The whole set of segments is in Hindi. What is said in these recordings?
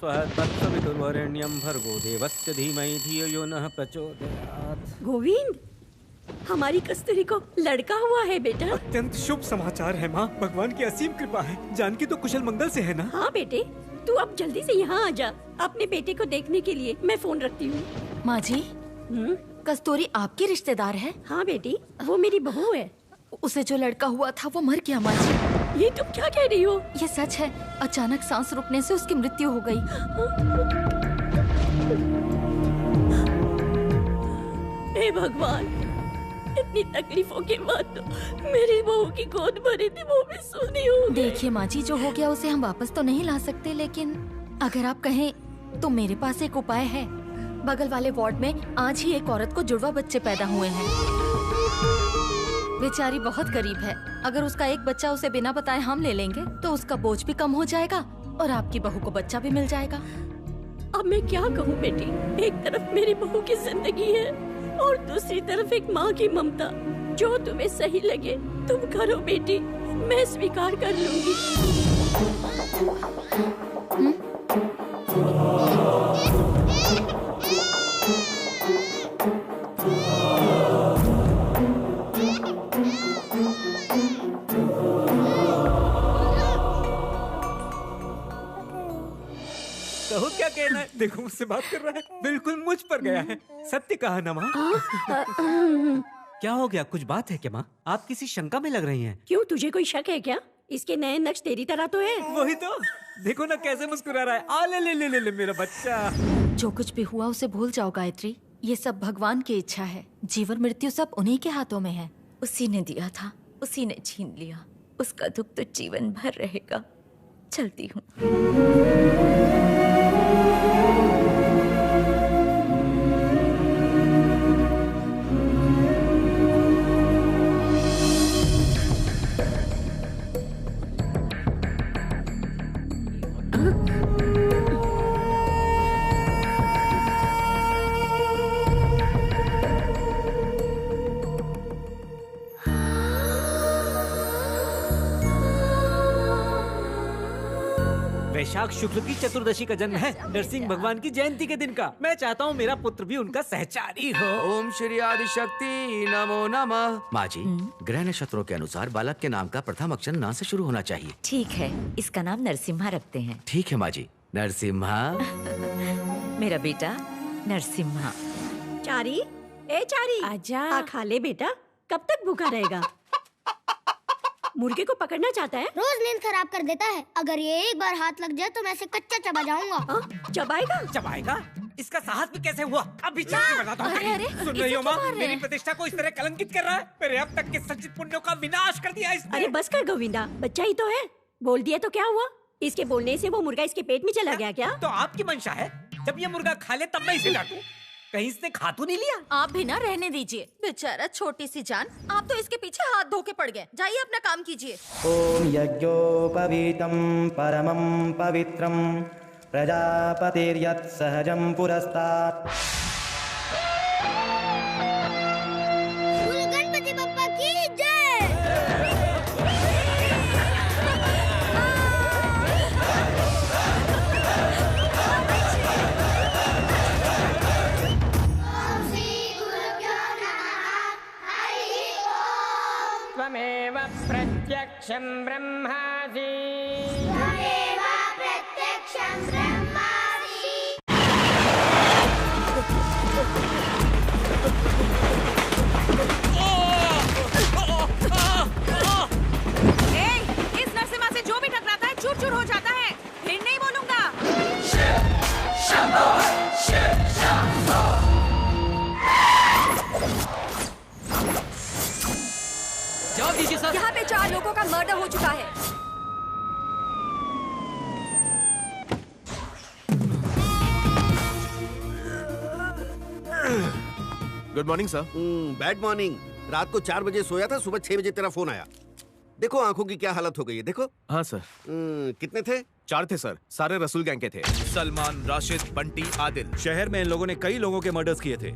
स्वः तत्सवितुर्वरेण्यं भर्गो देवस्य धीमहि धियो यो नः प्रचोदयात्। गोविंद, हमारी कस्तूरी को लड़का हुआ है बेटा। अत्यंत शुभ समाचार है माँ, भगवान की असीम कृपा है। जानकी तो कुशल मंगल से है ना? हाँ बेटे, तू अब जल्दी से यहाँ आ जा। अपने बेटे को देखने के लिए मैं फोन रखती हूँ। माँ जी, कस्तूरी आपकी रिश्तेदार है? हाँ बेटी, वो मेरी बहू है। उसे जो लड़का हुआ था वो मर गया माँ जी। ये तुम क्या कह रही हो? ये सच है, अचानक सांस रुकने से उसकी मृत्यु हो गई। हे भगवान, इतनी तकलीफों के बाद तो मेरी बहू की गोद भरी थी वो भी सोनी हो गई। देखिए माँ जी, जो हो गया उसे हम वापस तो नहीं ला सकते, लेकिन अगर आप कहें तो मेरे पास एक उपाय है। बगल वाले वार्ड में आज ही एक औरत को जुड़वा बच्चे पैदा हुए हैं। बेचारी बहुत गरीब है। अगर उसका एक बच्चा उसे बिना बताए हम ले लेंगे तो उसका बोझ भी कम हो जाएगा और आपकी बहू को बच्चा भी मिल जाएगा। अब मैं क्या कहूँ बेटी, एक तरफ मेरी बहू की जिंदगी है और दूसरी तरफ एक माँ की ममता। जो तुम्हें सही लगे तुम करो बेटी, मैं स्वीकार कर लूंगी। कहो क्या कहना है? देखो मुझसे बात कर रहा है, बिल्कुल मुझ पर गया है। सत्य कहा ना माँ? क्या हो गया, कुछ बात है क्या माँ? आप किसी शंका में लग रही हैं। क्यों, तुझे कोई शक है क्या? इसके नए नक्श तेरी तरह तो है। वही तो, देखो ना कैसे मुस्कुरा रहा है। आ ले ले ले ले ले मेरा बच्चा। जो कुछ भी हुआ उसे भूल जाओ गायत्री, ये सब भगवान की इच्छा है। जीवन मृत्यु सब उन्हीं के हाथों में है। उसी ने दिया था, उसी ने छीन लिया। उसका दुख तो जीवन भर रहेगा। चलती हूँ। वैशाख शुक्ल की चतुर्दशी का जन्म है, नरसिंह भगवान की जयंती के दिन का। मैं चाहता हूँ मेरा पुत्र भी उनका सहचारी हो। ओम श्री आदि शक्ति नमो नमः। माँ जी, ग्रह नक्षत्रों के अनुसार बालक के नाम का प्रथम अक्षर ना से शुरू होना चाहिए। ठीक है, इसका नाम नरसिम्हा रखते हैं। ठीक है माँ जी। नरसिम्हा। मेरा बेटा नरसिम्हा। चारी, ए चारी, आजा। खा ले बेटा, कब तक भूखा रहेगा? मुर्गे को पकड़ना चाहता है? रोज नींद खराब कर देता है। अगर ये एक बार हाथ लग जाए तो मैं इसे कच्चा चबा जाऊंगा। चबाएगा? चबाएगा? इसका साहस भी कैसे हुआ? अभी चल के बताता हूँ। सुन रही हो माँ, मेरी प्रतिष्ठा को इस तरह कलंकित कर रहा है। मेरे अब तक के संचित पुण्यों का विनाश कर दिया इसने। अरे बस कर गोविंदा, बच्चा ही तो है। बोल दिया तो क्या हुआ? इसके बोलने से वो मुर्गा इसके पेट में चला गया क्या? तो आपकी मंशा है, जब ये मुर्गा खा ले तब मैं इसे डांटूं। कहीं इसने खा तो नहीं लिया? आप भी ना रहने दीजिए, बेचारा छोटी सी जान। आप तो इसके पीछे हाथ धो के पड़ गए। जाइए अपना काम कीजिए। ओम यज्ञोपवीतं परमं पवित्रं प्रजापतिर्यत् सहजं पुरस्तात्। गणपति बप्पा की जय। त्वमेव प्रत्यक्षं ब्रह्मासि। त्वमेव प्रत्यक्षं ब्रह्मासि। इस नरसिम्हा से जो भी टकराता है चूर चूर हो जाता है। फिर नहीं बोलूंगा। जाओ दीजिए सर। यहाँ पे 4 लोगों का मर्डर हो चुका है। Good morning sir. Bad morning. रात को 4 बजे सोया था, सुबह 6 बजे तेरा फोन आया। देखो आंखों की क्या हालत हो गई है, देखो। हाँ सर। कितने थे? 4 थे सर, सारे रसूल गैंग के थे। सलमान, राशिद, बंटी, आदिल। शहर में इन लोगों ने कई लोगों के मर्डर्स किए थे।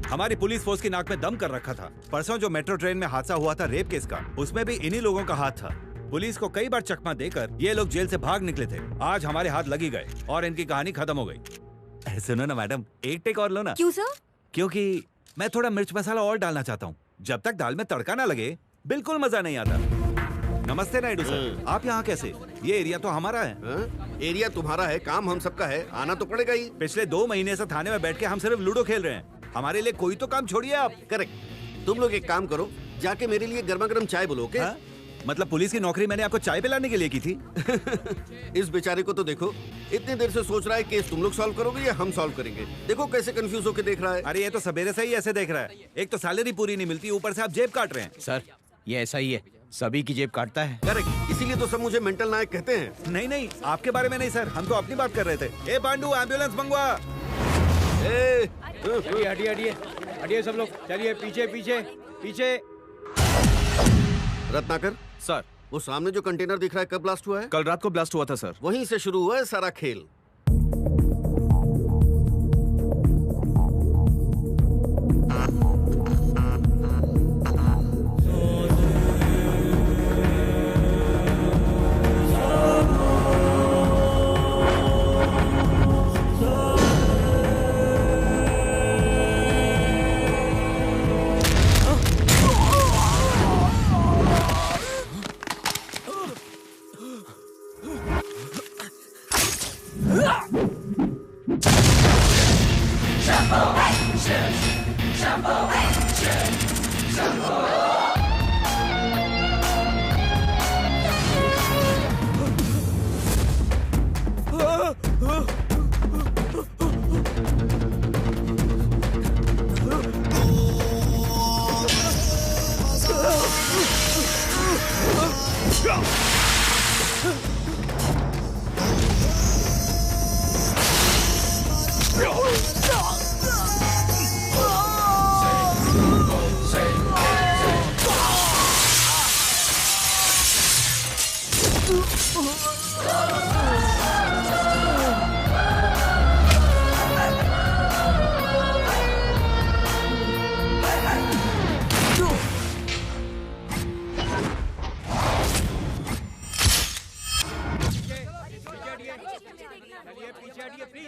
हमारी पुलिस फोर्स की नाक में दम कर रखा था। परसों जो मेट्रो ट्रेन में हादसा हुआ था रेप केस का, उसमें भी इन्हीं लोगों का हाथ था। पुलिस को कई बार चकमा देकर ये लोग जेल से भाग निकले थे। आज हमारे हाथ लगी गए और इनकी कहानी खत्म हो गई। सुनो ना मैडम, एक टेक और लो ना। क्यों सर? क्योंकि मैं थोड़ा मिर्च मसाला और डालना चाहता हूँ। जब तक दाल में तड़का ना लगे बिल्कुल मजा नहीं आता। नमस्ते नायडू सर, आप यहाँ कैसे? ये एरिया तो हमारा है। एरिया तुम्हारा है, काम हम सबका है, आना तो पड़ेगा ही। पिछले 2 महीने से थाने में बैठ के हम सिर्फ लूडो खेल रहे हैं। हमारे लिए कोई तो काम छोड़िए आप। करेक्ट। तुम लोग एक काम करो, जाके मेरे लिए गर्मा गर्म चाय बोलो। ओके? मतलब पुलिस की नौकरी मैंने आपको चाय पिलाने के लिए की थी? इस बेचारे को तो देखो, इतनी देर से सोच रहा है केस तुम लोग सॉल्व करोगे या हम सॉल्व करेंगे। देखो कैसे कंफ्यूज होकर देख रहा है। अरे ये तो सवेरे से ही ऐसे देख रहा है। एक तो सैलरी पूरी नहीं मिलती, ऊपर से आप जेब काट रहे हैं। सर ये ऐसा ही है, सभी की जेब काटता है। करेक्ट, इसीलिए तो सब मुझे मेंटल नायक कहते हैं। नहीं नहीं, आपके बारे में नहीं सर, हम तो अपनी बात कर रहे थे। ए पांडू, एम्बुलेंस मंगवा। हटिए हटिए हटिए सब लोग, चलिए पीछे पीछे पीछे। रत्नाकर सर, वो सामने जो कंटेनर दिख रहा है कब ब्लास्ट हुआ है? कल रात को ब्लास्ट हुआ था सर। वहीं से शुरू हुआ है सारा खेल।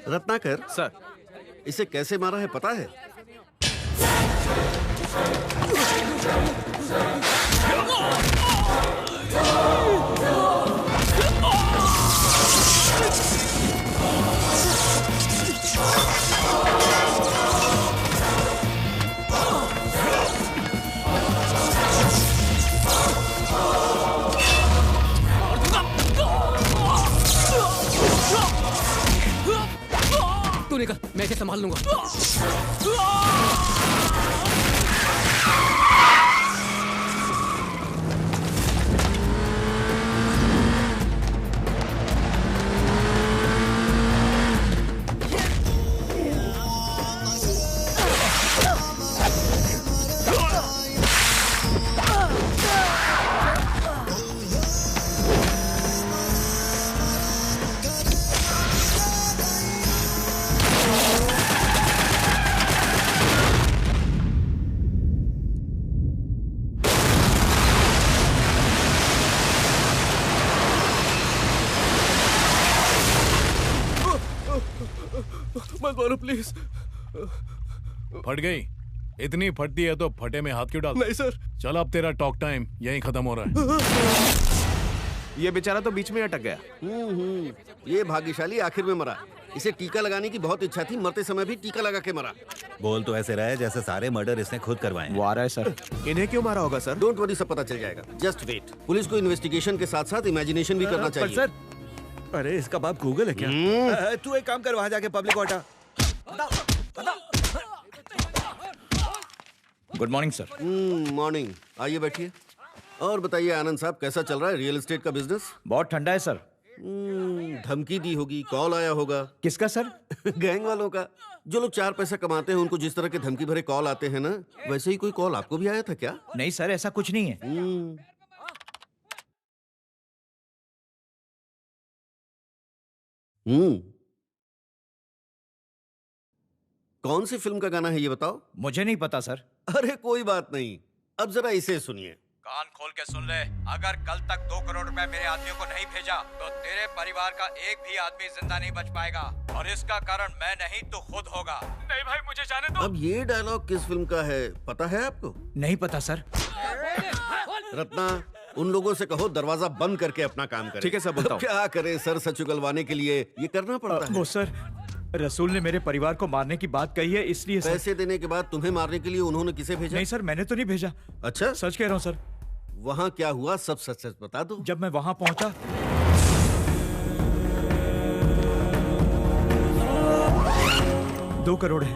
रत्नाकर सर, इसे कैसे मारा है पता है? तू निकल, मैं इसे संभाल लूंगा। मत मारो प्लीज। फट गई? इतनी फटती है तो फटे में हाथ क्यों डाल? नहीं सर। चल अब तेरा टॉक टाइम यहीं खत्म हो रहा है। ये बेचारा तो बीच में अटक गया। ये भाग्यशाली आखिर में मरा। इसे टीका लगाने की बहुत इच्छा थी, मरते समय भी टीका लगा के मरा। बोल तो ऐसे रहा है जैसे सारे मर्डर इसने खुद करवाए हैं। वो आ रहा है सर। इन्हें क्यों मारा होगा सर? डोंट वरी, सब पता चल जाएगा। Just wait. पुलिस को इन्वेस्टिगेशन के साथ साथ इमेजिनेशन भी करना चाहिए। सर, अरे इसका बाप गूगल है क्या? तू एक काम कर, वहां जाके पब्लिक को हटा। Good morning sir. मॉर्निंग। आइए बैठिए। और बताइए आनंद साहब, कैसा चल रहा है रियल एस्टेट का बिजनेस? बहुत ठंडा है सर। धमकी दी होगी, कॉल आया होगा। किसका सर? गैंग वालों का। जो लोग 4 पैसा कमाते हैं उनको जिस तरह के धमकी भरे कॉल आते हैं ना, वैसे ही कोई कॉल आपको भी आया था क्या? नहीं सर, ऐसा कुछ नहीं है। कौन सी फिल्म का गाना है ये बताओ? मुझे नहीं पता सर। अरे कोई बात नहीं, अब जरा इसे सुनिए। कान खोल के सुन ले, अगर कल तक 2 करोड़ रुपए मेरे आदमियों को नहीं भेजा तो तेरे परिवार का एक भी आदमी जिंदा नहीं बच पाएगा, और इसका कारण मैं नहीं तो खुद होगा। नहीं भाई, मुझे जाने दो। अब ये डायलॉग किस फिल्म का है पता है आपको? नहीं पता सर। रत्ना, उन लोगों से कहो दरवाजा बंद करके अपना काम करें। ठीक है सर, बोलता हूं। क्या करे सर, सच उगलवाने के लिए ये करना पड़ता है। वो सर, रसूल ने मेरे परिवार को मारने की बात कही है, इसलिए सर। पैसे देने के बाद तुम्हें मारने के लिए उन्होंने किसे भेजा? नहीं सर, मैंने तो नहीं भेजा। अच्छा, सच कह रहा हूँ सर। वहाँ क्या हुआ सब सच सच बता दो। जब मैं वहाँ पहुँचा 2 करोड़ है।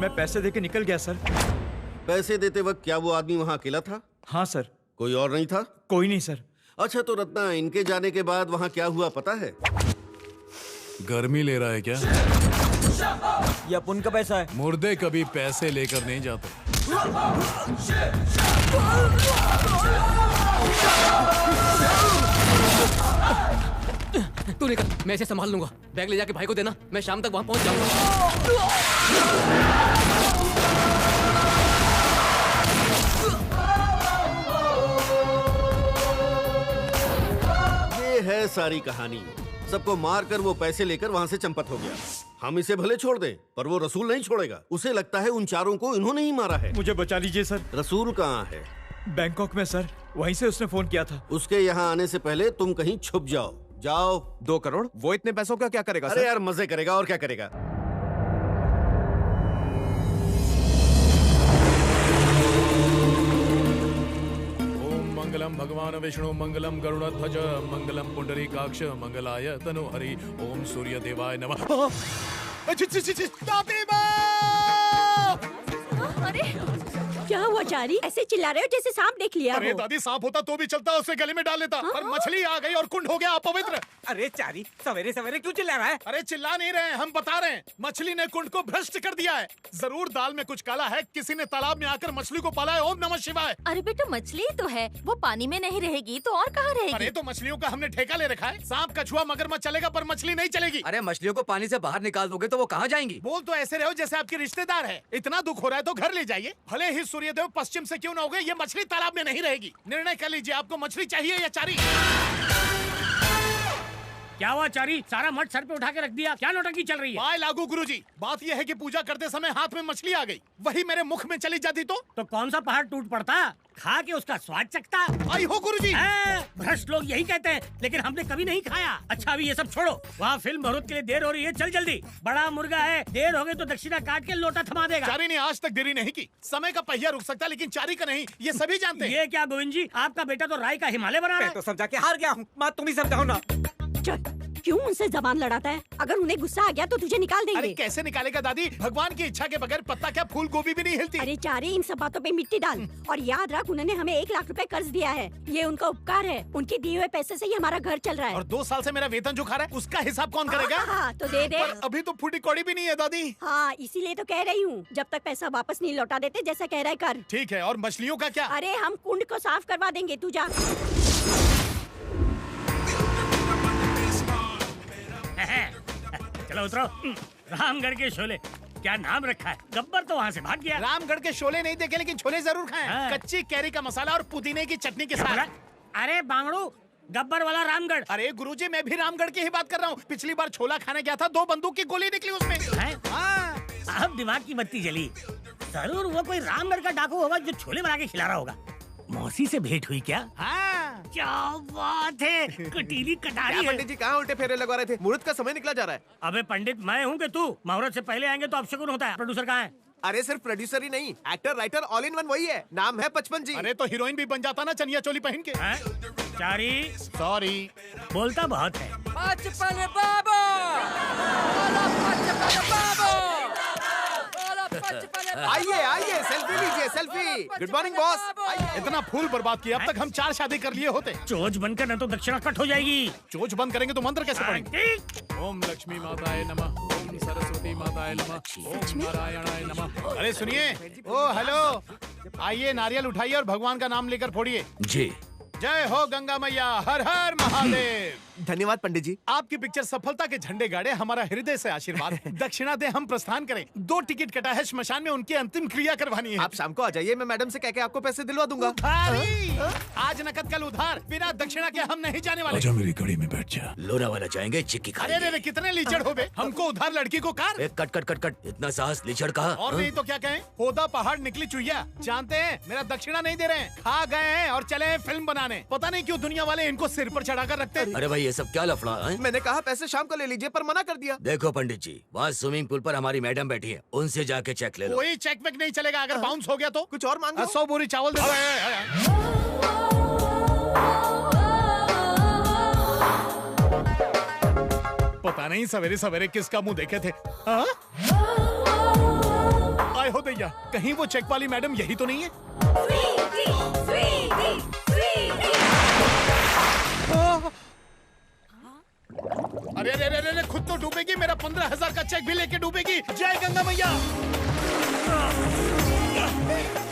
मैं पैसे देके निकल गया सर। पैसे देते वक्त क्या वो आदमी वहाँ अकेला था? हाँ सर। कोई और नहीं था? कोई नहीं सर। अच्छा तो रत्ना, इनके जाने के बाद वहाँ क्या हुआ पता है? गर्मी ले रहा है क्या? ये अपन का पैसा है। मुर्दे कभी पैसे लेकर नहीं जाते। तू निकल, मैं इसे संभाल लूंगा। बैग ले जाके भाई को देना, मैं शाम तक वहां पहुंच जाऊंगा। ये है सारी कहानी। सबको मारकर वो पैसे लेकर वहाँ से चंपत हो गया। हम इसे भले छोड़ दें, पर वो रसूल नहीं छोड़ेगा। उसे लगता है उन चारों को इन्होंने ही मारा है। मुझे बचा लीजिए सर। रसूल कहाँ है? बैंकॉक में सर, वहीं से उसने फोन किया था। उसके यहाँ आने से पहले तुम कहीं छुप जाओ। जाओ। 2 करोड़? वो इतने पैसों का क्या करेगा? अरे यार मजे करेगा, और क्या करेगा। मंगलम भगवान विष्णु मंगलम गरुड़ध्वज मंगलम पुंडरीकाक्ष मंगलाय तनु हरि ओम सूर्य देवाय नमः। अरे क्या हुआ चारी? ऐसे चिल्ला रहे हो जैसे सांप देख लिया अरे हो। दादी, सांप होता तो भी चलता, उसे गले में डाल लेता। पर मछली आ गई और कुंड हो गया अपवित्र। अरे चारी, सवेरे सवेरे क्यों चिल्ला रहा है? अरे चिल्ला नहीं रहे, हम बता रहे हैं। मछली ने कुंड को भ्रष्ट कर दिया है। जरूर दाल में कुछ काला है। किसी ने तालाब में आकर मछली को पाला है। ओम नमः शिवाय। अरे बेटा, मछली तो है, वो पानी में नहीं रहेगी तो और कहाँ रहेगी? अरे तो मछलियों का हमने ठेका ले रखा है। सांप, कछुआ, मगरमच्छ चलेगा पर मछली नहीं चलेगी। अरे मछलियों को पानी से बाहर निकाल दोगे तो वो कहाँ जाएंगी? बोल तो ऐसे रहो जैसे आपके रिश्तेदार है। इतना दुख हो रहा है तो घर ले जाइए। भले ही सूर्यदेव पश्चिम से क्यों न हो गए, ये मछली तालाब में नहीं रहेगी। निर्णय कर लीजिए, आपको मछली चाहिए या चारी? क्या हुआ चारी? सारा मठ सर पे उठा के रख दिया, क्या नौटंकी चल रही है? बाय लागू गुरुजी, बात यह है कि पूजा करते समय हाथ में मछली आ गई। वही मेरे मुख में चली जाती तो कौन सा पहाड़ टूट पड़ता? खा के उसका स्वाद चखता। आई हो गुरुजी। भ्रष्ट लोग यही कहते हैं, लेकिन हमने कभी नहीं खाया। अच्छा अभी ये सब छोड़ो, वहाँ फिल्म बहुत के लिए देर हो रही है, चल जल्दी। बड़ा मुर्गा है, देर हो गई तो दक्षिणा काट के लोटा थमा देगा। चारी ने आज तक देरी नहीं की। समय का पहिया रुक सकता लेकिन चारी का नहीं, ये सभी जानते हैं। ये क्या गोविंद जी, आपका बेटा तो राय का हिमालय बना रहा है। तो समझा के हार गया हूँ, माँ तुम ही समझाओ ना। चल, क्यों उनसे जबान लड़ाता है? अगर उन्हें गुस्सा आ गया तो तुझे निकाल देंगे। अरे कैसे निकालेगा दादी? भगवान की इच्छा के बगैर पत्ता क्या फूल गोभी भी नहीं हिलती। अरे चारी, इन सब बातों पे मिट्टी डाल और याद रख, उन्होंने हमें 1 लाख रुपए कर्ज दिया है। ये उनका उपकार है। उनके दिए हुए पैसे से ही हमारा घर चल रहा है। और 2 साल से मेरा वेतन जो खा रहा है उसका हिसाब कौन करेगा? हाँ, तो दे दे। पर अभी तो फूटी कौड़ी भी नहीं है दादी। हाँ, इसीलिए तो कह रही हूँ, जब तक पैसा वापस नहीं लौटा देते जैसा कह रहा है कर। ठीक है, और मछलियों का क्या? अरे हम कुंड को साफ करवा देंगे, तू जा। चलो उतरो। रामगढ़ के शोले, क्या नाम रखा है? गब्बर तो वहाँ से भाग गया। रामगढ़ के शोले नहीं देखे लेकिन छोले जरूर खाए। हाँ। कच्ची कैरी का मसाला और पुदीने की चटनी के साथ। अरे बांगड़ू, गब्बर वाला रामगढ़। अरे गुरुजी, मैं भी रामगढ़ की ही बात कर रहा हूँ। पिछली बार छोला खाने गया था, 2 बंदूक की गोली निकली उसमें। हाँ। अब दिमाग की बत्ती जली। जरूर वो कोई रामगढ़ का डाकू होगा जो छोले बना के खिला रहा होगा। मौसी से भेंट हुई क्या? हाँ। क्या बात है, कटीली कटारी है। पंडित जी कहाँ उल्टे फेरे लगवा रहे थे? मुहूर्त का समय निकला जा रहा है। अबे पंडित मैं हूँ कि तू? मुहूर्त से पहले आएंगे तो अपशकुन होता है। प्रोड्यूसर कहाँ है? अरे सिर्फ प्रोड्यूसर ही नहीं, actor writer all in one वही है। नाम है 55 जी। अरे तो हीरोइन भी बन जाता ना चनिया चोली पहन के। चारी सॉरी, बोलता बहुत है। 55 बाबू, 55 बाबू। आइए आइए, सेल्फी लीजिए, सेल्फी। Good morning boss. इतना फूल बर्बाद किया, अब तक हम 4 शादी कर लिए होते। चोच बनकर न तो दक्षिणा कट हो जाएगी। चोच बंद करेंगे तो मंत्र कैसे पढ़ेंगे? ओम लक्ष्मी माताय नमः, ओम सरस्वती माताय नमः, ओम नारायणाय नमः। अरे सुनिए, ओ हेलो, आइए नारियल उठाइए और भगवान का नाम लेकर फोड़िए। जी। जय हो गंगा मैया, हर हर महादेव। धन्यवाद पंडित जी। आपकी पिक्चर सफलता के झंडे गाड़े, हमारा हृदय से आशीर्वाद। दक्षिणा दे, हम प्रस्थान करें। 2 टिकट कटा है, श्मशान में उनकी अंतिम क्रिया करवानी है। आप शाम को आ जाइए, मैं मैडम से कह के आपको पैसे दिलवा दूंगा। आज नकद कल उधार, बिना दक्षिणा के हम नहीं जाने वाले। आजा मेरी गाड़ी में बैठ जा। लोनावाला जाएंगे, चिक्की अरे रे, कितने लीचड़ हो बे, हमको उधार लड़की को car. Cut cut cut cut, इतना साहस लीचड़ कहा। और नहीं तो क्या कहें, होदा पहाड़ निकली चुईया। जानते हैं मेरा दक्षिणा नहीं दे रहे हैं, खा गए हैं और चले हैं फिल्म बनाने। पता नहीं क्यों दुनिया वाले इनको सिर पर चढ़ाकर रखते हैं। अरे भाई ये सब क्या लफड़ा है? मैंने कहा पैसे शाम को ले लीजिए, पर मना कर दिया। देखो पंडित जी, वहाँ स्विमिंग पूल पर हमारी मैडम बैठी है, उनसे जाके चेक ले लो। कोई चेक वेक नहीं चलेगा, अगर बाउंस हो गया तो कुछ और मांगो। 100 बोरी चावल दे दो। पता नहीं सवेरे सवेरे किसका मुंह देखे थे। आए हो दैया, कहीं वो चेक वाली मैडम यही तो नहीं है? अरे अरे अरे अरे, खुद तो डूबेगी, मेरा 15,000 का चेक भी लेके डूबेगी। जय गंगा मैया।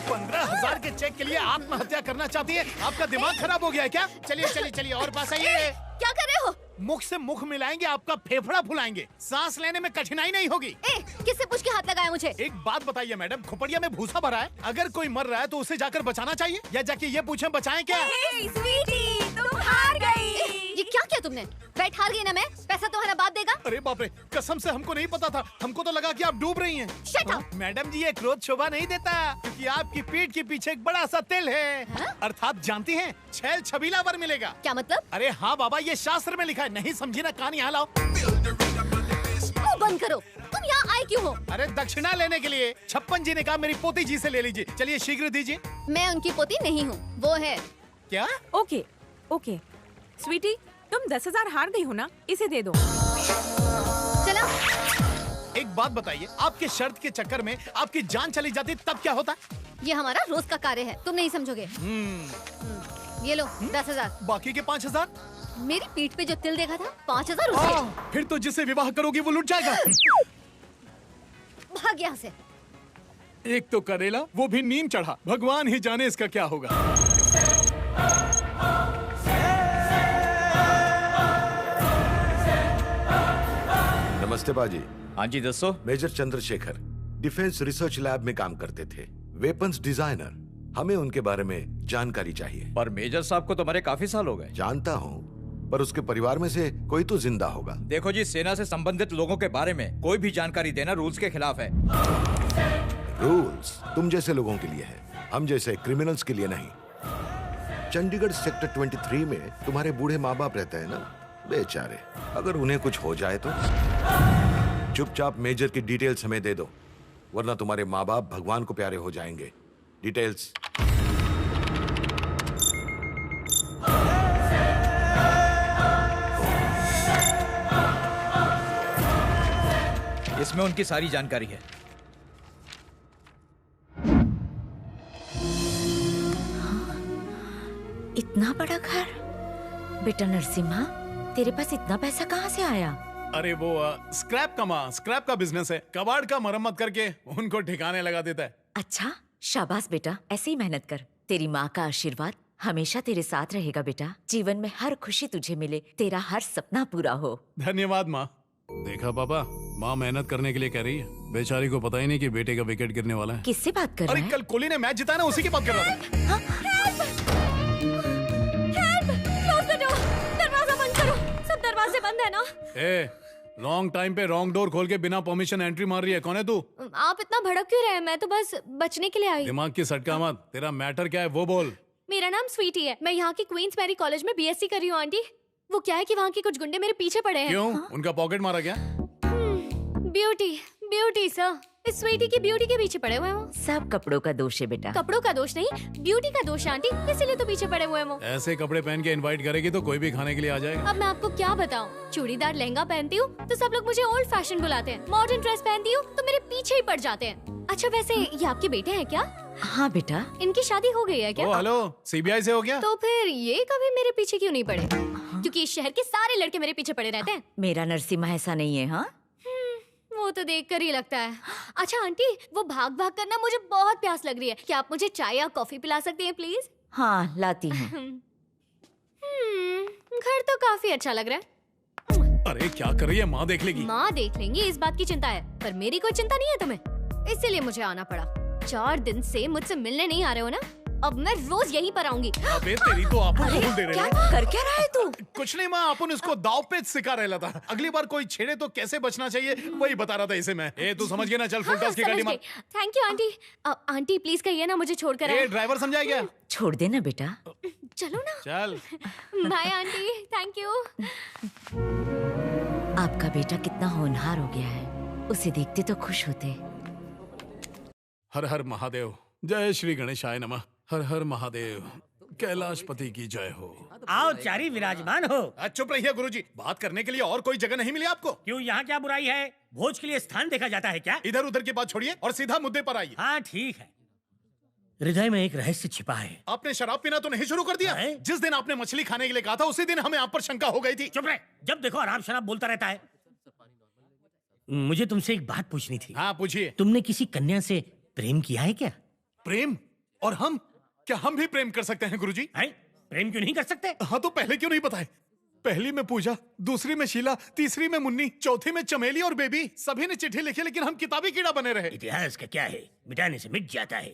15,000 के चेक के लिए आत्महत्या करना चाहती है? आपका दिमाग खराब हो गया है क्या? चलिए चलिए चलिए, और पास आइए। क्या कर रहे हो? मुख से मुख मिलाएंगे, आपका फेफड़ा फुलाएंगे, सांस लेने में कठिनाई नहीं होगी। किससे पूछ के हाथ लगाया मुझे? एक बात बताइए मैडम, खोपड़िया में भूसा भरा है, अगर कोई मर रहा है तो उसे जाकर बचाना चाहिए, या जाके ये पूछें बचाएं क्या? स्वीटी, तुम हार गई। ये क्या किया तुमने? बैठ, हार गई ना मैं, पैसा तुम्हारा बाप देगा। अरे बाप रे, कसम से हमको नहीं पता था, हमको तो लगा कि आप डूब रही हैं। Shut up. मैडम जी, ये क्रोध शोभा नहीं देता, क्योंकि आपकी पीठ के पीछे एक बड़ा सा तिल है। अर्थात जानती हैं, छैल छबीला वर मिलेगा। क्या मतलब? अरे हाँ बाबा, ये शास्त्र में लिखा है, नहीं समझी ना, कान यहाँ लाओ। बंद करो, तुम यहाँ आए क्यों हो? अरे दक्षिणा लेने के लिए। 56 जी ने कहा मेरी पोती जी से ले लीजिए। चलिए शीघ्र दीजिए। मैं उनकी पोती नहीं हूँ, वो है। क्या? ओके ओके स्वीटी, तुम 10,000 हार गई हो ना, इसे दे दो। चला। एक बात बताइए, आपके शर्त के चक्कर में आपकी जान चली जाती तब क्या होता? ये हमारा रोज का कार्य है, तुम नहीं समझोगे। ये लो 10,000। बाकी के 5,000? मेरी पीठ पे जो तिल देखा था, 5,000 उसके। फिर तो जिसे विवाह करोगी वो लुट जाएगा। भाग यहाँ से। एक तो करेला, वो भी नीम चढ़ा, भगवान ही जाने इसका क्या होगा। नमस्ते बाजी। हाँ जी दसो। Major Chandrashekhar defence research lab में काम करते थे, वेपन्स डिजाइनर। हमें उनके बारे में जानकारी चाहिए। पर मेजर साहब को तो मरे काफी साल हो गए। जानता हूँ, पर उसके परिवार में से कोई तो जिंदा होगा। देखो जी, सेना से संबंधित लोगों के बारे में कोई भी जानकारी देना रूल्स के खिलाफ है। रूल्स तुम जैसे लोगों के लिए है, हम जैसे क्रिमिनल्स के लिए नहीं। चंडीगढ़ सेक्टर 23 में तुम्हारे बूढ़े माँ बाप रहते हैं ना, बेचारे, अगर उन्हें कुछ हो जाए तो चुपचाप मेजर की डिटेल्स हमें दे दो, वरना तुम्हारे माँ बाप भगवान को प्यारे हो जाएंगे। डिटेल्स। इसमें उनकी सारी जानकारी है। इतना बड़ा घर? बेटा नरसिम्हा, तेरे पास इतना पैसा कहाँ से आया? अरे वो स्क्रैप का बिजनेस है, कबाड़ का मरम्मत करके उनको ठिकाने लगा देता है। अच्छा, शाबाश बेटा, ऐसे ही मेहनत कर। तेरी माँ का आशीर्वाद हमेशा तेरे साथ रहेगा बेटा। जीवन में हर खुशी तुझे मिले, तेरा हर सपना पूरा हो। धन्यवाद माँ। देखा पापा, माँ मेहनत करने के लिए कह रही है, बेचारी को पता ही नहीं कि बेटे का विकेट गिरने वाला है। किससे बात कर रहा है? अरे कल कोहली ने मैच जिताया ना, उसी की बात कर रहा था। दरवाजा बंद करो, सब दरवाजे बंद है ना। रॉन्ग टाइम पे रॉन्ग डोर खोल के बिना परमिशन एंट्री मार रही है। कौन है तू? आप इतना भड़क क्यों रहे हैं? मैं तो बस बचने के लिए आई। दिमाग की सटका मत, तेरा मैटर क्या है वो बोल। मेरा नाम स्वीटी है, मैं यहाँ की क्वींस मैरी कॉलेज में बीएससी कर रही हूँ आंटी। वो क्या है कि वहाँ के कुछ गुंडे मेरे पीछे पड़े हैं। क्यों? उनका पॉकेट मारा क्या? ब्यूटी सर, इस स्वीटी की ब्यूटी के पीछे पड़े हुए हैं। सब कपड़ों का दोष है बेटा। कपड़ों का दोष नहीं, ब्यूटी का दोष है आंटी, इसीलिए तो पीछे पड़े हुए हैं वो। ऐसे कपड़े पहन के इनवाइट करेगी तो कोई भी खाने के लिए आ जाएगा। अब मैं आपको क्या बताऊं, चूड़ीदार लहंगा पहनती हूँ तो सब लोग मुझे ओल्ड फैशन बुलाते हैं, मॉडर्न ड्रेस पहनती हूँ तो मेरे पीछे ही पड़ जाते हैं। अच्छा वैसे ये आपके बेटे हैं क्या? हाँ बेटा। इनकी शादी हो गई है क्या? हेलो, सीबीआई से हो गया? तो फिर ये कभी मेरे पीछे क्यों नहीं पड़े? क्योंकि इस शहर के सारे लड़के मेरे पीछे पड़े रहते हैं। मेरा नरसिम्हा ऐसा नहीं है। हाँ, वो तो देखकर ही लगता है। अच्छा आंटी, वो भाग भाग करना मुझे बहुत प्यास लग रही है, क्या आप मुझे चाय या कॉफी पिला सकती हैं प्लीज? हाँ लाती हूँ। घर तो काफी अच्छा लग रहा है। अरे क्या कर रही है, माँ देख लेगी। माँ देख लेंगी, इस बात की चिंता है, पर मेरी कोई चिंता नहीं है तुम्हें, इसीलिए मुझे आना पड़ा। 4 दिन से मुझसे मिलने नहीं आ रहे हो ना, अब मैं रोज यहीं पर आऊंगी। अबे तेरी तो आपन को बोल दे रहे हैं। कर क्या रहा है तू? कुछ नहीं माँ, अपन इसको दाव पेच सिखा रहा था। अगली बार कोई छेड़े तो कैसे बचना चाहिए वही बता रहा था इसे मैं। ए तू समझ गया ना, चल फुल टॉस की गाड़ी मार। Thank you aunty. Aunty please कहिए ना मुझे छोड़कर आए। ड्राइवर समझाया क्या? छोड़ देना बेटा। चलो ना। चल। Bye aunty, thank you. आपका बेटा कितना होनहार हो गया है, उसे देखते तो खुश होते। हर हर महादेव, जय श्री गणेशाय नमः। हर हर महादेव, कैलाशपति की जय हो। आओ चारी विराजमान हो। चुप रहिए गुरुजी, बात करने के लिए और कोई जगह नहीं मिली आपको? क्यों, यहाँ क्या बुराई है? भोज के लिए स्थान देखा जाता है क्या? इधर उधर की बात छोड़िए और सीधा मुद्दे पर आइए। हाँ ठीक है। हृदय में एक रहस्य छिपा है। आपने शराब पीना तो नहीं शुरू कर दिया? जिस दिन आपने मछली खाने के लिए कहा था उसी दिन हमें आप पर शंका हो गई थी। चुप रहे, जब देखो आराम शराब बोलता रहता है। मुझे तुमसे एक बात पूछनी थी। हाँ पूछिए। तुमने किसी कन्या से प्रेम किया है क्या? प्रेम? और हम? क्या हम भी प्रेम कर सकते हैं गुरुजी? प्रेम क्यों नहीं कर सकते? हाँ तो पहले क्यों नहीं बताए? पहली में पूजा, दूसरी में शीला, तीसरी में मुन्नी, चौथी में चमेली और बेबी। सभी ने चिट्ठी लिखी लेकिन हम किताबी कीड़ा बने रहे। इतिहास का क्या है, मिटाने से मिट जाता है,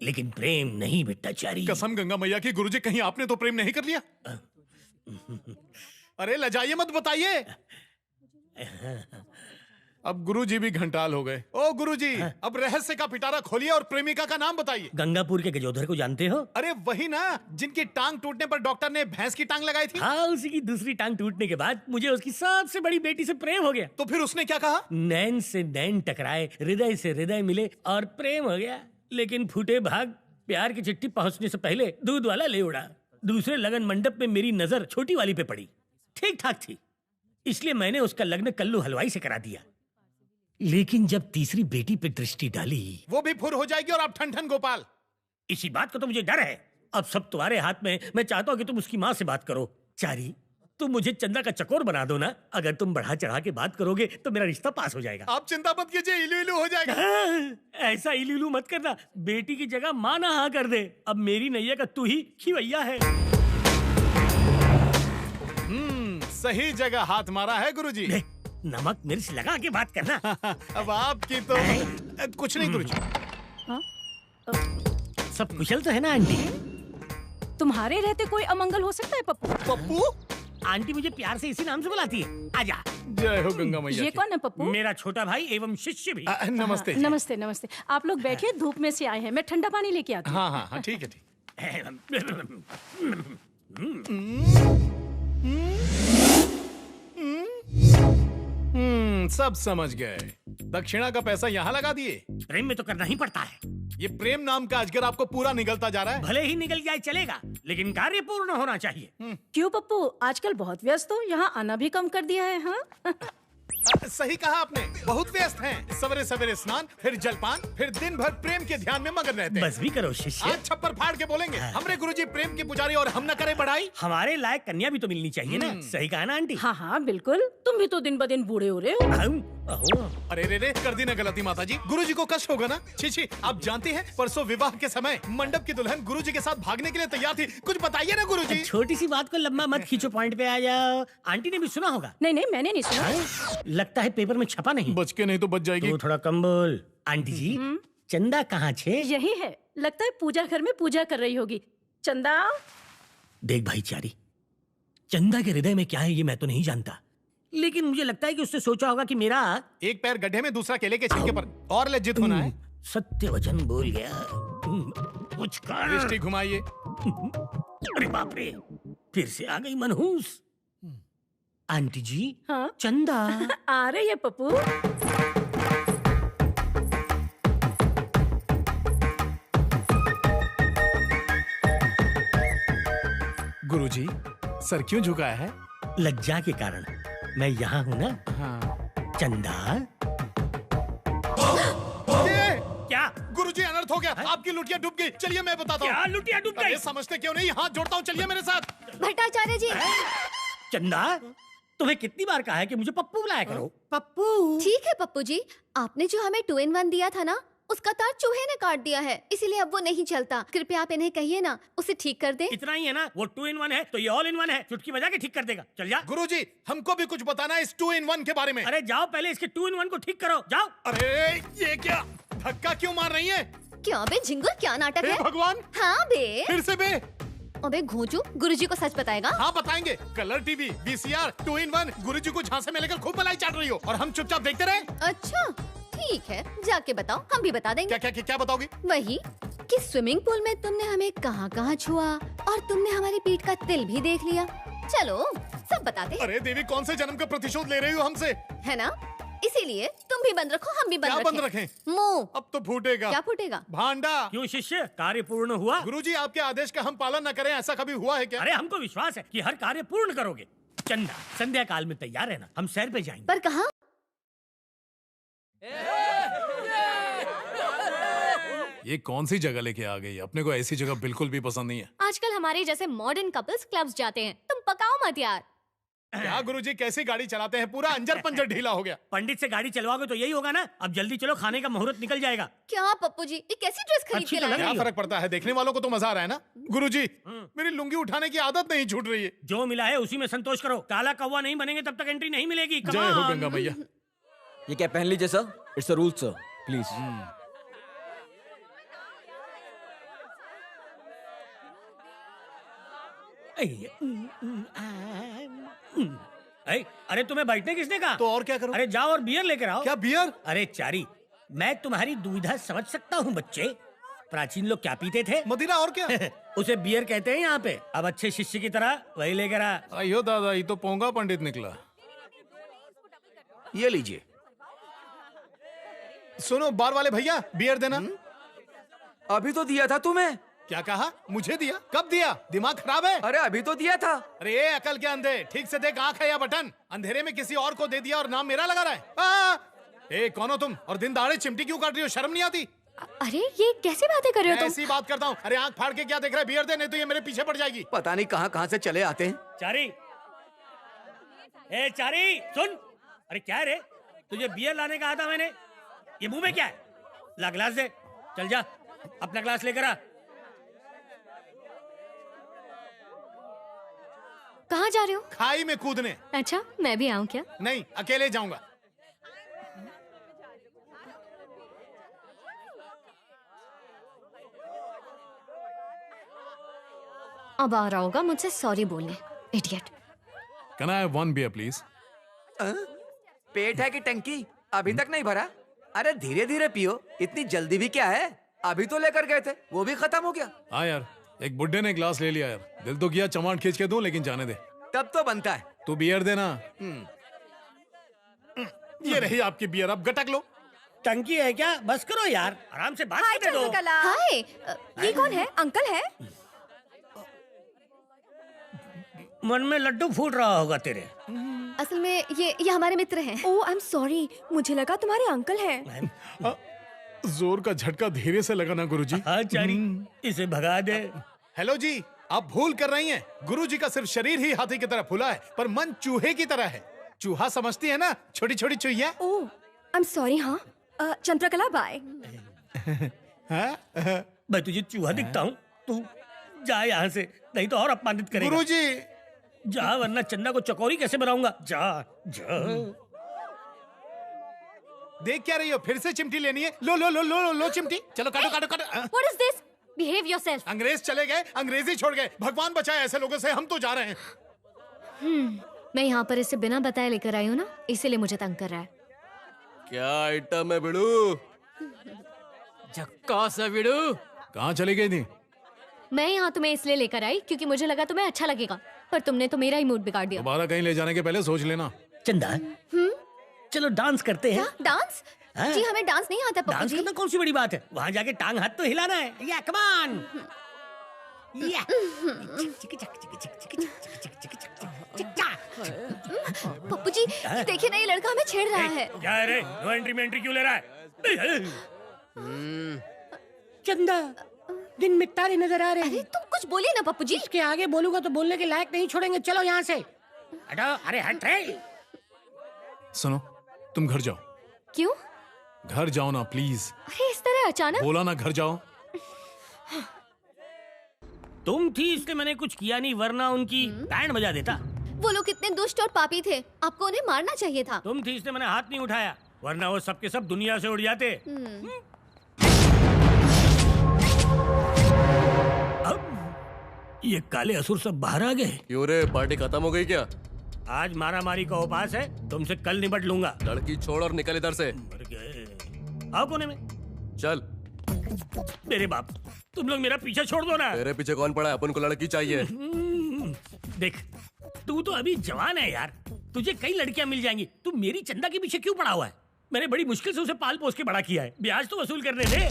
लेकिन प्रेम नहीं मिटता चारी। कसम गंगा मैया की गुरुजी, कहीं आपने तो प्रेम नहीं कर लिया? अरे लजाइए मत, बताइए। अब गुरुजी भी घंटाल हो गए। ओ गुरुजी, अब रहस्य का पिटारा खोलिए और प्रेमिका का नाम बताइए। गंगापुर के गजोधर को जानते हो? अरे वही ना, जिनकी टांग टूटने पर डॉक्टर ने भैंस की टांग लगाई थी। हाँ, उसी की दूसरी टांग टूटने के बाद मुझे उसकी सबसे बड़ी बेटी से प्रेम हो गया। तो फिर उसने क्या कहा? नैन से नैन टकराए, हृदय से हृदय मिले और प्रेम हो गया। लेकिन फूटे भाग, प्यार की चिट्ठी पहुंचने से पहले दूध वाला ले उड़ा। दूसरे लगन मंडप में मेरी नजर छोटी वाली पे पड़ी, ठीक ठाक थी, इसलिए मैंने उसका लग्न कल्लू हलवाई से करा दिया। लेकिन जब तीसरी बेटी पे दृष्टि डाली, वो भी फुर हो जाएगी और आप ठन ठन गोपाल। इसी बात को तो मुझे डर है। अब सब तुम्हारे हाथ में। मैं चाहता हूँ कि तुम उसकी माँ से बात करो। चारी, तुम मुझे चंदा का चकोर बना दो ना। अगर तुम बढ़ा चढ़ा के बात करोगे तो मेरा रिश्ता पास हो जाएगा। आप चिंता मत कीजिए, इलू इलू हो जाएगा। ऐसा इलू इलू मत करना, बेटी की जगह माँ ना हाँ कर दे। अब मेरी नैया का तू ही खिवैया है। सही जगह हाथ मारा है गुरुजी। नमक मिर्च लगा के बात करना। अब आपकी तो कुछ नहीं गुरुजी। सब कुशल तो है ना आंटी? तुम्हारे रहते कोई अमंगल हो सकता है पप्पू? पप्पू? आंटी मुझे प्यार से इसी नाम से बुलाती है। आजा। जय हो गंगा मैया। ये कौन है पप्पू? मेरा छोटा भाई एवं शिष्य भी। नमस्ते। नमस्ते नमस्ते। आप लोग बैठिए, धूप में से आए हैं, मैं ठंडा पानी लेके आती हूँ। हाँ हाँ ठीक है ठीक। सब समझ गए। दक्षिणा का पैसा यहाँ लगा दिए। प्रेम में तो करना ही पड़ता है। ये प्रेम नाम का अजगर आपको पूरा निगलता जा रहा है। भले ही निगल जाए चलेगा, लेकिन कार्य पूर्ण होना चाहिए। क्यों पप्पू, आजकल बहुत व्यस्त हो, यहाँ आना भी कम कर दिया है। हाँ सही कहा आपने, बहुत व्यस्त हैं। सवेरे सवेरे स्नान, फिर जलपान, फिर दिन भर प्रेम के ध्यान में मगन रहते हैं। बस भी करो शिष्य। आज छप्पर फाड़ के बोलेंगे हमरे गुरुजी प्रेम के पुजारी और हम न करें बढ़ाई। हमारे लायक कन्या भी तो मिलनी चाहिए ना। सही कहा ना आंटी? हाँ हाँ बिल्कुल, तुम भी तो दिन ब दिन बूढ़े हो रहे हो। अरे रे रे, कर दी ना गलती माता जी। गुरुजी को कष्ट होगा ना। छी छी, आप जानते हैं परसों विवाह के समय मंडप की दुल्हन गुरुजी के साथ भागने के लिए तैयार थी। कुछ बताइए ना गुरुजी। छोटी सी बात को लंबा मत खींचो, पॉइंट पे आ जाओ। आंटी ने भी सुना होगा। नहीं नहीं, मैंने नहीं सुना। लगता है पेपर में छपा नहीं। बच के नहीं तो बच जाएगी। तो थोड़ा कम बोल। आंटी जी, चंदा कहाँ छे? यही है, लगता है पूजा घर में पूजा कर रही होगी। चंदा। देख भाईचारी, चंदा के हृदय में क्या है ये मैं तो नहीं जानता, लेकिन मुझे लगता है कि उसने सोचा होगा कि मेरा एक पैर गड्ढे में, दूसरा केले के छिलके पर। और लज्जित होना है। सत्य वचन बोल गया। कुछ कर। दृष्टि घुमाइए। अरे बाप रे, फिर से आ गई मनहूस। आंटी जी। हाँ चंदा आ रही है पप्पू। गुरुजी, सर क्यों झुकाया है? लज्जा के कारण। मैं यहाँ हूँ ना। हाँ। चंदा। क्या गुरुजी, अनर्थ हो गया। आपकी लुटिया डूब गई। चलिए मैं बताता हूँ। क्या लुटिया डूब गई? समझते क्यों नहीं? हाथ जोड़ता हूँ, चलिए मेरे साथ। भट्टाचार्य जी। चंदा, तुम्हें कितनी बार कहा है कि मुझे पप्पू बुलाया करो? पप्पू। ठीक है पप्पू जी, आपने जो हमें 2 in 1 दिया था ना, उसका तार चूहे ने काट दिया है, इसीलिए अब वो नहीं चलता। कृपया आप इन्हें कहिए ना, उसे ठीक कर दे। इतना ही है ना, वो 2 in 1 है तो ये ऑल इन 1 है, चुटकी बजा के ठीक कर देगा। चल जा। गुरुजी, हमको भी कुछ बताना है इस 2 in 1 के बारे में। अरे जाओ, पहले इसके 2 in 1 को ठीक करो, जाओ। अरे ये क्या, धक्का क्यों मार रही है? क्या बे झिंगुर, क्या नाटक है? भगवान, हाँ बे, फिर से बे। अबे घोंचू, गुरुजी को सच बताएगा? हाँ बताएंगे। कलर टीवी, VCR, 2 in 1, गुरुजी को झांसे में लेकर खूब मलाई चाट रही हो और हम चुपचाप देखते रहे। अच्छा ठीक है, जाके बताओ, हम भी बता देंगे। क्या बताओगी? वही कि स्विमिंग पूल में तुमने हमें कहाँ छुआ और तुमने हमारी पीठ का तिल भी देख लिया। चलो सब बताते। अरे देवी, कौन से जन्म का प्रतिशोध ले रही हो हमसे? है ना, इसीलिए तुम भी बंद रखो, हम भी बंद बंद रखें? मुंह। अब तो फूटेगा। क्या फूटेगा? भांडा। क्यों शिष्य, कार्य पूर्ण हुआ? गुरुजी, आपके आदेश का हम पालन न करें, ऐसा कभी हुआ है क्या? अरे हमको विश्वास है कि हर कार्य पूर्ण करोगे। चंदा, संध्या काल में तैयार रहना, हम सैर पे जाएंगे। पर कहाँ? ये कौन सी जगह लेके आ गई? अपने को ऐसी जगह बिल्कुल भी पसंद नहीं है। आजकल हमारे जैसे मॉडर्न कपल्स क्लब्स जाते हैं, तुम पकाओ मत यार। क्या गुरुजी, कैसी गाड़ी चलाते हैं, पूरा अंजर पंजर ढीला हो गया। पंडित से गाड़ी चलवाओगे तो यही होगा ना। अब जल्दी चलो, खाने का मुहूर्त निकल जाएगा। क्या पप्पू जी, ये कैसी ड्रेस खरीद के लाए? क्या फर्क पड़ता है, देखने वालों को तो मजा आ रहा है ना। गुरुजी, मेरी लुंगी उठाने की आदत नहीं छूट रही है। जो मिला है उसी में संतोष करो। काला कौवा नहीं बनेंगे तब तक एंट्री नहीं मिलेगी। जय हो गंगा मैया। ये क्या पहन लीजिए sir, it's a rule sir, please. अरे तुम्हें बैठने किसने कहा? तो और क्या करूं? अरे जाओ और बियर लेकर आओ। क्या बियर? अरे चारी, मैं तुम्हारी दुविधा समझ सकता हूँ बच्चे। प्राचीन लोग क्या पीते थे? मदिरा, और क्या? उसे बियर कहते हैं यहाँ पे। अब अच्छे शिष्य की तरह वही लेकर आ। अयो दादा, ये तो पोंगा पंडित निकला। ये लीजिए। सुनो बार वाले भैया, बियर देना। अभी तो दिया था तुम्हें। क्या कहा? मुझे दिया? कब दिया? दिमाग खराब है? अरे अभी तो दिया था। अरे ये अकल के अंधे, ठीक से देख, आंख है या बटन? अंधेरे में किसी और को दे दिया और नाम मेरा लगा रहा है। ए कौन हो तुम, और दिन दहाड़े चिमटी क्यों काट रही हो? शर्म नहीं आती? अरे ये कैसी बातें कर रहे हो तुम? ऐसी बात करता हूँ। अरे आंख फाड़ के क्या देख रहा है? बियर दे, नहीं तो ये मेरे पीछे पड़ जाएगी। पता नहीं कहाँ से चले आते हैं। चारी, ए चारी सुन। अरे क्या है रे, तुझे बियर लाने कहा था मैंने। ये मुंह में क्या है? ला ग्लास दे। चल जा, अपना ग्लास लेकर आ। कहाँ जा रहे हो? खाई में कूदने। अच्छा, मैं भी आऊँ क्या? नहीं, अकेले जाऊंगा। अब आ रहा होगा मुझसे सॉरी बोलने, idiot. Can I have one beer, please? पेट है कि टंकी? अभी तक नहीं भरा? अरे धीरे धीरे पियो, इतनी जल्दी भी क्या है? अभी तो लेकर गए थे, वो भी खत्म हो गया। हाँ यार, एक बुड्ढे ने ग्लास ले लिया यार। दिल तो किया चमाट खींच के दूं, लेकिन जाने दे। तब तो बनता है। तू बियर देना। ये रही आपकी बियर, अब गटक लो। टंकी है क्या? बस करो यार, आराम से बात करने दो। हाय, ये कौन है? अंकल है? मन में लड्डू फूट रहा होगा तेरे। असल में ये हमारे मित्र हैं। ओह आई एम सॉरी, मुझे लगा तुम्हारे अंकल हैं। जोर का झटका धीरे से लगा ना गुरुजी। हाँ चारी, इसे भगा दे। हेलो जी, आप भूल कर रही हैं। गुरुजी का सिर्फ शरीर ही हाथी की तरह फूला है, पर मन चूहे की तरह है। चूहा समझती है ना, छोटी छोटी चूहिया। ओह आई एम सॉरी। हाँ चंद्रकला, बाय। मैं तुझे चूहा दिखता हूँ? तू जा यहाँ से, नहीं तो और अपमानित करेगा। गुरुजी जा, वरना चंदा को चकोरी कैसे बनाऊंगा। जा जा। देख क्या रही हो? फिर से चिमटी लेनी है? लो लो लो लो लो चिमटी। चलो काटो काटो काटो। What is this? Behave yourself. अंग्रेज चले गए, अंग्रेजी छोड़ गए। भगवान बचाए ऐसे लोगों से, हम तो जा रहे हैं। मैं यहाँ पर इसे बिना बताए लेकर आई हूँ ना, इसीलिए मुझे तंग कर रहा है। क्या आइटम है बिड़ू? झक्कास है बिड़ू। कहाँ चली गई थी? मैं यहाँ तुम्हें इसलिए लेकर आई क्योंकि मुझे लगा तुम्हें अच्छा लगेगा, पर तुमने तो मेरा ही मूड बिगाड़ दिया। दोबारा कहीं ले जाने के पहले सोच लेना। चंदा, चलो डांस करते हैं। डांस? जी हमें डांस नहीं आता पप्पू डांस जी। करना कौन सी बड़ी बात है? वहाँ जाके टांग हाथ तो हिलाना है। या कम ऑन। पप्पू जी देखिए ना, ये लड़का हमें छेड़ रहा है। क्या रे, नो एंट्री में एंट्री क्यों ले रहा है? चंदा, दिन में तारे नजर आ रहे हैं। अरे तुम कुछ बोलिए ना पप्पू जी। इसके आगे बोलूंगा तो बोलने के लायक नहीं छोड़ेंगे। चलो यहाँ से हटो। अरे हट रे। सुनो, तुम घर जाओ। क्यों? घर जाओ ना प्लीज। अरे इस तरह अचानक बोला ना घर जाओ। तुम थी इसलिए मैंने कुछ किया नहीं, वरना उनकी बैंड बजा देता। वो लोग कितने दुष्ट और पापी थे, आपको उन्हें मारना चाहिए था। तुम थी इसलिए मैंने हाथ नहीं उठाया, वरना वो सब के सब दुनिया से उड़ जाते। अब ये काले असुर सब बाहर आ गए। क्यों रे, पार्टी खत्म हो गई क्या? आज मारा मारी का उपास है, तुमसे कल निपट लूंगा। लड़की छोड़ और निकल इधर से। आओ कोने में। चल। मेरे बाप, तुम लोग मेरा पीछा छोड़ दो ना। तेरे पीछे कौन पड़ा है? अपन को लड़की चाहिए। देख, तू तो अभी जवान है यार, तुझे कई लड़कियां मिल जाएंगी। तू मेरी चंदा के पीछे क्यों पड़ा हुआ है? मैंने बड़ी मुश्किल से उसे पाल पोस के बड़ा किया है, ब्याज तो वसूल करने दे।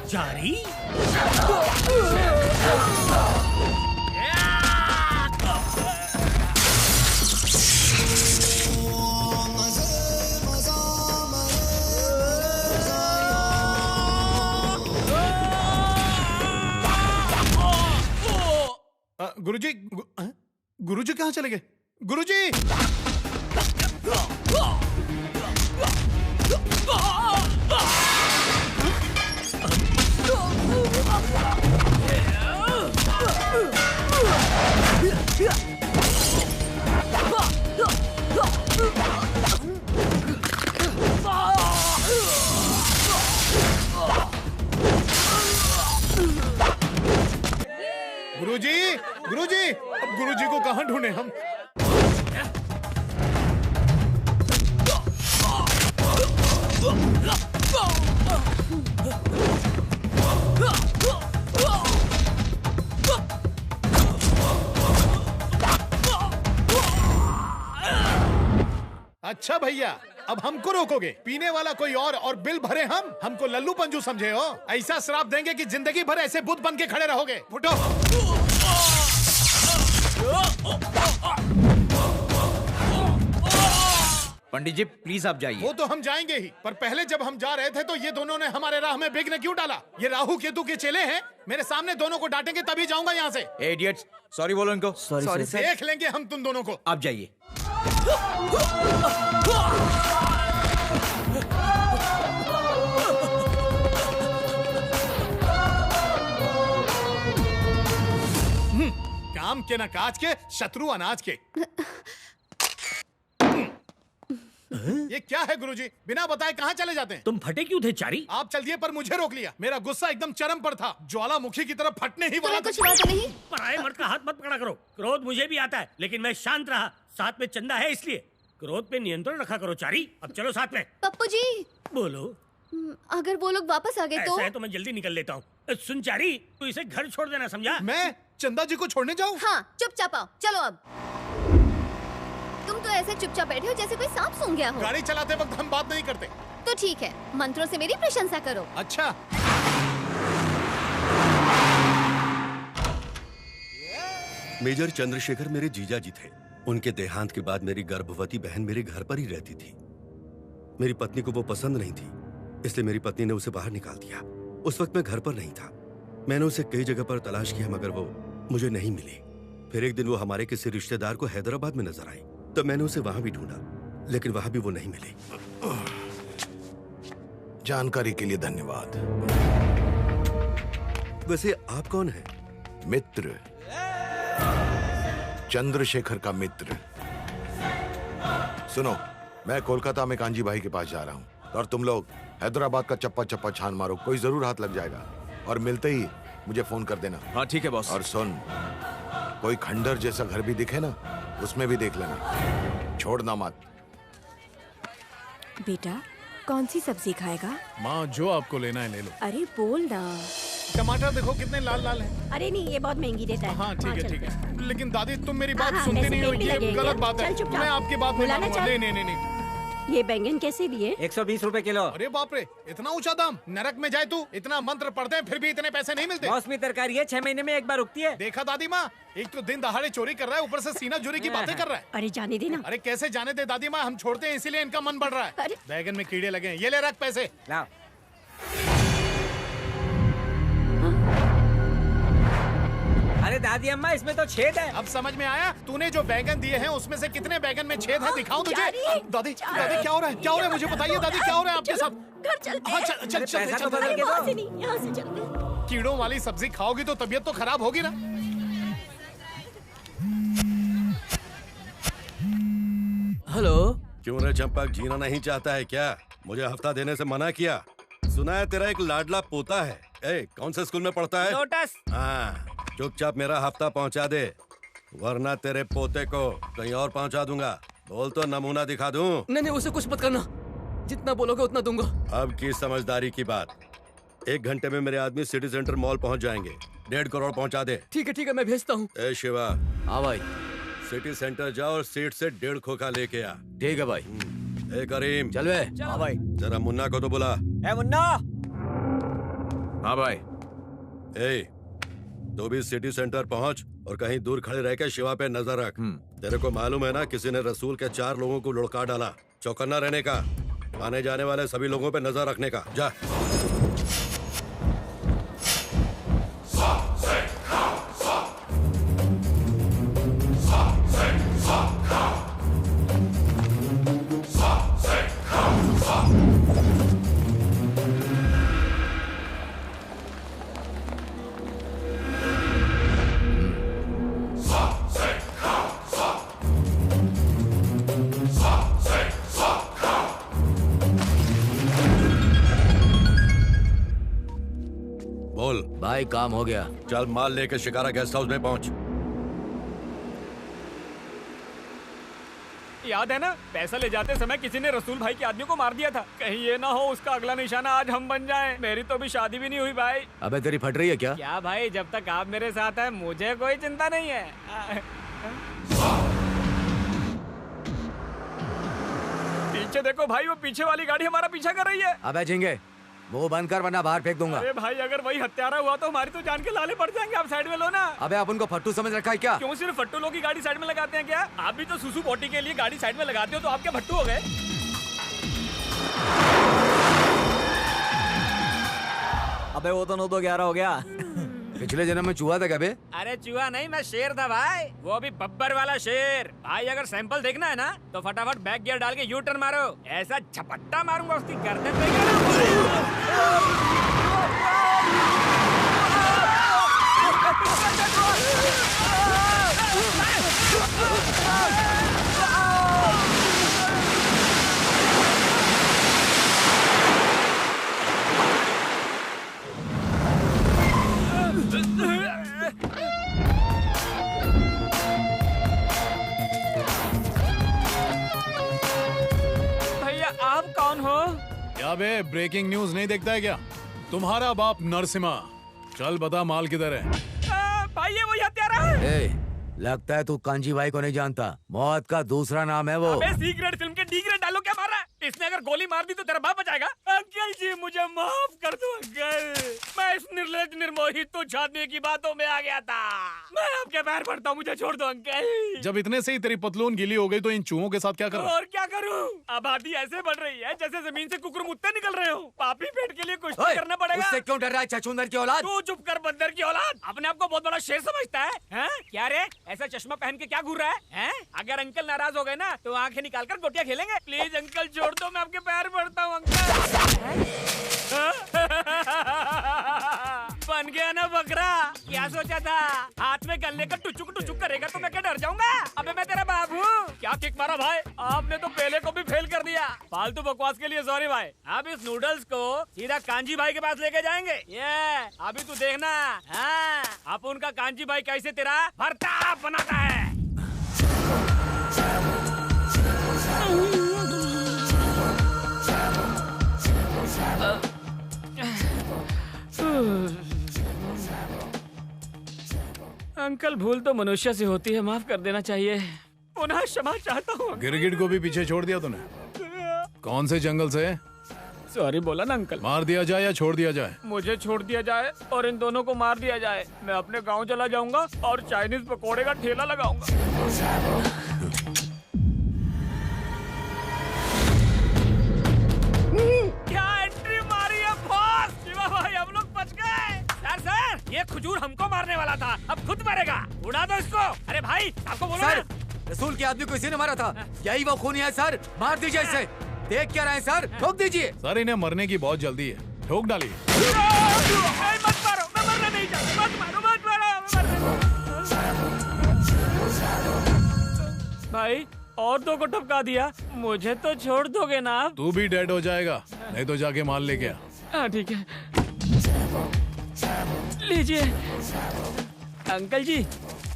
जारी गुरुजी कहाँ चले गए? गुरुजी! गुरुजी! गुरुजी! अब गुरुजी को कहाँ ढूंढे हम? अच्छा भैया, अब हमको रोकोगे? पीने वाला कोई और बिल भरे हम? हमको लल्लू पंजू समझे हो? ऐसा श्राप देंगे कि जिंदगी भर ऐसे बुत बन के खड़े रहोगे। फुटो। पंडित जी प्लीज आप जाइए। वो तो हम जाएंगे ही, पर पहले जब हम जा रहे थे तो ये दोनों ने हमारे राह में विघ्न क्यों डाला? ये राहु केतु के चेले हैं, मेरे सामने दोनों को डांटेंगे तभी जाऊंगा यहाँ से। इडियट्स, सॉरी बोलो इनको। Sorry sir. देख लेंगे हम तुम दोनों को। आप जाइए। काम के न काज के, शत्रु अनाज के। ये क्या है गुरुजी? बिना बताए कहाँ चले जाते हैं? तुम फटे क्यों थे चारी? आप चल दिए पर मुझे रोक लिया। मेरा गुस्सा एकदम चरम पर था, ज्वालामुखी की तरफ फटने ही वाला। कुछ हुआ तो नहीं? पराये मर्द का हाथ मत पकड़ा करो। क्रोध मुझे भी आता है, लेकिन मैं शांत रहा। साथ में चंदा है इसलिए। क्रोध पे नियंत्रण रखा करो चारी। अब चलो साथ में। पप्पू जी बोलो। अगर वो लोग वापस आ गए तो? ऐसा है तो मैं जल्दी निकल लेता हूँ। सुन चारी, तू इसे घर छोड़ देना, समझा? मैं चंदा जी को छोड़ने जाऊँ? हाँ, चुपचाप आओ। चलो अब। तुम तो ऐसे चुपचाप बैठे हो जैसे कोई सांप सूंघ गया हो। गाड़ी चलाते वक्त हम बात नहीं करते। तो ठीक है, मंत्रों से मेरी प्रशंसा करो। अच्छा। मेजर चंद्रशेखर मेरे जीजा जी थे। उनके देहांत के बाद मेरी गर्भवती बहन मेरे घर पर ही रहती थी। मेरी पत्नी को वो पसंद नहीं थी, इसलिए मेरी पत्नी ने उसे बाहर निकाल दिया। उस वक्त मैं घर पर नहीं था। मैंने उसे कई जगह पर तलाश किया मगर वो मुझे नहीं मिली। फिर एक दिन वो हमारे किसी रिश्तेदार को हैदराबाद में नजर आई, तो मैंने उसे वहां भी ढूंढा, लेकिन वहां भी वो नहीं मिली। जानकारी के लिए धन्यवाद। वैसे आप कौन हैं? मित्र, चंद्रशेखर का मित्र। सुनो, मैं कोलकाता में कांजी भाई के पास जा रहा हूँ और तुम लोग हैदराबाद का चप्पा चप्पा छान मारो, कोई जरूर हाथ लग जाएगा। और मिलते ही मुझे फोन कर देना। हाँ ठीक है बॉस। और सुन, कोई खंडर जैसा घर भी दिखे ना, उसमें भी देख लेना, छोड़ना मत। बेटा कौन सी सब्जी खाएगा? माँ जो आपको लेना है ले लो। अरे बोल ना। टमाटर देखो कितने लाल लाल हैं। अरे नहीं, ये बहुत महंगी देता है। हाँ ठीक है ठीक है, लेकिन दादी तुम मेरी बात हाँ, सुनती वैसे नहीं हो, पेट भी ये लगेगा। गलत बात है। चल चुप मैं आपकी बात नहीं बुलाना मानूंगा। चल। नहीं। ये बैंगन कैसे लिए? 120 रुपए किलो। अरे बाप रे, इतना ऊंचा दाम! नरक में जाए तू, इतना मंत्र पढ़ते हैं फिर भी इतने पैसे नहीं मिलते। मौसमी तरकारी है, 6 महीने में एक बार उगती है। देखा दादी माँ, एक तो दिन दहाड़े चोरी कर रहा है, ऊपर से सीना चोरी की बातें कर रहा है। अरे जाने देना। अरे कैसे जाने दे दादी माँ, हम छोड़ते हैं इसीलिए इनका मन बढ़ रहा है। बैगन में कीड़े लगे हैं। ये ले रख पैसे। लाओ। अरे दादी अम्मा इसमें तो छेद है। अब समझ में आया? तूने जो बैगन दिए हैं उसमें से कितने बैगन में छेद है दिखाऊं तुझे? दादी दादी क्या हो रहा है? क्या हो रहा है? मुझे बताइए दादी क्या हो रहा है आपके साथ? घर चलते हाँ, हैं। चल चल चल पैसा तो चल बदल के यहाँ दो। से नहीं, यहाँ से चलते हैं। कीड़ों वाली सब्जी खाओगी तो तबीयत तो खराब होगी ना। हेलो। क्यों रे चंपक, जीना नहीं चाहता है क्या? मुझे हफ्ता देने से मना किया। सुना है तेरा एक लाडला पोता है। ए, कौन से स्कूल में पढ़ता है? लोटस। हाँ, चुपचाप मेरा हफ्ता पहुंचा दे, वरना तेरे पोते को कहीं और पहुंचा दूंगा। बोल तो नमूना दिखा दूं। नहीं नहीं, उसे कुछ मत करना, जितना बोलोगे उतना दूंगा। अब की समझदारी की बात। 1 घंटे में मेरे आदमी सिटी सेंटर मॉल पहुंच जाएंगे। 1.5 करोड़ पहुंचा दे। ठीक है मैं भेजता हूँ। ए शिवा। हाँ भाई। सिटी सेंटर जाओ और सीट से 1.5 खोखा लेके आ। ठीक है भाई। ए करीम, चल बे। हाँ भाई। जरा मुन्ना को तो बुला। ए मुन्ना। हाँ भाई। ए, तू भी सिटी सेंटर पहुंच और कहीं दूर खड़े रह के शिवा पे नजर रख। तेरे को मालूम है ना, किसी ने रसूल के 4 लोगों को लुढ़का डाला। चौकन्ना रहने का, आने जाने वाले सभी लोगों पे नजर रखने का। जा। बोल भाई, काम हो गया। चल माल लेके शिकारा गेस्ट हाउस में पहुंच। याद है ना, पैसा ले जाते समय किसी ने रसूल भाई के आदमी को मार दिया था। कहीं ये ना हो उसका अगला निशाना आज हम बन जाएं। मेरी तो अभी शादी भी नहीं हुई भाई। अबे तेरी फट रही है क्या? क्या भाई, जब तक आप मेरे साथ हैं मुझे कोई चिंता नहीं है। पीछे देखो भाई, वो पीछे वाली गाड़ी हमारा पीछा कर रही है। अबे झिंगे, मुंह बंद कर वरना बाहर फेंक दूंगा। अरे भाई, अगर वही हत्यारा हुआ तो हमारी तो जान के लाले पड़ जाएंगे। आप साइड में लो ना। अबे आप उनको फट्टू समझ रखा है क्या? क्यों सिर्फ फट्टू लोग की गाड़ी साइड में लगाते हैं क्या? आप भी तो सुसु पोटी के लिए गाड़ी साइड में लगाते हो, तो आप क्या भट्टू हो गए? अबे वो तो 9 तो 11 हो गया। पिछले जन्म में चूहा था क्या बे? अरे चूहा नहीं, मैं शेर था भाई। वो भी बब्बर वाला शेर। भाई अगर सैंपल देखना है ना तो फटाफट बैक गियर डाल के यू टर्न मारो। ऐसा झपट्टा मारूंगा उसकी गर्दन पे। भैया आप कौन हो? क्या बे, ब्रेकिंग न्यूज नहीं देखता है क्या? तुम्हारा बाप नरसिम्हा। चल बता, माल किधर है? भाई ये वही हत्यारा है। लगता है तू कांजी भाई को नहीं जानता। मौत का दूसरा नाम है वो। अबे सीक्रेट फिल्म के डी ग्रेड डालो क्या मार रहा है? इसने अगर गोली मार दी तो तेरा बाप बचाएगा? अंकल जी मुझे माफ कर दो अंकल। मैं इस निर्लज निर्मोही तुच्छ आदमी की बातों में आ गया था। मैं आपके पैर पड़ता हूँ, मुझे छोड़ दो अंकल। जब इतने से ही तेरी पतलून गीली हो गई तो इन चूहों के साथ क्या कर रहा है? और क्या करूँ? आबादी ऐसे बढ़ रही है जैसे जमीन से कुकुर मुत्ते निकल रहे हो। पापी पेट के लिए कुछ तो करना पड़ेगा। उससे क्यों डर रहा है छछूंदर की औलाद? तू चुप कर बंदर की औलाद। अपने आप को बहुत बड़ा शेर समझता है, हैं? क्या रे, ऐसा चश्मा पहन के क्या घूर रहा है, हैं? अगर अंकल नाराज हो गए ना तो आंखें निकाल कर गोटियां खेलेंगे। प्लीज अंकल छोड़ दो, मैं आपके पैर पड़ता हूँ अंकल। बन गया ना बकरा। क्या सोचा था? हाथ में गलने का टुचुक टुचुक करेगा तो मैं क्या डर जाऊंगा? अबे मैं तेरा बाप हूँ। क्या किक मारा भाई, आपने तो पहले को भी फेल कर दिया। फालतू बकवास के लिए सॉरी भाई। अब इस नूडल्स को सीधा कांजी भाई के पास लेके जाएंगे। ये अभी तू देखना। हाँ, अब उनका कांजी भाई कैसे तेरा भरता बनाता है। अंकल, भूल तो मनुष्य से होती है, माफ कर देना चाहिए। पुनः क्षमा चाहता हूँ। गिरगिट को भी पीछे छोड़ दिया तूने? कौन से जंगल से? सॉरी बोला ना अंकल। मार दिया जाए या छोड़ दिया जाए? मुझे छोड़ दिया जाए और इन दोनों को मार दिया जाए। मैं अपने गांव चला जाऊंगा और चाइनीज पकोड़े का ठेला लगाऊंगा। क्या एंट्री मारी है बॉस। शिवा भाई हम लोग बच गए। सर ये खजूर हमको मारने वाला था, अब खुद मारेगा? उड़ा दो इसको। अरे भाई आपको बोलो सर, ना। रसूल के आदमी को इसी ने मारा था। यही वो खूनी है सर, मार दीजिए इसे। देख क्या रहे हैं सर, ठोक दीजिए। सर इन्हें मरने की बहुत जल्दी है, ठोक डालिए। मत मारो, मैं मरना नहीं चाहता। मत मारो, मत मारो। भाई और दो को टपका दिया, मुझे तो छोड़ दोगे ना आप? तू भी डेड हो जाएगा, नहीं तो जाके माल लेके आ। हाँ ठीक है, लीजिए। अंकल जी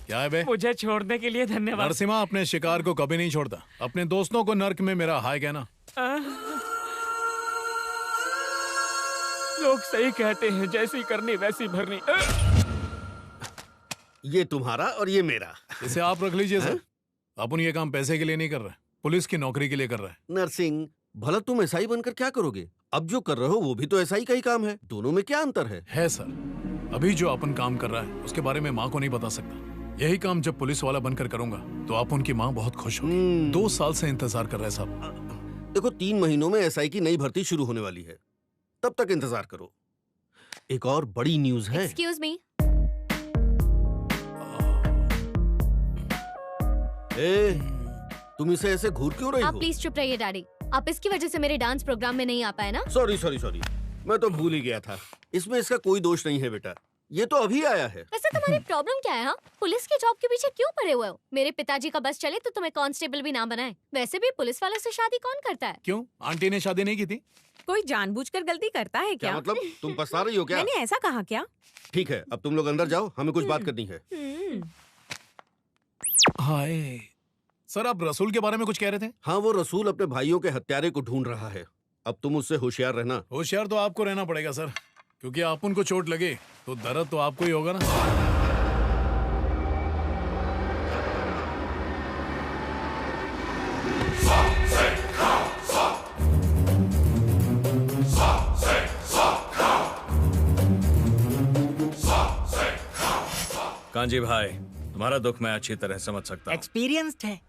क्या है बे? मुझे छोड़ने के लिए धन्यवाद। नरसिम्हा अपने शिकार को कभी नहीं छोड़ता। अपने दोस्तों को नर्क में मेरा हाय कहना। लोग सही कहते हैं, जैसी करनी वैसी भरनी। ये तुम्हारा और ये मेरा। इसे आप रख लीजिए सर। अपन ये काम पैसे के लिए नहीं कर रहे, पुलिस की नौकरी के लिए कर रहे हैं। नरसिंह, भला तुम एसआई बनकर क्या करोगे? अब जो कर रहे हो वो भी तो एसआई का ही काम है। दोनों में क्या अंतर है? है सर, अभी जो अपन काम कर रहा है उसके बारे में माँ को नहीं बता सकता। यही काम जब पुलिस वाला बनकर करूंगा तो आप उनकी माँ बहुत खुश होगी। 2 साल से इंतजार कर रहे हैं साहब। देखो 3 महीनों में एसआई की नई भर्ती शुरू होने वाली है, तब तक इंतजार करो। एक और बड़ी न्यूज है। Excuse me. तुम इसे ऐसे घूर क्यों रही हो? आप प्लीज चुप रहिए डैडी। आप इसकी वजह से मेरे डांस प्रोग्राम में नहीं आ पाए ना? सॉरी, मैं तो भूल ही गया था। इसमें इसका कोई दोष नहीं है बेटा, ये तो अभी आया है। वैसे तुम्हारी प्रॉब्लम क्या है? हाँ, पुलिस की जॉब के पीछे क्यों पड़े हुए हो? मेरे पिताजी का बस चले तो तुम्हें कांस्टेबल भी ना बनाए। वैसे भी पुलिस वाले से शादी कौन करता है? क्यों, आंटी ने शादी नहीं की थी? कोई जानबूझकर गलती करता है क्या? मतलब तुम पछता रही हो क्या? मैंने ऐसा कहा क्या? ठीक है, अब तुम लोग अंदर जाओ, हमें कुछ बात करनी है। हाय सर, आप रसूल के बारे में कुछ कह रहे थे? हाँ, वो रसूल अपने भाइयों के हत्यारे को ढूंढ रहा है। अब तुम उससे होशियार रहना। होशियार तो आपको रहना पड़ेगा सर, क्योंकि आप उनको चोट लगे तो दर्द तो आपको ही होगा ना। कांजी भाई, तुम्हारा दुख मैं अच्छी तरह समझ सकता हूँ। एक्सपीरियंस्ड है,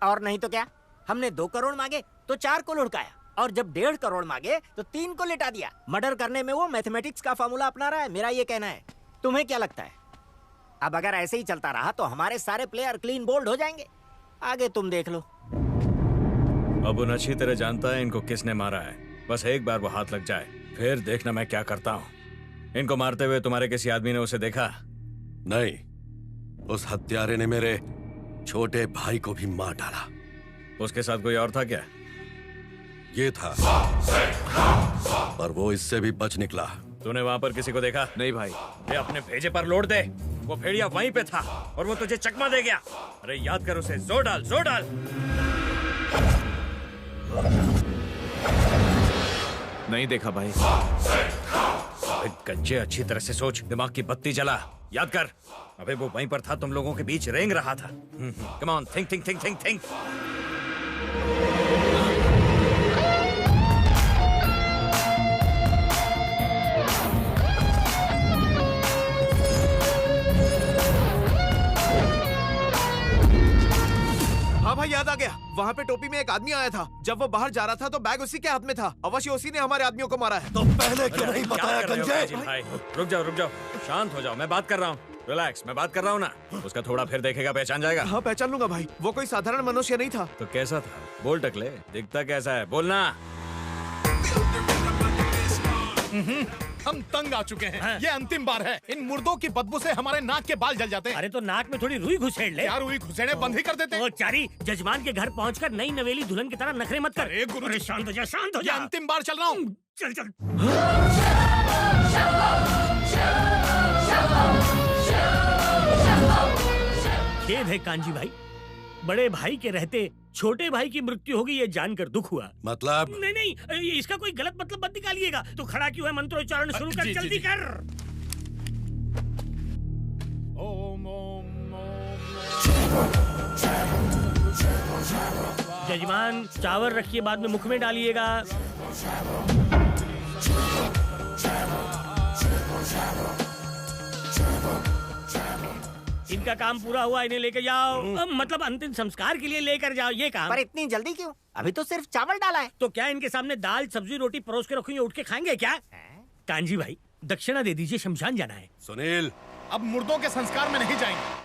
और नहीं तो क्या। हमने 2 करोड़ मांगे तो 4 को लुढ़काया, और जब 1.5 करोड़ मांगे तो 3 को लिटा दिया। मर्डर करने में वो मैथमेटिक्स का फॉर्मूला अपना रहा है, मेरा ये कहना है। तुम्हें क्या लगता है? अब अगर ऐसे ही चलता रहा तो हमारे सारे प्लेयर क्लीन बोल्ड हो जाएंगे। आगे तुम देख लो। अब उन अच्छी तरह जानता है इनको किसने मारा है। बस एक बार वो हाथ लग जाए, फिर देखना मैं क्या करता हूँ। इनको मारते हुए तुम्हारे किसी आदमी ने उसे देखा? नहीं, उस हत्यारे ने मेरे छोटे भाई को भी मार डाला। उसके साथ कोई और था क्या? ये था, पर वो इससे भी बच निकला। तूने वहाँ पर किसी को देखा? नहीं भाई। ये अपने भेजे पर लोड दे। वो भेड़िया वहीं पे था और वो तुझे चकमा दे गया। अरे याद कर उसे, जोर डाल, जोर डाल। नहीं देखा भाई। गज्जे, अच्छी तरह से सोच, दिमाग की बत्ती जला, याद कर। अबे वो वहीं पर था, तुम लोगों के बीच रेंग रहा था। Come on, think think think think think. हाँ भाई, याद आ गया। वहाँ पे टोपी में एक आदमी आया था। जब वो बाहर जा रहा था तो बैग उसी के हाथ में था। अवश्य उसी ने हमारे आदमियों को मारा है। तो पहले क्यों नहीं बताया गंजे? भाई रुक जाओ, शांत हो जाओ, मैं बात कर रहा हूँ। रिलैक्स, मैं बात कर रहा हूँ ना। उसका थोड़ा फिर देखेगा, पहचान जाएगा। हाँ, पहचान लूंगा भाई। वो कोई साधारण मनुष्य नहीं था। तो कैसा था? बोल टकले, दिखता कैसा है, बोलना। हम तंग आ चुके हैं। ये अंतिम बार है। इन मुर्दों की बदबू से हमारे नाक के बाल जल जाते हैं। अरे तो नाक में थोड़ी रुई घुसेड़ ले। क्या रुई घुसेड़े बंद ही कर देते? ओ चारी, जजमान के घर पहुंचकर नई नवेली दुल्हन की तरह नखरे मत कर। गुरु, शांत हो जा, शांत हो जा। अंतिम बार चल रहा हूँ। चल चल। खेद है कांजी भाई, बड़े भाई के रहते छोटे भाई की मृत्यु होगी ये जानकर दुख हुआ। मतलब? नहीं, इसका कोई गलत मतलब मत निकालिएगा। तो खड़ा क्यों है? मंत्रोच्चारण शुरू कर, जल्दी कर। ओम ओम जजमान, चावल रखिए, बाद में मुख में डालिएगा। इनका काम पूरा हुआ, इन्हें लेकर जाओ। मतलब अंतिम संस्कार के लिए लेकर जाओ, ये काम। पर इतनी जल्दी क्यों? अभी तो सिर्फ चावल डाला है। तो क्या इनके सामने दाल सब्जी रोटी परोस के रखूंगे, उठ के खाएंगे क्या? कांजी भाई, दक्षिणा दे दीजिए, शमशान जाना है। सुनील, अब मुर्दों के संस्कार में नहीं जाएंगे।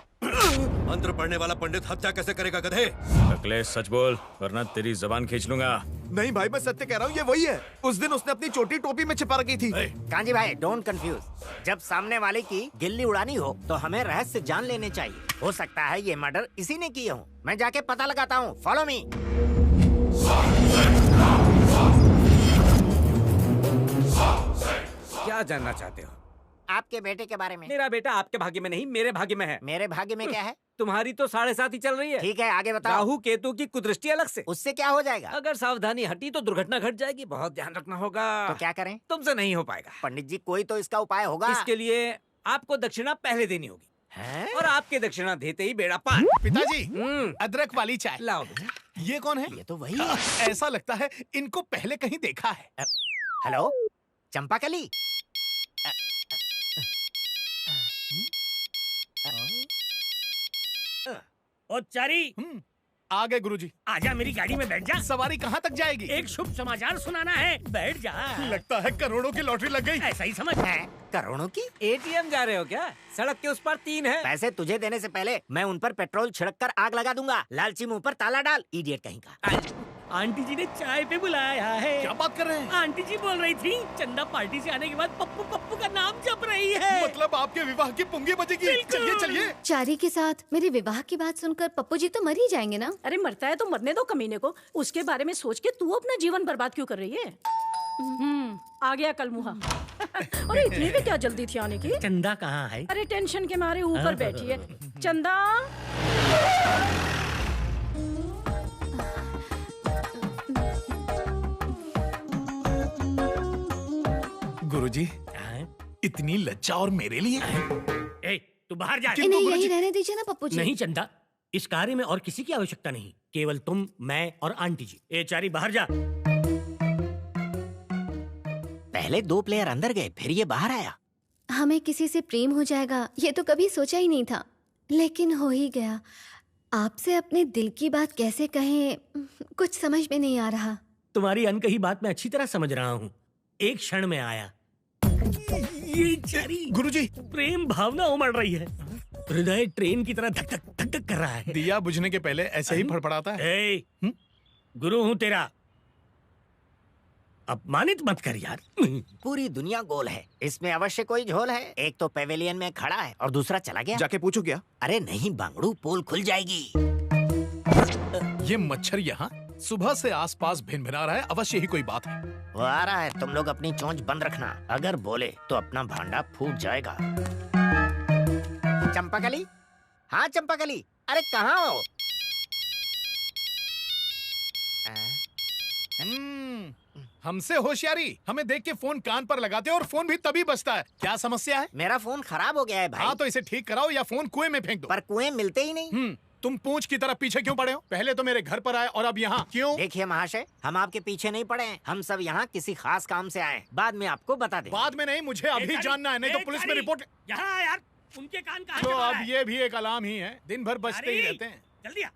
मंत्र पढ़ने वाला पंडित हत्या कैसे करेगा गधे? अखिलेश सच बोल वरना तेरी जबान खींच लूंगा। नहीं भाई मैं सत्य कह रहा हूँ, ये वही है। उस दिन उसने अपनी चोटी टोपी में छिपा रखी थी। कांजी भाई डोंट कंफ्यूज। जब सामने वाले की गिल्ली उड़ानी हो तो हमें रहस्य जान लेने चाहिए। हो सकता है ये मर्डर इसी ने किए हो। मैं जाके पता लगाता हूँ, फॉलो मी। क्या जानना चाहते हो? आपके बेटे के बारे में। मेरा बेटा आपके भाग्य में नहीं, मेरे भाग्य में है। मेरे भाग्य में क्या है? तुम्हारी तो 7.5 ही चल रही है। ठीक है आगे बताओ। राहु केतु की कुदृष्टि अलग से। उससे क्या हो जाएगा? अगर सावधानी हटी तो दुर्घटना घट जाएगी। बहुत ध्यान रखना होगा। तो क्या करें? तुमसे नहीं हो पाएगा। पंडित जी कोई तो इसका उपाय होगा। इसके लिए आपको दक्षिणा पहले देनी होगी है? और आपके दक्षिणा देते ही बेड़ा पार। पिताजी अदरक वाली चाय लाओ। ये कौन है? ये तो वही। ऐसा लगता है इनको पहले कहीं देखा है। हेलो चंपाकली। ओ चारी आ गए गुरुजी। आजा मेरी गाड़ी में बैठ जा। सवारी कहाँ तक जाएगी? एक शुभ समाचार सुनाना है, बैठ जा। लगता है करोड़ों की लॉटरी लग गई। ऐसा ही समझ। करोड़ों की? एटीएम जा रहे हो क्या? सड़क के उस पार 3 है। पैसे तुझे देने से पहले मैं उन पर पेट्रोल छिड़क कर आग लगा दूंगा। लालची मुंह पर ताला डाल, इडियट कहीं का। आंटी जी ने चाय पे बुलाया है। क्या बात कर रहे हैं? आंटी जी बोल रही थी चंदा पार्टी से आने के बाद पप्पू पप्पू का नाम जप रही है। मतलब आपके विवाह की पुंगी बजेगी। चलिए चलिए। चारी के साथ मेरे विवाह की बात सुनकर पप्पू जी तो मर ही जाएंगे ना। अरे मरता है तो मरने दो कमीने को। उसके बारे में सोच के तू अपना जीवन बर्बाद क्यों कर रही है? आ गया कल मुहा। अरे इतनी भी क्या जल्दी थी आने की? चंदा कहाँ है? अरे टेंशन के मारे ऊपर बैठी है। चंदा गुरुजी इतनी लज्जा और मेरे लिए? ए, तू बाहर जा। इन्हें यही रहने दीजिए ना पप्पू जी। नहीं चंदा, इस कार्य में और किसी की आवश्यकता नहीं, केवल तुम, मैं और आंटी जी। ए चारी बाहर जा। पहले 2 प्लेयर अंदर गए, फिर ये बाहर आया। हमें किसी से प्रेम हो जाएगा ये तो कभी सोचा ही नहीं था, लेकिन हो ही गया। आपसे अपने दिल की बात कैसे कहें, कुछ समझ में नहीं आ रहा। तुम्हारी अनकही बात मैं अच्छी तरह समझ रहा हूँ। एक क्षण में आया। ये चारी गुरुजी प्रेम भावना उमड़ रही है। हृदय ट्रेन की तरह धक धक धक धक कर रहा है। दिया बुझने के पहले ऐसे ही फड़फड़ाता है। गुरु हूँ तेरा, अपमानित मत कर यार। पूरी दुनिया गोल है, इसमें अवश्य कोई झोल है। एक तो पेवेलियन में खड़ा है और दूसरा चला गया। जाके पूछो क्या? अरे नहीं बांगड़ू, पोल खुल जाएगी। ये मच्छर यहाँ सुबह से आसपास भिनभिना रहा है, अवश्य ही कोई बात है। वो आ रहा है, तुम लोग अपनी चोंच बंद रखना। अगर बोले तो अपना भांडा फूट जाएगा। चंपाकली, हाँ चंपाकली, अरे कहाँ हो? हमसे होशियारी, हमें देख के फोन कान पर लगाते हो और फोन भी तभी बजता है। क्या समस्या है? मेरा फोन खराब हो गया है भाई। हाँ तो इसे ठीक कराओ या फोन कुएं में फेंक दो। पर कुएं मिलते ही नहीं। तुम पूंछ की तरह पीछे क्यों पड़े हो? पहले तो मेरे घर पर आए और अब यहाँ क्यों? देखिए महाशय, हम आपके पीछे नहीं पड़े हैं। हम सब यहाँ किसी खास काम से आए। बाद में आपको बता दें। बाद में नहीं, मुझे अभी जानना है, नहीं तो पुलिस में रिपोर्ट। यहाँ यार, उनके कान कहाँ तो चबा रहा अब है? ये भी एक अलार्म ही है, दिन भर बजते ही रहते हैं। जल्दी आ।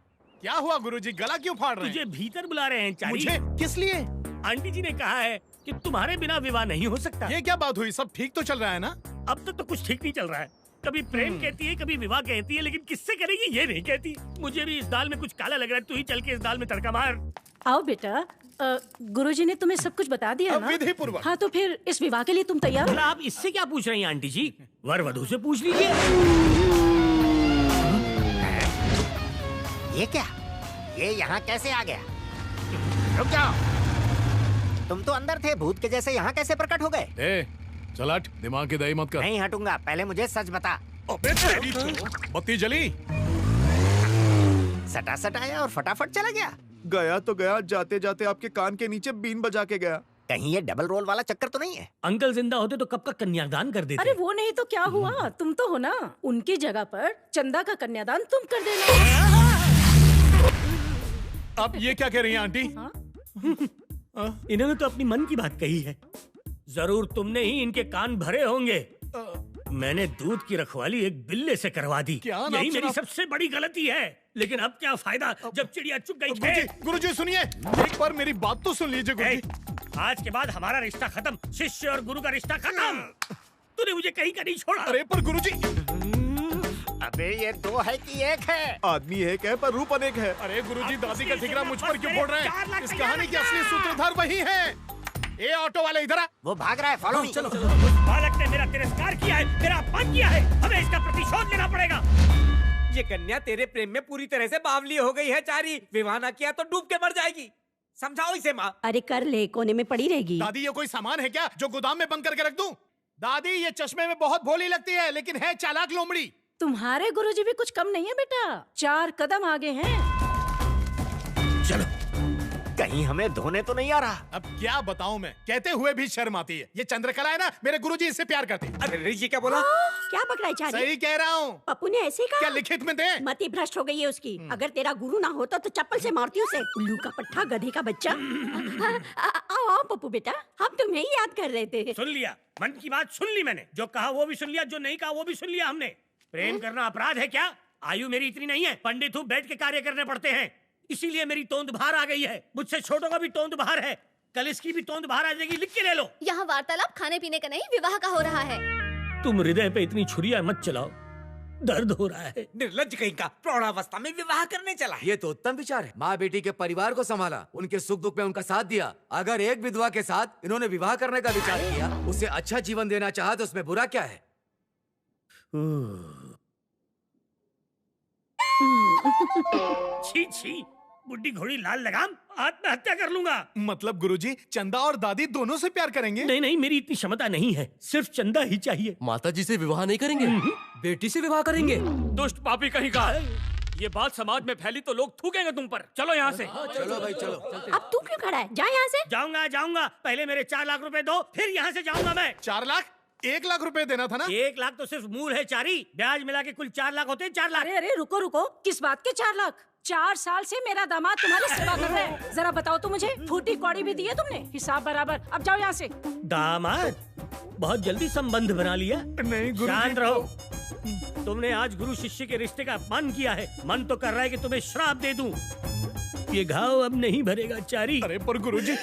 क्या हुआ गुरुजी, गला क्यों फाड़ रहे हैं? तुझे भीतर बुला रहे हैं चारी। मुझे? किस लिए? आंटी जी ने कहा है कि तुम्हारे बिना विवाह नहीं हो सकता। ये क्या बात हुई? सब ठीक तो चल रहा है ना? अब तक तो कुछ ठीक नहीं चल रहा है। कभी प्रेम कहती है, कभी विवाह कहती है, लेकिन किससे करेगी ये नहीं कहती। मुझे भी इस दाल में कुछ काला लग रहा है, तू ही चल के इस दाल में तड़का मार। आओ बेटा, गुरुजी ने तुम्हें सब कुछ बता दिया ना? विधिपूर्वक। हाँ तो फिर इस विवाह के लिए तुम तैयार हो? आप इससे क्या पूछ रही हैं आंटी जी? वर वधू से पूछ लीजिए। ये क्या? ये यहाँ कैसे आ गया? रुक जाओ, तुम तो अंदर थे, भूत के जैसे यहाँ कैसे प्रकट हो गए? चल हट, दिमाग की दही मत कर। नहीं हटूंगा, पहले मुझे सच बता। अबे तेरी तो बत्ती जली। सटा सटाया और फटाफट चला गया। गया तो गया, जाते जाते आपके कान के नीचे बीन बजा के गया। कहीं ये डबल रोल वाला चक्कर तो नहीं है? अंकल जिंदा होते तो कब का कन्यादान कर देते। अरे वो नहीं तो क्या हुआ, तुम तो हो ना। उनकी जगह पर चंदा का कन्यादान तुम कर देना। अब ये क्या कह रही हैं आंटी? इन्होंने तो अपनी मन की बात कही है। जरूर तुमने ही इनके कान भरे होंगे। मैंने दूध की रखवाली एक बिल्ले से करवा दी। यही मेरी सबसे बड़ी गलती है। लेकिन अब क्या फायदा जब चिड़िया चुग गई। गुरुजी सुनिए, एक बार मेरी बात तो सुन लीजिए गुरुजी। आज के बाद हमारा रिश्ता खत्म, शिष्य और गुरु का रिश्ता खत्म। तूने मुझे कहीं का नहीं छोड़ा। अरे पर गुरुजी, अबे ये दो है कि एक है? आदमी एक है पर रूप अनेक है। अरे गुरुजी, दादी का ठिकरा मुझ पर क्यों फोड़ रहे हैं? इस कहानी के असली सूत्रधार वही हैं। ये ऑटो वाले इधर आ। वो भाग रहा है, फॉलो मी। चलो। उस बालक ने मेरा तिरस्कार किया है, मेरा अपमान किया है, हमें इसका प्रतिशोध लेना पड़ेगा। ये कन्या तेरे प्रेम में पूरी तरह से बावली हो गई है चारी। विवाह ना किया तो डूब के मर जाएगी। समझाओ इसे माँ। अरे कर ले, कोने में पड़ी रहेगी। दादी ये कोई सामान है क्या जो गोदाम में बंद करके रख दूं? दादी ये चश्मे में बहुत भोली लगती है लेकिन है चालाक लोमड़ी। तुम्हारे गुरुजी भी कुछ कम नहीं है बेटा, 4 कदम आगे हैं। चलो, कहीं हमें धोने तो नहीं आ रहा। अब क्या बताऊं मैं, कहते हुए भी शर्म आती है। ये चंद्रकला है ना, मेरे गुरुजी इससे प्यार करते हैं। अरे ऋषि क्या बोला? क्या पकड़ा चारी? सही कह रहा हूँ। पप्पू ने ऐसे कहा? क्या लिखित में दे? मति भ्रष्ट हो गई है उसकी। अगर तेरा गुरु ना होता तो चप्पल से मारती उसे। उल्लू का पट्टा, गधे का बच्चा। आओ आओ पप्पू बेटा, हम तुम्हें ही याद कर रहे थे। सुन लिया, मन की बात सुन ली मैंने। जो कहा वो भी सुन लिया, जो नहीं कहा वो भी सुन लिया हमने। प्रेम करना अपराध है क्या? आयु मेरी इतनी नहीं है, पंडित हूँ, बैठ के कार्य करने पड़ते हैं। इसीलिए मेरी तोंद बाहर आ गई है। मुझसे छोटों का भी तोंद बाहर है, कल इसकी भी तोंद बाहर आ जाएगी। लिख के ले लो। यहाँ वार्तालाप खाने पीने का नहीं, विवाह का हो रहा है। तुम हृदय पे इतनी छुरियां मत चलाओ, दर्द हो रहा है। निर्लज्ज कहीं का, प्रौढ़ावस्था में विवाह करने चला है। ये तो उत्तम विचार है। माँ बेटी के परिवार को संभाला, उनके सुख दुख में उनका साथ दिया। अगर एक विधवा के साथ इन्होंने विवाह करने का विचार किया, उसे अच्छा जीवन देना चाहा तो उसमें बुरा क्या है? छी छी, बुड्ढी घोड़ी लाल लगाम, आत्महत्या कर लूंगा। मतलब गुरुजी, चंदा और दादी दोनों से प्यार करेंगे? नहीं नहीं, मेरी इतनी क्षमता नहीं है, सिर्फ चंदा ही चाहिए। माता जी से विवाह नहीं करेंगे, बेटी से विवाह करेंगे। दुष्ट पापी कहीं का। ये बात समाज में फैली तो लोग थूकेंगे तुम पर। चलो यहाँ से। चलो भाई चलो। अब तू क्यों खड़ा है? जा यहाँ से। जाऊंगा। पहले मेरे 4 लाख रुपए दो, फिर यहाँ से जाऊंगा मैं। 4 लाख? 1 लाख रुपए देना था ना? 1 लाख तो सिर्फ मूल है चारी, ब्याज मिला के कुल 4 लाख होते हैं। 4 लाख। अरे रुको, किस बात के 4 लाख? 4 साल से मेरा दामाद तुम्हारी सेवा कर रहा है। जरा बताओ तो मुझे, फूटी कौड़ी भी दी है तुमने, हिसाब बराबर। अब जाओ यहाँ से। दामाद? बहुत जल्दी संबंध बना लिया। नहीं गुरु, शांत रहो। तुमने आज गुरु शिष्य के रिश्ते का अपमान किया है। मन तो कर रहा है कि तुम्हें श्राप दे दूं। ये घाव अब नहीं भरेगा चारी। अरे पर गुरुजी,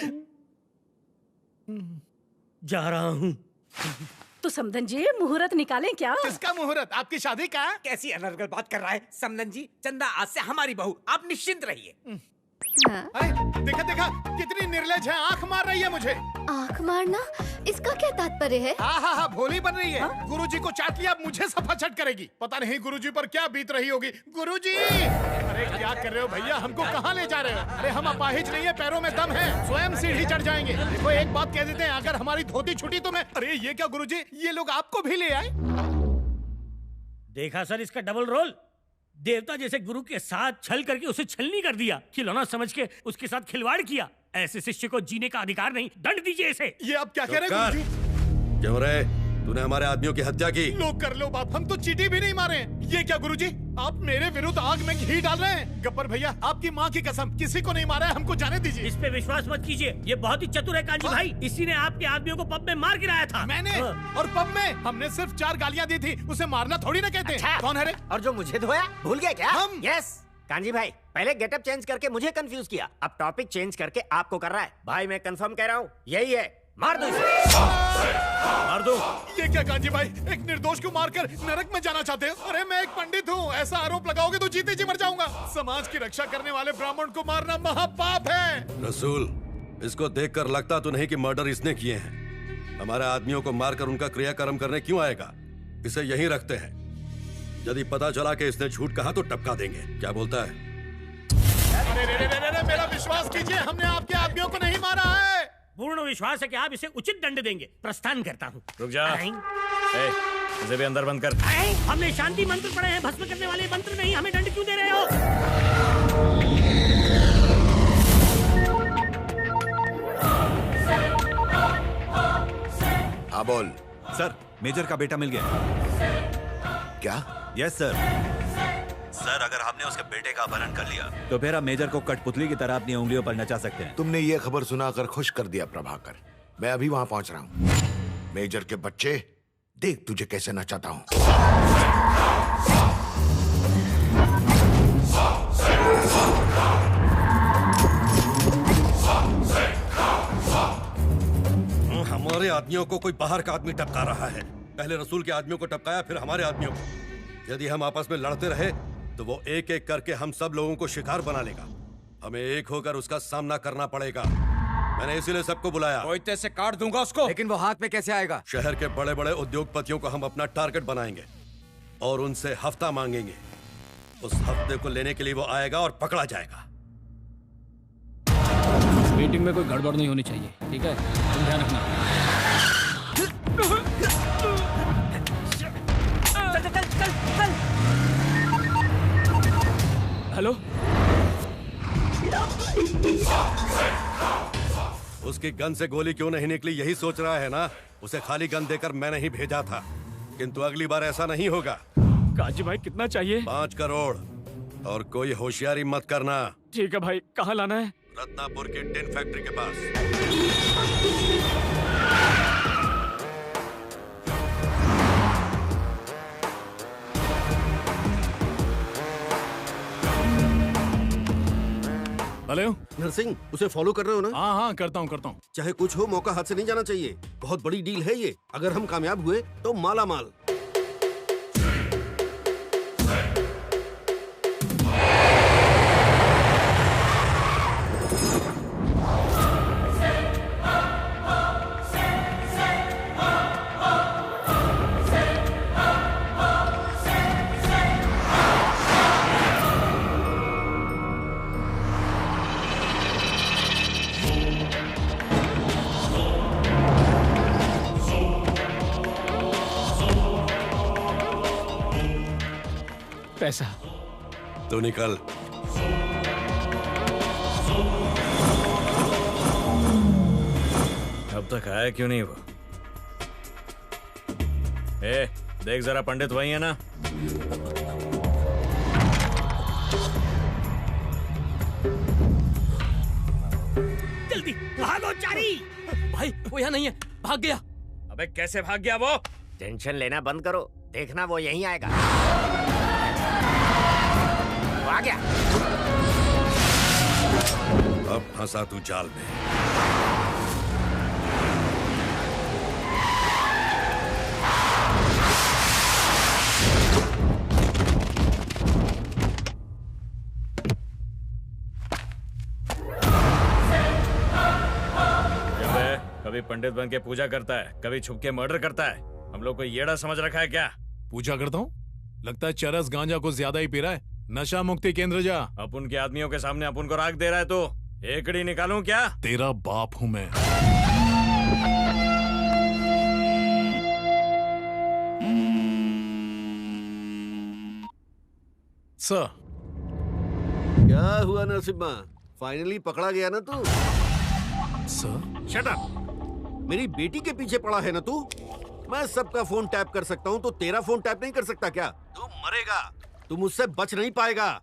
जा रहा हूँ। तो समधन जी, मुहूर्त निकालें क्या? किसका मुहूर्त? आपकी शादी का? कैसी अनर्गल बात कर रहा है समधन जी। चंदा आज से हमारी बहू, आप निश्चिंत रहिए। अरे देखा कितनी निर्लज है, आंख मार रही है मुझे। आंख मारना? इसका क्या तात्पर्य है? हाँ, भोली बन रही है। गुरुजी को चाट लिया, अब मुझे सफा चट करेगी। पता नहीं गुरुजी पर क्या बीत रही होगी। गुरुजी! अरे क्या कर रहे हो भैया, हमको कहाँ ले जा रहे हो? अरे हम अपाहिज नहीं है, पैरों में दम है, स्वयं सीढ़ी चढ़ जाएंगे। देखो एक बात कह देते हैं, अगर हमारी धोती छूटी तो मैं। अरे ये क्या गुरुजी, ये लोग आपको भी ले आए? देखा सर इसका डबल रोल। देवता जैसे गुरु के साथ छल करके उसे छलनी कर दिया, खिलौना समझ के उसके साथ खिलवाड़ किया। ऐसे शिष्य को जीने का अधिकार नहीं, दंड दीजिए इसे। ये आप क्या कह रहे हैं गुरुजी? क्यों रे, तूने हमारे आदमियों की हत्या की। लोग कर लो बाप, हम तो चीटी भी नहीं मारे। ये क्या गुरुजी, आप मेरे विरुद्ध आग में घी डाल रहे हैं? गब्बर भैया, आपकी माँ की कसम, किसी को नहीं मारा है, हमको जाने दीजिए। इस पे विश्वास मत कीजिए, ये बहुत ही चतुर है कांजी भाई। इसी ने आपके आदमियों को पब में मार गिराया था। मैंने? और पब में हमने सिर्फ 4 गालियाँ दी थी, उसे मारना थोड़ी ना कहते। अच्छा। कौन है रे? और जो मुझे धोया, भूल गया क्या? हम। यस कांजी भाई, पहले गेटअप चेंज करके मुझे कंफ्यूज किया, अब टॉपिक चेंज करके आपको कर रहा है। भाई मैं कंफर्म कह रहा हूँ, यही है। मार दो इसे। मार दो। ये क्या कांजी भाई, एक निर्दोष को मारकर नरक में जाना चाहते हो? अरे मैं एक पंडित हूँ, ऐसा आरोप लगाओगे तो जीते जी मर जाऊंगा। समाज की रक्षा करने वाले ब्राह्मण को मारना महापाप है। रसूल, इसको देखकर लगता तो नहीं कि मर्डर इसने किए हैं। हमारे आदमियों को मारकर उनका क्रियाकर्म करने क्यों आएगा? इसे यहीं रखते हैं, यदि पता चला कि इसने झूठ कहा तो टपका देंगे। क्या बोलता है? अरे मेरा विश्वास कीजिए, हमने आपके आदमियों को नहीं मारा है। पूर्ण विश्वास है कि आप इसे उचित दंड देंगे। प्रस्थान करता हूँ। रुक जा। इसे भी अंदर बंद कर। हमने शांति मंत्र पढ़े हैं, भस्म करने वाले मंत्र नहीं। हमें दंड क्यों दे रहे हो? हाँ बोल। सर, मेजर का बेटा मिल गया। क्या? Yes sir. सर, अगर हमने उसके बेटे का अपहरण कर लिया तो फिर हम मेजर को कठपुतली की तरह अपनी उंगलियों पर नचा सकते हैं। तुमने ये खबर सुनाकर खुश कर दिया प्रभाकर। मैं अभी वहां पहुंच रहा हूं। मेजर के बच्चे, देख तुझे कैसे नचाता हूं। हमारे आदमियों को कोई बाहर का आदमी टपका रहा है। पहले रसूल के आदमियों को टपकाया, फिर हमारे आदमियों को। यदि हम आपस में लड़ते रहे तो वो एक एक करके हम सब लोगों को शिकार बना लेगा। हमें एक होकर उसका सामना करना पड़ेगा। मैंने इसीलिए सबको बुलाया। कोयते से काट दूंगा उसको। लेकिन वो हाथ में कैसे आएगा? शहर के बड़े बड़े उद्योगपतियों को हम अपना टारगेट बनाएंगे और उनसे हफ्ता मांगेंगे। उस हफ्ते को लेने के लिए वो आएगा और पकड़ा जाएगा। मीटिंग में कोई गड़बड़ नहीं होनी चाहिए, ठीक है? तुम ध्यान रखना। चल चल चल चल। हेलो, उसकी गन से गोली क्यों नहीं निकली यही सोच रहा है ना? उसे खाली गन देकर मैं नहीं भेजा था, किंतु अगली बार ऐसा नहीं होगा। काजी भाई कितना चाहिए? 5 करोड़, और कोई होशियारी मत करना। ठीक है भाई, कहाँ लाना है? रत्नापुर की टिन फैक्ट्री के पास। हेलो नरसिंह, उसे फॉलो कर रहे हो ना? हाँ हाँ करता हूँ। चाहे कुछ हो, मौका हाथ से नहीं जाना चाहिए। बहुत बड़ी डील है ये। अगर हम कामयाब हुए तो माला माल। पैसा तो निकल। अब तक आया क्यों नहीं वो? ए, देख जरा, पंडित वही है ना? जल्दी भागो चारी। भाई वो यहाँ नहीं है, भाग गया। अबे कैसे भाग गया वो? टेंशन लेना बंद करो, देखना वो यहीं आएगा। वो आ गया। अब फंसा तू जाल में। कभी पंडित बन के पूजा करता है, कभी छुप के मर्डर करता है। हम लोग को येड़ा समझ रखा है क्या? पूजा करता हूँ? लगता है चरस गांजा को ज्यादा ही पी रहा है। नशा मुक्ति केंद्र जा। अपन के आदमियों के सामने अपन को राख दे रहा है तो एकड़ी निकालूं क्या? तेरा बाप हूँ मैं। सर, क्या हुआ नरसिम्हा? फाइनली पकड़ा गया ना तू? Sir, shut up. मेरी बेटी के पीछे पड़ा है ना तू? मैं सबका फोन टैप कर सकता हूँ तो तेरा फोन टैप नहीं कर सकता क्या? तू मरेगा, तू मुझसे बच नहीं पाएगा।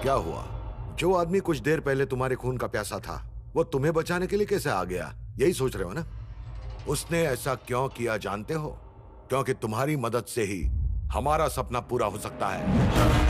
क्या हुआ? जो आदमी कुछ देर पहले तुम्हारे खून का प्यासा था, वो तुम्हें बचाने के लिए कैसे आ गया? यही सोच रहे हो ना? उसने ऐसा क्यों किया जानते हो? क्योंकि तुम्हारी मदद से ही हमारा सपना पूरा हो सकता है।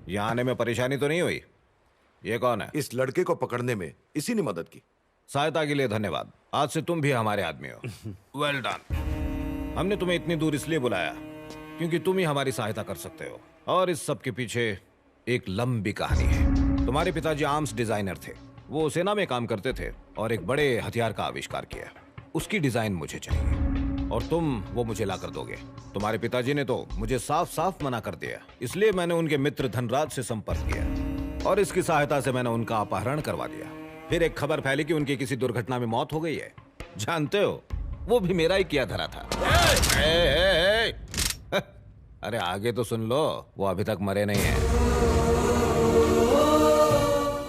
यहाँ आने में परेशानी तो नहीं हुई? ये कौन है? इस लड़के को पकड़ने में इसी ने मदद की। सहायता के लिए धन्यवाद। आज से तुम भी हमारे आदमी हो। Well done. हमने तुम्हें इतनी दूर इसलिए बुलाया क्योंकि तुम ही हमारी सहायता कर सकते हो। और इस सब के पीछे एक लंबी कहानी है। तुम्हारे पिताजी आर्म्स डिजाइनर थे। वो सेना में काम करते थे और एक बड़े हथियार का आविष्कार किया। उसकी डिजाइन मुझे चाहिए और तुम वो मुझे ला कर दोगे। तुम्हारे पिताजी ने तो मुझे साफ साफ मना कर दिया, इसलिए मैंने उनके मित्र धनराज से संपर्क किया और इसकी सहायता से मैंने उनका अपहरण करवा दिया। फिर एक खबर फैली कि उनकी किसी दुर्घटना में मौत हो गई है। जानते हो, वो भी मेरा ही किया धरा था। अरे आगे तो सुन लो, वो अभी तक मरे नहीं है।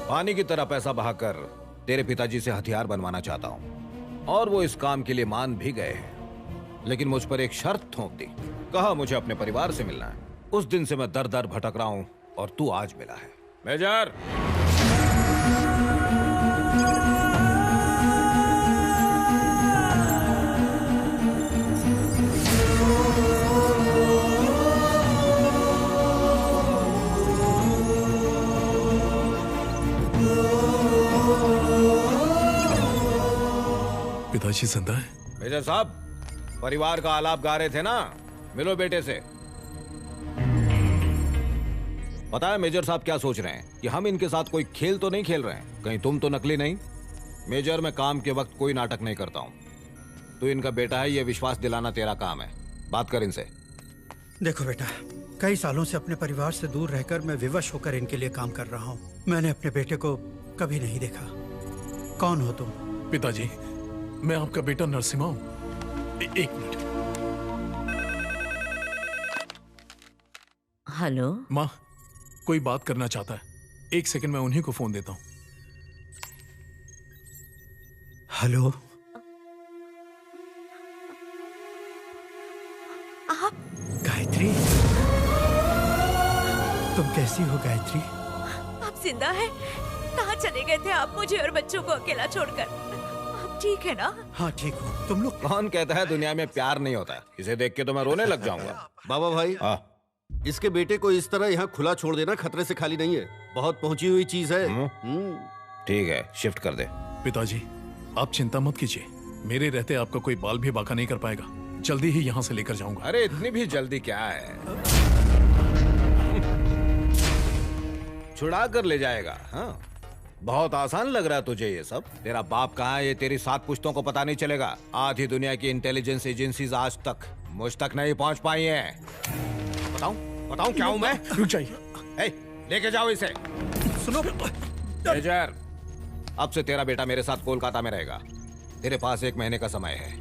पानी की तरह पैसा बहाकर तेरे पिताजी से हथियार बनवाना चाहता हूँ और वो इस काम के लिए मान भी गए हैं, लेकिन मुझ पर एक शर्त थोप दी। कहा मुझे अपने परिवार से मिलना है। उस दिन से मैं दर दर भटक रहा हूँ और तू आज मिला है। मेजर, पिताजी जिंदा है? मेजर साहब, परिवार का आलाप गा रहे थे ना, मिलो बेटे से। पता है मेजर साहब क्या सोच रहे हैं कि हम इनके साथ कोई खेल तो नहीं खेल रहे हैं? कहीं तुम तो नकली नहीं? मेजर, मैं काम के वक्त कोई नाटक नहीं करता हूँ। तू इनका बेटा है, ये विश्वास दिलाना तेरा काम है। बात कर इनसे। देखो बेटा, कई सालों से अपने परिवार से दूर रहकर मैं विवश होकर इनके लिए काम कर रहा हूँ। मैंने अपने बेटे को कभी नहीं देखा। कौन हो तुम? पिताजी, मैं आपका बेटा नरसिम्हा हूँ। एक मिनट। हेलो माँ, कोई बात करना चाहता है। एक सेकंड, मैं उन्हीं को फोन देता हूँ। हेलो, आप? गायत्री, तुम कैसी हो गायत्री? आप जिंदा हैं? कहाँ चले गए थे आप मुझे और बच्चों को अकेला छोड़कर? आप ठीक है ना? हाँ ठीक हो। तुम लोग? कौन कहता है दुनिया में प्यार नहीं होता? इसे देख के तो मैं रोने लग जाऊंगा। बाबा भाई, इसके बेटे को इस तरह यहाँ खुला छोड़ देना खतरे से खाली नहीं है। बहुत पहुंची हुई चीज है। ठीक है, शिफ्ट कर दे। पिताजी, आप चिंता मत कीजिए। मेरे रहते आपका कोई बाल भी बाका नहीं कर पाएगा। जल्दी ही यहाँ से लेकर जाऊंगा। अरे इतनी भी जल्दी क्या है? छुड़ा कर ले जाएगा। हाँ, बहुत आसान लग रहा है तुझे ये सब। तेरा बाप कहाँ है ये तेरी 7 पुश्तों को पता नहीं चलेगा। आधी दुनिया की इंटेलिजेंस एजेंसीज आज तक मुझ तक नहीं पहुंच पाई हैं। बताऊं क्या हूं मैं? रुक जाइए। लेके जाओ इसे। सुनो मेजर, अब से तेरा बेटा मेरे साथ कोलकाता में रहेगा। तेरे पास 1 महीने का समय है।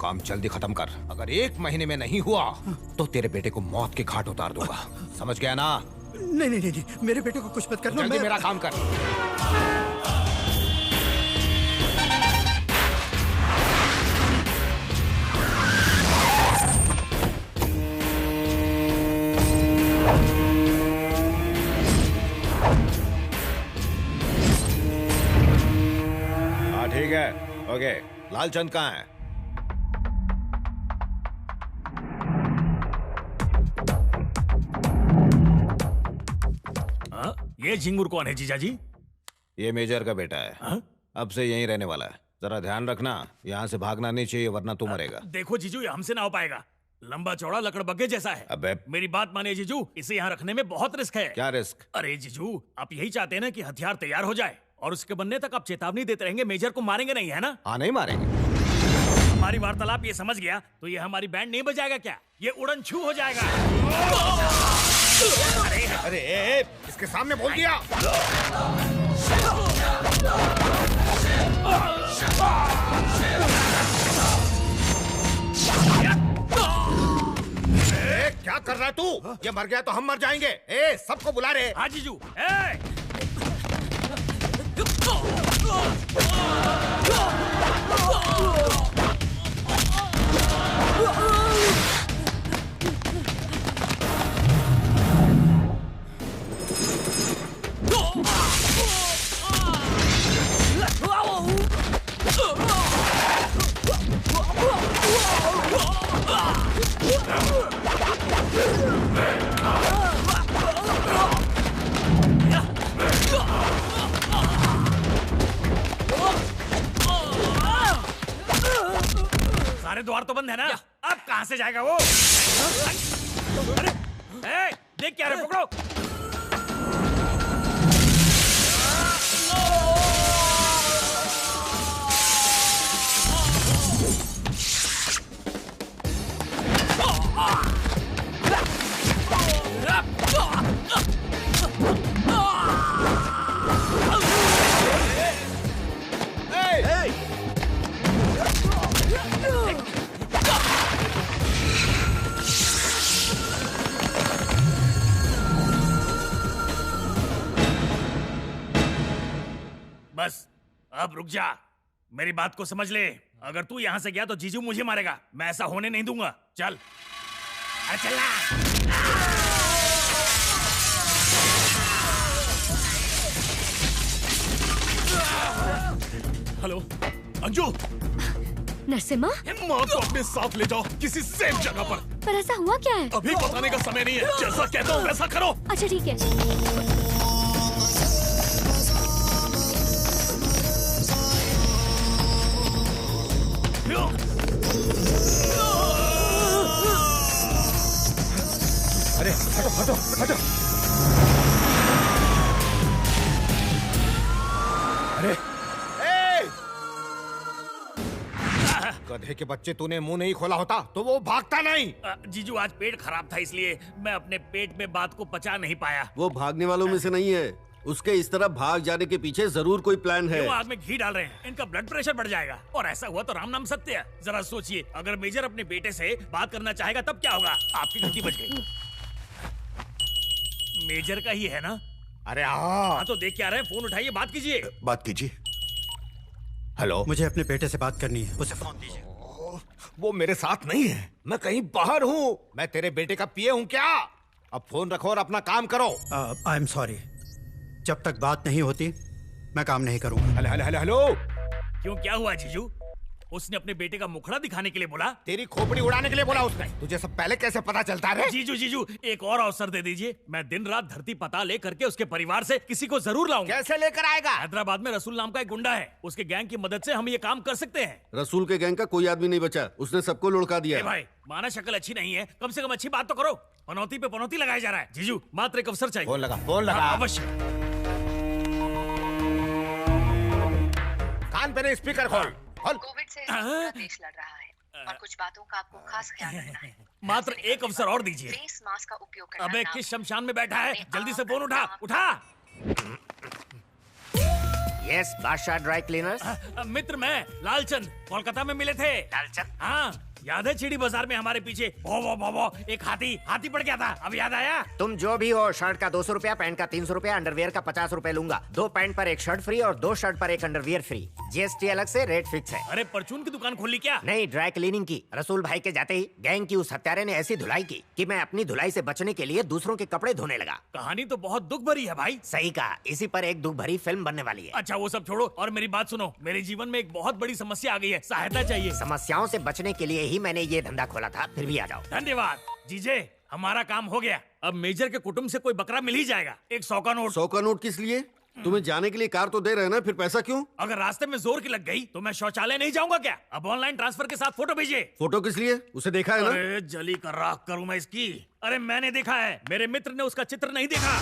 काम जल्दी खत्म कर। अगर 1 महीने में नहीं हुआ तो तेरे बेटे को मौत के घाट उतार दूंगा। समझ गया ना? नहीं, मेरे बेटे को कुछ मत करना। जल्दी मेरा काम कर। हाँ ठीक है, ओके। लालचंद कहाँ है? ये झिंगुर कौन है जीजाजी? ये मेजर का बेटा है। अब से यहीं रहने वाला है। जरा ध्यान रखना, यहाँ से भागना नहीं चाहिए वरना तू मरेगा। देखो जीजू, ये हमसे ना हो पाएगा। लंबा चौड़ा लकड़बग्गे जैसा है। अबे मेरी बात मानिए जीजू, इसे यहाँ रखने में बहुत रिस्क है। क्या रिस्क? अरे जीजू, आप यही चाहते हैं ना कि हथियार तैयार हो जाए और उसके बनने तक आप चेतावनी देते रहेंगे, मेजर को मारेंगे नहीं, है ना? हाँ, नहीं मारेंगे। हमारी वार्तालाप ये समझ गया तो ये हमारी बैंड नहीं बजाएगा क्या? ये उड़न छू हो जाएगा। अरे इसके सामने बोल दिया। क्या कर रहा है तू? ये मर गया तो हम मर जाएंगे। ए, सबको बुला रहे। हाँ जीजू। सारे द्वार तो बंद है ना? अब कहां से जाएगा वो? अरे देख क्या रे, पकड़ो। बस अब रुक जा, मेरी बात को समझ ले। अगर तू यहाँ से गया तो जीजू मुझे मारेगा। मैं ऐसा होने नहीं दूंगा। चल, अरे चला। हेलो अंजू। नरसिम्हा, माँ को अपने साथ ले जाओ किसी सेफ जगह पर। पर ऐसा हुआ क्या है? अभी बताने का समय नहीं है। जैसा कहता हूँ वैसा करो। अच्छा ठीक है। अरे हटो हटो हटो। अरे गधे के बच्चे, तूने मुंह नहीं खोला होता तो वो भागता नहीं। जीजू आज पेट खराब था इसलिए मैं अपने पेट में बात को पचा नहीं पाया। वो भागने वालों में से नहीं है। उसके इस तरह भाग जाने के पीछे जरूर कोई प्लान है। वो आग में घी डाल रहे हैं, इनका ब्लड प्रेशर बढ़ जाएगा। और ऐसा हुआ तो राम नाम सत्य है। जरा सोचिए, अगर मेजर अपने बेटे से बात करना चाहेगा तब क्या होगा? आपकी घंटी बज गई। मेजर का ही है ना? अरे हाँ। तो देख क्या रहे हैं, फोन उठाइए, बात कीजिए। बात कीजिए। हेलो, मुझे अपने बेटे से बात करनी है, उसे फोन दीजिए। वो मेरे साथ नहीं है, मैं कहीं बाहर हूँ। मैं तेरे बेटे का पिए हूँ क्या? अब फोन रखो और अपना काम करो। आई एम सॉरी, जब तक बात नहीं होती मैं काम नहीं करूंगा। Hello hello hello. क्यों, क्या हुआ जीजू? उसने अपने बेटे का मुखड़ा दिखाने के लिए बोला? तेरी खोपड़ी उड़ाने के लिए बोला उसने। तुझे सब पहले कैसे पता चलता है? जीजू जीजू, एक और अवसर दे दीजिए। मैं दिन रात धरती पता ले करके उसके परिवार से किसी को जरूर लाऊंगा। कैसे लेकर आएगा? हैदराबाद में रसूल नाम का एक गुंडा है, उसके गैंग की मदद से हम ये काम कर सकते हैं। रसूल के गैंग का कोई आदमी नहीं बचा, उसने सबको लुढ़का दिया। भाई माना शक्ल अच्छी नहीं है, कम से कम अच्छी बात तो करो। पनौती पे पनौती लगाया जा रहा है। जीजू मात्र एक अवसर चाहिए। फोन लगा, फोन लगा। अवश्य। कान पे स्पीकर खोल। कोविड से देश लड़ रहा है और कुछ बातों का आपको खास ख्याल रखना है। मात्र एक अवसर और दीजिए। फेस मास्क का उपयोग करना। अबे किस शमशान में बैठा है? जल्दी से फोन उठा, उठा। यस, बादशाह ड्राई क्लीनर्स। मित्र मैं लालचंद, कोलकाता में मिले थे। लालचंद? हाँ, याद है चिड़ी बाजार में हमारे पीछे भो एक हाथी पड़ गया था? अब याद आया? तुम जो भी हो, शर्ट का 200 रुपया, पैंट का 300 रुपया, अंडरवियर का 50 रुपए लूंगा। 2 पैंट पर एक शर्ट फ्री और 2 शर्ट पर एक अंडरवियर फ्री। जीएसटी अलग से, रेट फिक्स है। अरे परचून की दुकान खोली क्या? नहीं, ड्राई क्लीनिंग की। रसूल भाई के जाते ही गैंग की उस हत्यारे ने ऐसी धुलाई की कि मैं अपनी धुलाई से बचने के लिए दूसरों के कपड़े धोने लगा। कहानी तो बहुत दुख भरी है भाई। सही कहा, इसी पर एक दुख भरी फिल्म बनने वाली है। अच्छा वो सब छोड़ो और मेरी बात सुनो। मेरे जीवन में एक बहुत बड़ी समस्या आ गई है, सहायता चाहिए। समस्याओं से बचने के लिए ही मैंने ये धंधा खोला था, फिर भी आ जाओ। धन्यवाद जीजे, हमारा काम हो गया। अब मेजर के कुटुंब से कोई बकरा मिल ही जाएगा। एक 100 का नोट। 100 का नोट किस लिए? तुम्हें जाने के लिए कार तो दे रहे हैं ना, फिर पैसा क्यों? अगर रास्ते में जोर की लग गई तो मैं शौचालय नहीं जाऊंगा क्या? अब ऑनलाइन ट्रांसफर के साथ फोटो भेजिए। फोटो किस लिए? उसे देखा है ना? अरे जली कर राख करूं मैं इसकी। अरे मैंने देखा है, मेरे मित्र ने उसका चित्र नहीं देखा।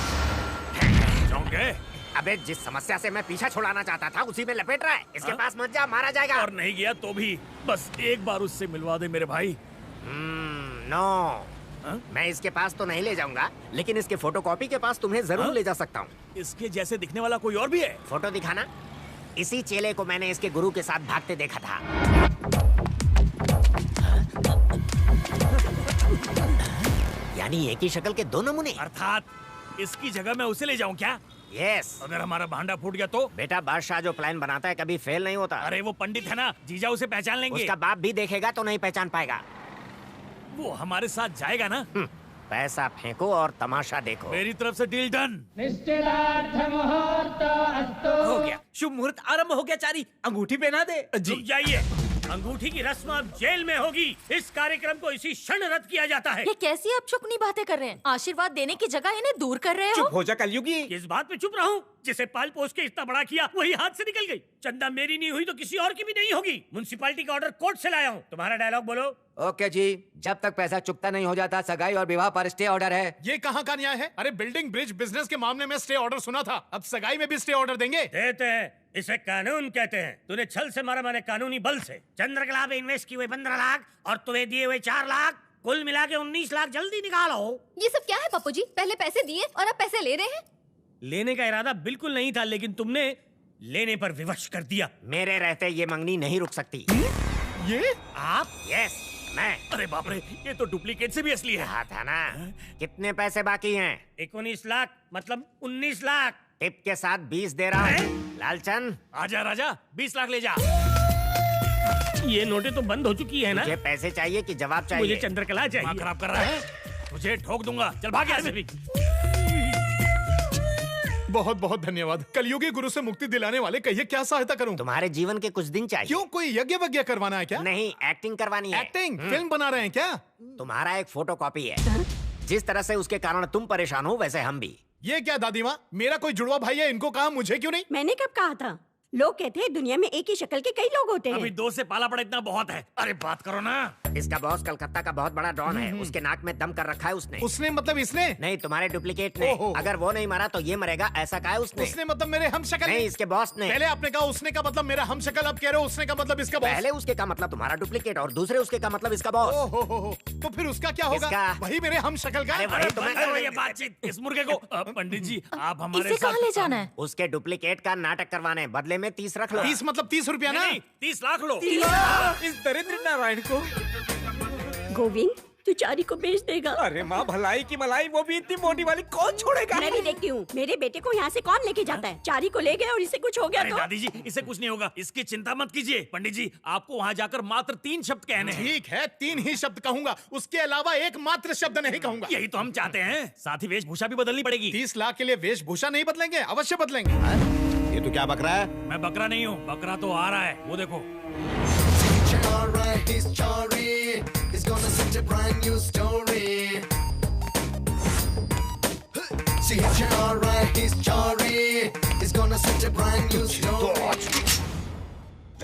जाओगे? अबे जिस समस्या से मैं पीछा छुड़ाना चाहता था उसी में लपेट रहा है। इसके पास मत जा, मारा जाएगा। और नहीं गया तो भी बस एक बार उससे मिलवा दे मेरे भाई। नो, मैं इसके पास तो नहीं ले जाऊंगा, लेकिन इसके फोटोकॉपी के पास तुम्हें जरूर ले जा सकता हूँ। इसके जैसे दिखने वाला कोई और भी है? फोटो दिखाना। इसी चेले को मैंने इसके गुरु के साथ भागते देखा था। यानी एक ही शक्ल के दो नमूने। अर्थात इसकी जगह मैं उसे ले जाऊं क्या? यस। अगर हमारा भांडा फूट गया तो? बेटा बादशाह जो प्लान बनाता है कभी फेल नहीं होता। अरे वो पंडित है ना, जीजा उसे पहचान लेंगे। उसका बाप भी देखेगा तो नहीं पहचान पाएगा। वो हमारे साथ जाएगा ना? पैसा फेंको और तमाशा देखो। मेरी तरफ से डील डन। हो गया, शुभ मुहूर्त आरंभ हो गया चारी। अंगूठी पहना दे। रुक जाइए, अंगूठी की रस्म अब जेल में होगी। इस कार्यक्रम को इसी क्षण रद्द किया जाता है। ये कैसी आप चुकनी बातें कर रहे हैं? आशीर्वाद देने की जगह इन्हें दूर कर रहे हो। चुप हो जा कलयुगी। इस बात पे चुप रहूं? जिसे पाल पोस के इतना बड़ा किया वही हाथ से निकल गई। चंदा मेरी नहीं हुई तो किसी और की भी नहीं होगी। म्युनिसिपैलिटी का ऑर्डर कोर्ट से लाया हूँ। तुम्हारा डायलॉग बोलो। ओके जी, जब तक पैसा चुकता नहीं हो जाता सगाई और विवाह पर स्टे ऑर्डर है। ये कहाँ का न्याय है? अरे बिल्डिंग ब्रिज बिजनेस के मामले में स्टे ऑर्डर सुना था, अब सगाई में भी स्टे ऑर्डर देंगे? देते हैं, इसे कानून कहते हैं। तूने छल से मारा, मैंने कानूनी बल से। चंद्रकला पे इन्वेस्ट किए हुए 15 लाख और तुम्हें दिए हुए 4 लाख, कुल मिला के 19 लाख। जल्दी निकालो। ये सब क्या है पप्पू जी? पहले पैसे दिए और अब पैसे ले रहे हैं। लेने का इरादा बिल्कुल नहीं था, लेकिन तुमने लेने पर विवश कर दिया। मेरे रहते ये मंगनी नहीं रुक सकती। ये आप? यस, मैं। अरे बाप रे, ये तो डुप्लीकेट से भी असली है। हाँ था ना। कितने पैसे बाकी हैं? 19 लाख, मतलब 19 लाख। टिप के साथ 20 दे रहा हूँ। लालचंद आजा राजा, 20 लाख ले जा। ये नोटें तो बंद हो चुकी है ना? मुझे पैसे चाहिए कि जवाब चाहिए? मुझे चंद्रकला चाहिए। खराब कर रहा है, तुझे ठोक दूंगा। चल भाग यहाँ से। बहुत बहुत धन्यवाद। कलयुगी गुरु से मुक्ति दिलाने वाले, कहिए क्या सहायता करूं? तुम्हारे जीवन के कुछ दिन चाहिए। क्यों, कोई यज्ञ वज्ञ करवाना है क्या? नहीं, एक्टिंग करवानी है। एक्टिंग? फिल्म बना रहे हैं क्या? तुम्हारा एक फोटोकॉपी है। जिस तरह से उसके कारण तुम परेशान हो वैसे हम भी। ये क्या दादी माँ, मेरा कोई जुड़वा भाई है, इनको कहा, मुझे क्यों नहीं? मैंने कब कहा था? लोग कहते हैं दुनिया में एक ही शक्ल के कई लोग होते हैं। अभी 2 से पाला पड़ा इतना बहुत है। अरे बात करो ना। इसका बॉस कलकत्ता का बहुत बड़ा डॉन है। उसके नाक में दम कर रखा है उसने। उसने मतलब इसने? नहीं, तुम्हारे डुप्लीकेट ने। अगर वो नहीं मारा तो ये मरेगा, ऐसा कहा है उसने। उसने मतलब मेरे हम शक्ल? नहीं, इसके बॉस ने। पहले आपने कहा उसने का मतलब मेरा हम शक्ल, अब कह रहे हो उसने का मतलब इसका बॉस। पहले उसके का मतलब तुम्हारा डुप्लीकेट और दूसरे उसके का मतलब इसका बॉस। तो फिर उसका क्या होगा? वही मेरे हम शक्ल का। ये बातचीत इस मुर्गे को। पंडित जी, आप हमारे साथ ले जाना है? उसके डुप्लीकेट का नाटक करवाने, बदले में 30 रख लो। 30 मतलब 30 रुपया ना? 30 लाख लो। इस दरिद्र नारायण को। गोविंद, तू चारी को बेच देगा? अरे माँ, भलाई की मलाई, वो भी इतनी मोटी वाली, कौन छोड़ेगा? मैं भी देखती हूँ। मेरे बेटे को यहाँ से कौन लेके जाता है? चारी को ले गए और इसे कुछ हो गया तो? दादी जी, इसे कुछ नहीं होगा, इसकी चिंता मत कीजिए। पंडित जी, आपको वहाँ जाकर मात्र 3 शब्द कहने हैं। ठीक है, 3 ही शब्द कहूंगा, उसके अलावा एक मात्र शब्द नहीं कहूंगा। यही तो हम चाहते हैं। साथ ही वेशभूषा भी बदलनी पड़ेगी। 30 लाख के लिए वेशभूषा नहीं बदलेंगे? अवश्य बदलेंगे। ये तो क्या बकरा है? मैं बकरा नहीं हूँ, बकरा तो आ रहा है, वो देखो।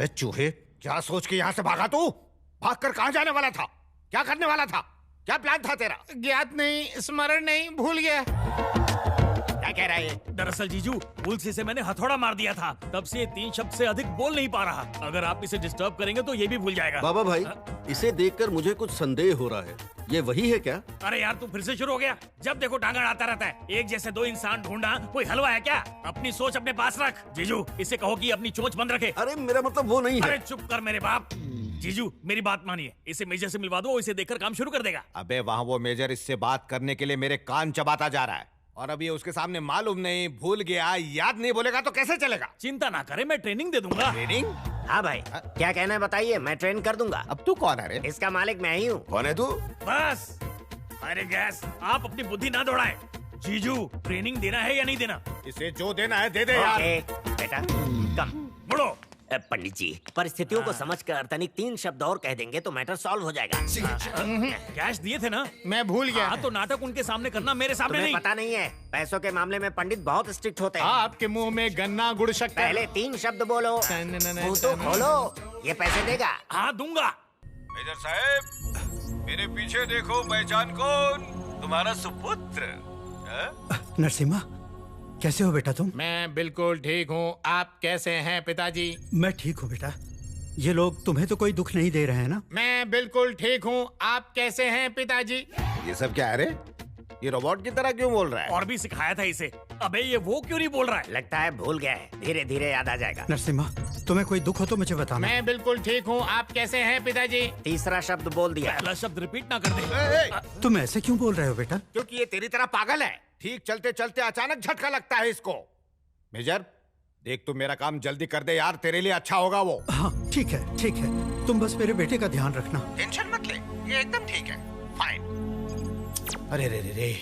चूहे, क्या सोच के यहाँ से भागा तू? भागकर कहाँ जाने वाला था? क्या करने वाला था? क्या प्लान था तेरा? ज्ञात नहीं, स्मरण नहीं, भूल गया। क्या कह रहा है? दरअसल जीजू, भूल से इसे मैंने हथौड़ा मार दिया था, तब से ये 3 शब्द से अधिक बोल नहीं पा रहा। अगर आप इसे डिस्टर्ब करेंगे तो ये भी भूल जाएगा। बाबा भाई, इसे देखकर मुझे कुछ संदेह हो रहा है। ये वही है क्या? अरे यार, तू फिर से शुरू हो गया। जब देखो टांगा आता रहता है। एक जैसे 2 इंसान ढूंढना कोई हलवा है क्या? अपनी सोच अपने पास रख। जीजू, इसे कहो कि अपनी चोंच बंद रखे। अरे मेरा मतलब वो नहीं है। अरे चुप कर मेरे बाप। जीजू, मेरी बात मानिए, इसे मेजर से मिलवा दो, इसे देखकर काम शुरू कर देगा। अबे वहाँ वो मेजर इससे बात करने के लिए मेरे कान चबाता जा रहा है, और अब ये उसके सामने मालूम नहीं, भूल गया, याद नहीं, बोलेगा तो कैसे चलेगा? चिंता ना करे, मैं ट्रेनिंग दे दूंगा। ट्रेनिंग? हाँ भाई, क्या कहना है बताइए, मैं ट्रेन कर दूंगा। अब तू कौन है रे? इसका मालिक मैं ही हूँ। कौन है तू? बस, अरे गैस, आप अपनी बुद्धि ना दौड़ाएं। जीजू, ट्रेनिंग देना है या नहीं देना? इसे जो देना है दे दे यार। बेटा, कम। मुड़ो, पंडित जी, परिस्थितियों को समझकर तनिक 3 शब्द और कह देंगे तो मैटर सॉल्व हो जाएगा। कैश दिए थे ना? मैं भूल गया। हाँ, तो नाटक उनके सामने करना, मेरे सामने तुम्हें नहीं। पता नहीं है, पैसों के मामले में पंडित बहुत स्ट्रिक्ट होते हैं। आपके मुंह में गन्ना गुड़ शक्कर। पहले 3 शब्द बोलो, मुंह तो खोलो। ये पैसे देगा? हाँ दूंगा। मेजर साहब, मेरे पीछे देखो, पहचान कौन? तुम्हारा सुपुत्र। नरसिम्हा, कैसे हो बेटा तुम? मैं बिल्कुल ठीक हूँ। आप कैसे हैं पिताजी? मैं ठीक हूँ बेटा। ये लोग तुम्हें तो कोई दुख नहीं दे रहे हैं ना? मैं बिल्कुल ठीक हूँ। आप कैसे हैं पिताजी? ये सब क्या है रे? ये रोबोट की तरह क्यों बोल रहा है? और भी सिखाया था इसे। अबे ये वो क्यों नहीं बोल रहा है? लगता है भूल गया है, धीरे धीरे याद आ जाएगा। नरसिम्हा, तुम्हें कोई दुख हो तो मुझे बताना। मैं बिल्कुल ठीक हूँ। आप कैसे हैं पिताजी? तीसरा शब्द बोल दिया। पहला शब्द रिपीट ना कर दे। तुम ऐसे क्यों बोल रहे हो बेटा? क्योंकि ये तेरी तरह पागल है। ठीक चलते चलते अचानक झटका लगता है इसको। मेजर, देख तू मेरा काम जल्दी कर दे यार, तेरे लिए अच्छा होगा वो। हाँ ठीक है, ठीक है। तुम बस मेरे बेटे का ध्यान रखना। टेंशन मत ले, ये एकदम ठीक है। फाइन। अरे रे रे रे,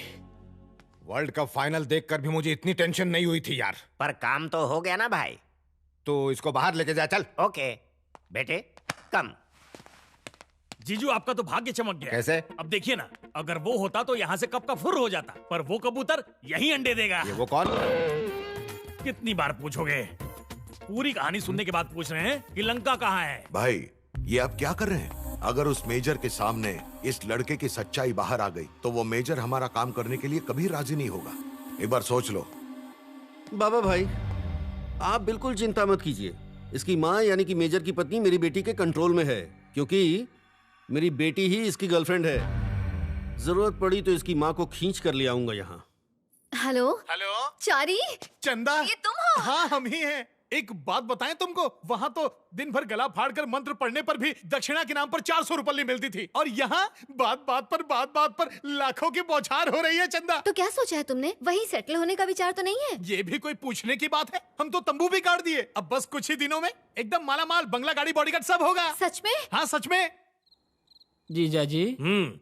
वर्ल्ड कप फाइनल देखकर भी मुझे इतनी टेंशन नहीं हुई थी यार। पर काम तो हो गया ना भाई? तो इसको बाहर लेके जा, चल। ओके बेटे, कम। जीजू, आपका तो भाग्य चमक गया। कैसे? अब देखिए ना, अगर वो होता तो यहाँ से कब का फुर हो जाता, पर वो कबूतर यही अंडे देगा। ये वो कौन? कितनी बार पूछोगे? पूरी कहानी सुनने के बाद पूछ रहे हैं कि लंका कहाँ है। भाई, ये आप क्या कर रहे हैं? अगर उस मेजर के सामने इस लड़के की सच्चाई बाहर आ गई तो वो मेजर हमारा काम करने के लिए कभी राजी नहीं होगा। एक बार सोच लो। बाबा भाई, आप बिल्कुल चिंता मत कीजिए। इसकी माँ यानी कि मेजर की पत्नी मेरी बेटी के कंट्रोल में है, क्योंकि मेरी बेटी ही इसकी गर्लफ्रेंड है। जरूरत पड़ी तो इसकी माँ को खींच कर ले आऊंगा यहाँ। हेलो हेलो चारी, चंदा, ये तुम हो? हाँ हम ही हैं। एक बात बताएं तुमको, वहाँ तो दिन भर गला फाड़कर मंत्र पढ़ने पर भी दक्षिणा के नाम पर 400 रुपये मिलती थी, और यहाँ बात बात पर लाखों की बौछार हो रही है। चंदा, तो क्या सोचा है तुमने? वहीं सेटल होने का विचार तो नहीं है? ये भी कोई पूछने की बात है? हम तो तंबू भी काट दिए। अब बस कुछ ही दिनों में एकदम माला माल, बंगला, गाड़ी, बॉडीगार्ड सब होगा। सच में? हाँ सच में। जीजा जी,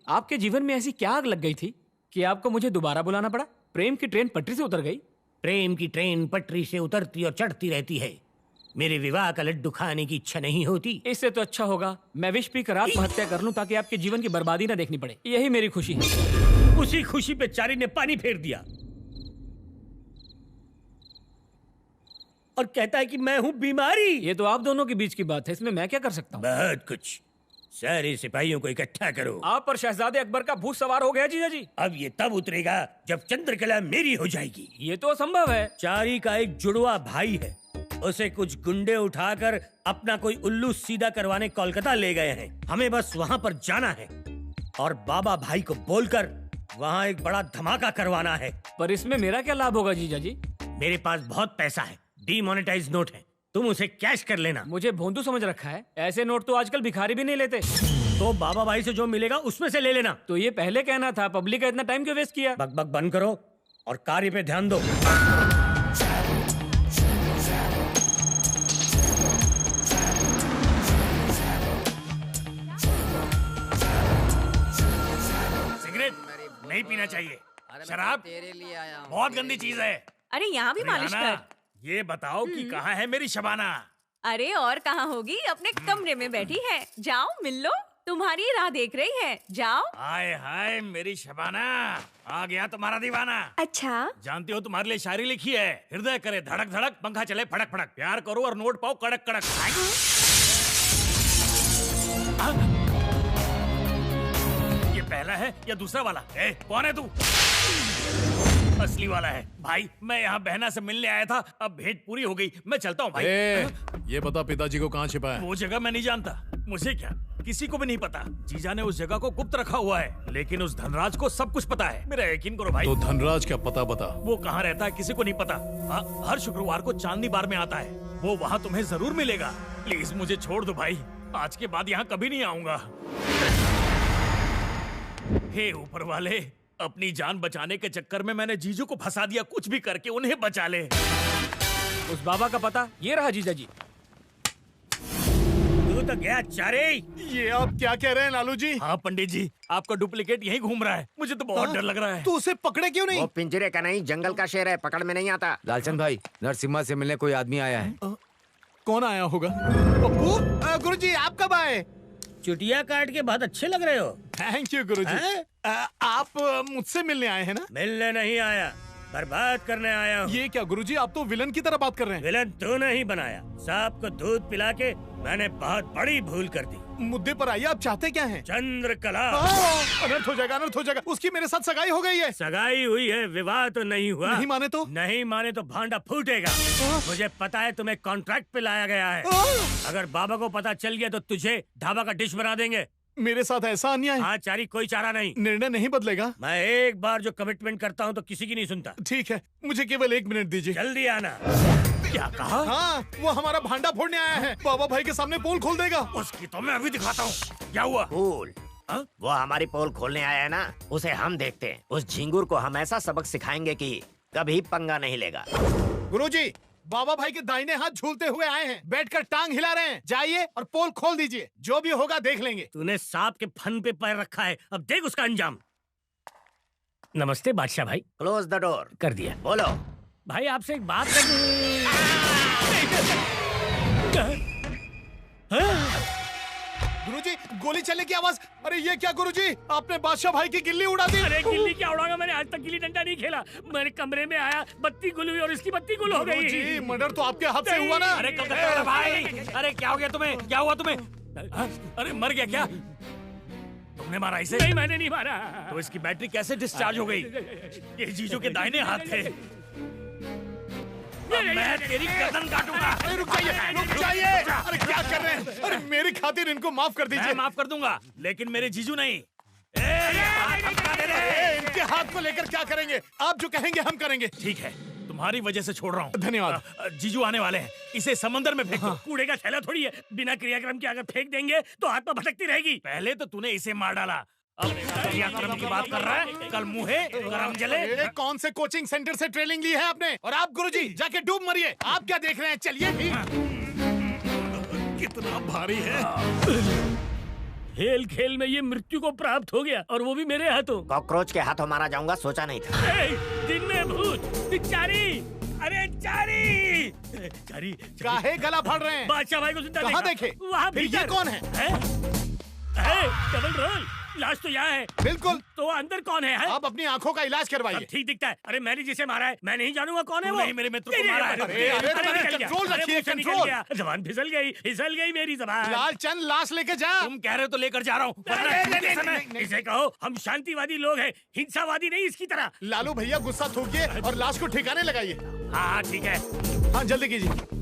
आपके जीवन में ऐसी क्या आग लग गई थी कि आपको मुझे दोबारा बुलाना पड़ा? प्रेम की ट्रेन पटरी से उतर गई? प्रेम की ट्रेन पटरी से उतरती और चढ़ती रहती है। मेरे विवाह का लड्डू खाने की इच्छा नहीं होती। इससे तो अच्छा होगा मैं विष पीकर आत्महत्या कर लूं, ताकि आपके जीवन की बर्बादी ना देखनी पड़े। यही मेरी खुशी है। उसी खुशी पे चारी ने पानी फेर दिया और कहता है कि मैं हूं बीमारी। ये तो आप दोनों के बीच की बात है, इसमें मैं क्या कर सकता हूँ? बहुत कुछ। सारे सिपाहियों को इकट्ठा करो। आप पर शहजादे अकबर का भूत सवार हो गया जीजा जी। अब ये तब उतरेगा जब चंद्रकला मेरी हो जाएगी। ये तो असंभव है। चारी का एक जुड़वा भाई है, उसे कुछ गुंडे उठाकर अपना कोई उल्लू सीधा करवाने कोलकाता ले गए हैं। हमें बस वहाँ पर जाना है और बाबा भाई को बोलकर वहाँ एक बड़ा धमाका करवाना है। पर इसमें मेरा क्या लाभ होगा जीजा जी? मेरे पास बहुत पैसा है, डीमोनेटाइज नोट है, तुम उसे कैश कर लेना। मुझे भोंदू समझ रखा है? ऐसे नोट तो आजकल भिखारी भी नहीं लेते। तो बाबा भाई से जो मिलेगा उसमें से ले लेना। तो ये पहले कहना था, पब्लिक का इतना टाइम क्यों वेस्ट किया? बकबक बंद करो और कार्य पे ध्यान दो। सिगरेट नहीं पीना चाहिए। शराब तेरे लिए आया हूं। बहुत गंदी चीज है। अरे यहाँ भी मालिश रिहाना, कर। ये बताओ कि कहाँ है मेरी शबाना? अरे और कहाँ होगी, अपने कमरे में बैठी है। जाओ मिल लो, तुम्हारी राह देख रही है। जाओ। हाय हाय मेरी शबाना, आ गया तुम्हारा दीवाना। अच्छा, जानती हो तुम्हारे लिए शायरी लिखी है। हृदय करे धड़क धड़क, पंखा चले फड़क फड़क, प्यार करो और नोट पाओ कड़क कड़क। ये पहला है या दूसरा वाला? कौन है तू? असली वाला है भाई। मैं यहाँ बहना से मिलने आया था, अब भेंट पूरी हो गई, मैं चलता हूँ भाई। ये बता पिताजी को कहाँ छिपा है? वो जगह मैं नहीं जानता। मुझे क्या, किसी को भी नहीं पता। जीजा ने उस जगह को गुप्त रखा हुआ है, लेकिन उस धनराज को सब कुछ पता है। मेरा यकीन करो भाई। तो धनराज का पता बता। वो कहाँ रहता है किसी को नहीं पता। हर शुक्रवार को चांदनी बार में आता है। वो वहाँ तुम्हें जरूर मिलेगा। प्लीज मुझे छोड़ दो भाई, आज के बाद यहाँ कभी नहीं आऊंगा। हे ऊपर वाले, अपनी जान बचाने के चक्कर में मैंने जीजू को फंसा दिया। कुछ भी करके उन्हें बचा ले। उस बाबा का पता ये रहा जीजा जी। तू तो गया चारे। ये आप क्या कह रहे हैं लालू जी? हाँ पंडित जी, आपका डुप्लीकेट यहीं घूम रहा है। मुझे तो बहुत डर लग रहा है। तो उसे पकड़े क्यों नहीं? वो पिंजरे का नहीं, जंगल का शेर है, पकड़ में नहीं आता। लालचंद भाई, नरसिम्हा से मिलने कोई आदमी आया है। कौन आया होगा? पप्पू, गुरुजी आप कब आए? चुटिया काट के बहुत अच्छे लग रहे हो। थैंक यू गुरुजी। आप मुझसे मिलने आए हैं ना? मिलने नहीं आया, बर्बाद करने आया हूँ। ये क्या गुरुजी, आप तो विलन की तरह बात कर रहे हैं। विलन तू नहीं बनाया, सांप को दूध पिला के मैंने बहुत बड़ी भूल कर दी। मुद्दे पर आइए, आप चाहते क्या हैं? चंद्रकला। अनर्थ हो जाएगा, अनर्थ हो जाएगा। उसकी मेरे साथ सगाई हो गई है। सगाई हुई है, विवाह तो नहीं हुआ। नहीं माने तो? नहीं माने तो भांडा फूटेगा। मुझे पता है तुम्हें कॉन्ट्रैक्ट पे लाया गया है। अगर बाबा को पता चल गया तो तुझे ढाबा का डिश बना देंगे। मेरे साथ ऐसा अन्याय? हाँ चारी, कोई चारा नहीं। निर्णय नहीं बदलेगा? मैं एक बार जो कमिटमेंट करता हूँ तो किसी की नहीं सुनता। ठीक है, मुझे केवल 1 मिनट दीजिए। जल्दी आना। क्या कहा? हाँ, वो हमारा भांडा फोड़ने आया है। बाबा भाई के सामने पोल खोल देगा। उसकी तो मैं अभी दिखाता हूँ। क्या हुआ? पोल? वो हमारी पोल खोलने आया है ना, उसे हम देखते हैं। उस झिंगुर को हम ऐसा सबक सिखाएंगे कि कभी पंगा नहीं लेगा। गुरुजी, बाबा भाई के दाहिने हाथ झूलते हुए आए हैं, बैठकर टांग हिला रहे हैं। जाइए और पोल खोल दीजिए, जो भी होगा देख लेंगे। तूने सांप के फन पे पैर रखा है, अब देख उसका अंजाम। नमस्ते बादशाह भाई। Close the door. कर दिया। बोलो भाई, आपसे एक बात करनी। गुरुजी, गोली चलने की आवाज। अरे ये क्या गुरुजी, आपने बादशाह भाई की गिल्ली उड़ा दी। अरे गिल्ली क्या उड़ाऊंगा, मैंने आज तक गिल्ली डंडा नहीं खेला। मेरे कमरे में आया, बत्ती गुल हुई और इसकी बत्ती गुल हो गई। गुरुजी, मर्डर तो आपके हाथ से हुआ ना। अरे कब तक भाई? अरे क्या हो गया तुम्हें? क्या हुआ तुम्हें? अरे मर गया क्या? तुमने मारा इसे? नहीं, मैंने नहीं मारा। तो इसकी बैटरी कैसे डिस्चार्ज हो गई? ये जीजू के दाहिने हाथ थे। मैं तेरी गर्दन काटूंगा। अरे रुक जाइए, रुक जाइए। अरे क्या कर रहे हैं? अरे मेरी खातिर इनको माफ कर दीजिए। मैं माफ कर दूंगा, लेकिन मेरे जीजू नहीं। इनके हाथ को लेकर क्या करेंगे? आप जो कहेंगे हम करेंगे। ठीक है, तुम्हारी वजह से छोड़ रहा हूँ। धन्यवाद। जीजू आने वाले हैं, इसे समंदर में फेंक दो। कूड़े का थैला थोड़ी है, बिना क्रियाक्रम के अगर फेंक देंगे तो आत्मा भटकती रहेगी। पहले तो तूने इसे मार डाला, अब क्रियाक्रम की बात कर रहा है। कल मुहे गरम जले। कौन से कोचिंग सेंटर से ट्रेनिंग ली है आपने? और आप गुरुजी जाके डूब मरिए। आप क्या देख रहे हैं? चलिए भी। कितना भारी है। खेल खेल में ये मृत्यु को प्राप्त हो गया, और वो भी मेरे हाथों। कॉकरोच के हाथों मारा जाऊंगा सोचा नहीं था। दिन में भूत। चारी, अरे चारी, चारी काहे गला फाड़ रहे हैं? बादशाह भाई को जिंदा कहाँ देखे? वहाँ फिर ये कौन है? Double role. लाश तो यहाँ है। बिल्कुल। तो अंदर कौन है? आप अपनी आंखों का इलाज करवाइए। ठीक दिखता है। अरे मैंने जिसे मारा है, मैं नहीं जानूंगा कौन है वो। नहीं, मेरे मित्र को मारा है। कंट्रोल रखिए, कंट्रोल। जबान फिसल गई मेरी जबान। लालचंद, लाश लेके जा। तुम कह रहे हो तो लेकर जा रहा हूँ। इसे कहो हम शांतिवादी लोग हैं, हिंसावादी नहीं इसकी तरह। लालू भैया गुस्सा थूकिए और लाश को ठिकाने लगाइए। हाँ ठीक है। हाँ जल्दी कीजिए।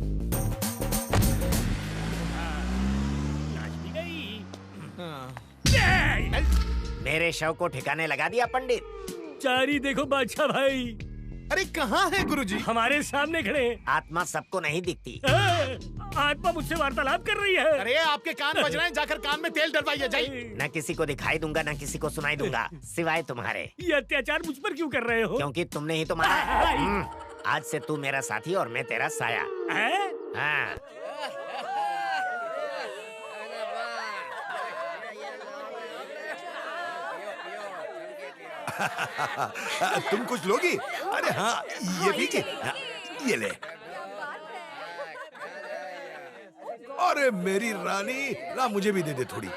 मेरे शव को ठिकाने लगा दिया पंडित। चारी देखो बादशाह भाई। अरे कहाँ है गुरुजी? हमारे सामने खड़े। आत्मा सबको नहीं दिखती। आत्मा मुझसे वार्तालाप कर रही है। अरे आपके कान बज रहे हैं, जाकर कान में तेल डलवाइए। जाइए। न किसी को दिखाई दूंगा, न किसी को सुनाई दूंगा, सिवाय तुम्हारे। ये अत्याचार मुझ पर क्यों कर रहे हो? क्योंकि तुमने ही तो मारा। आज से तू मेरा साथी और मैं तेरा साया। हाँ। तुम कुछ लोगी? अरे हाँ, ये पीजिए। ये ले। अरे मेरी रानी, ला मुझे भी दे दे थोड़ी।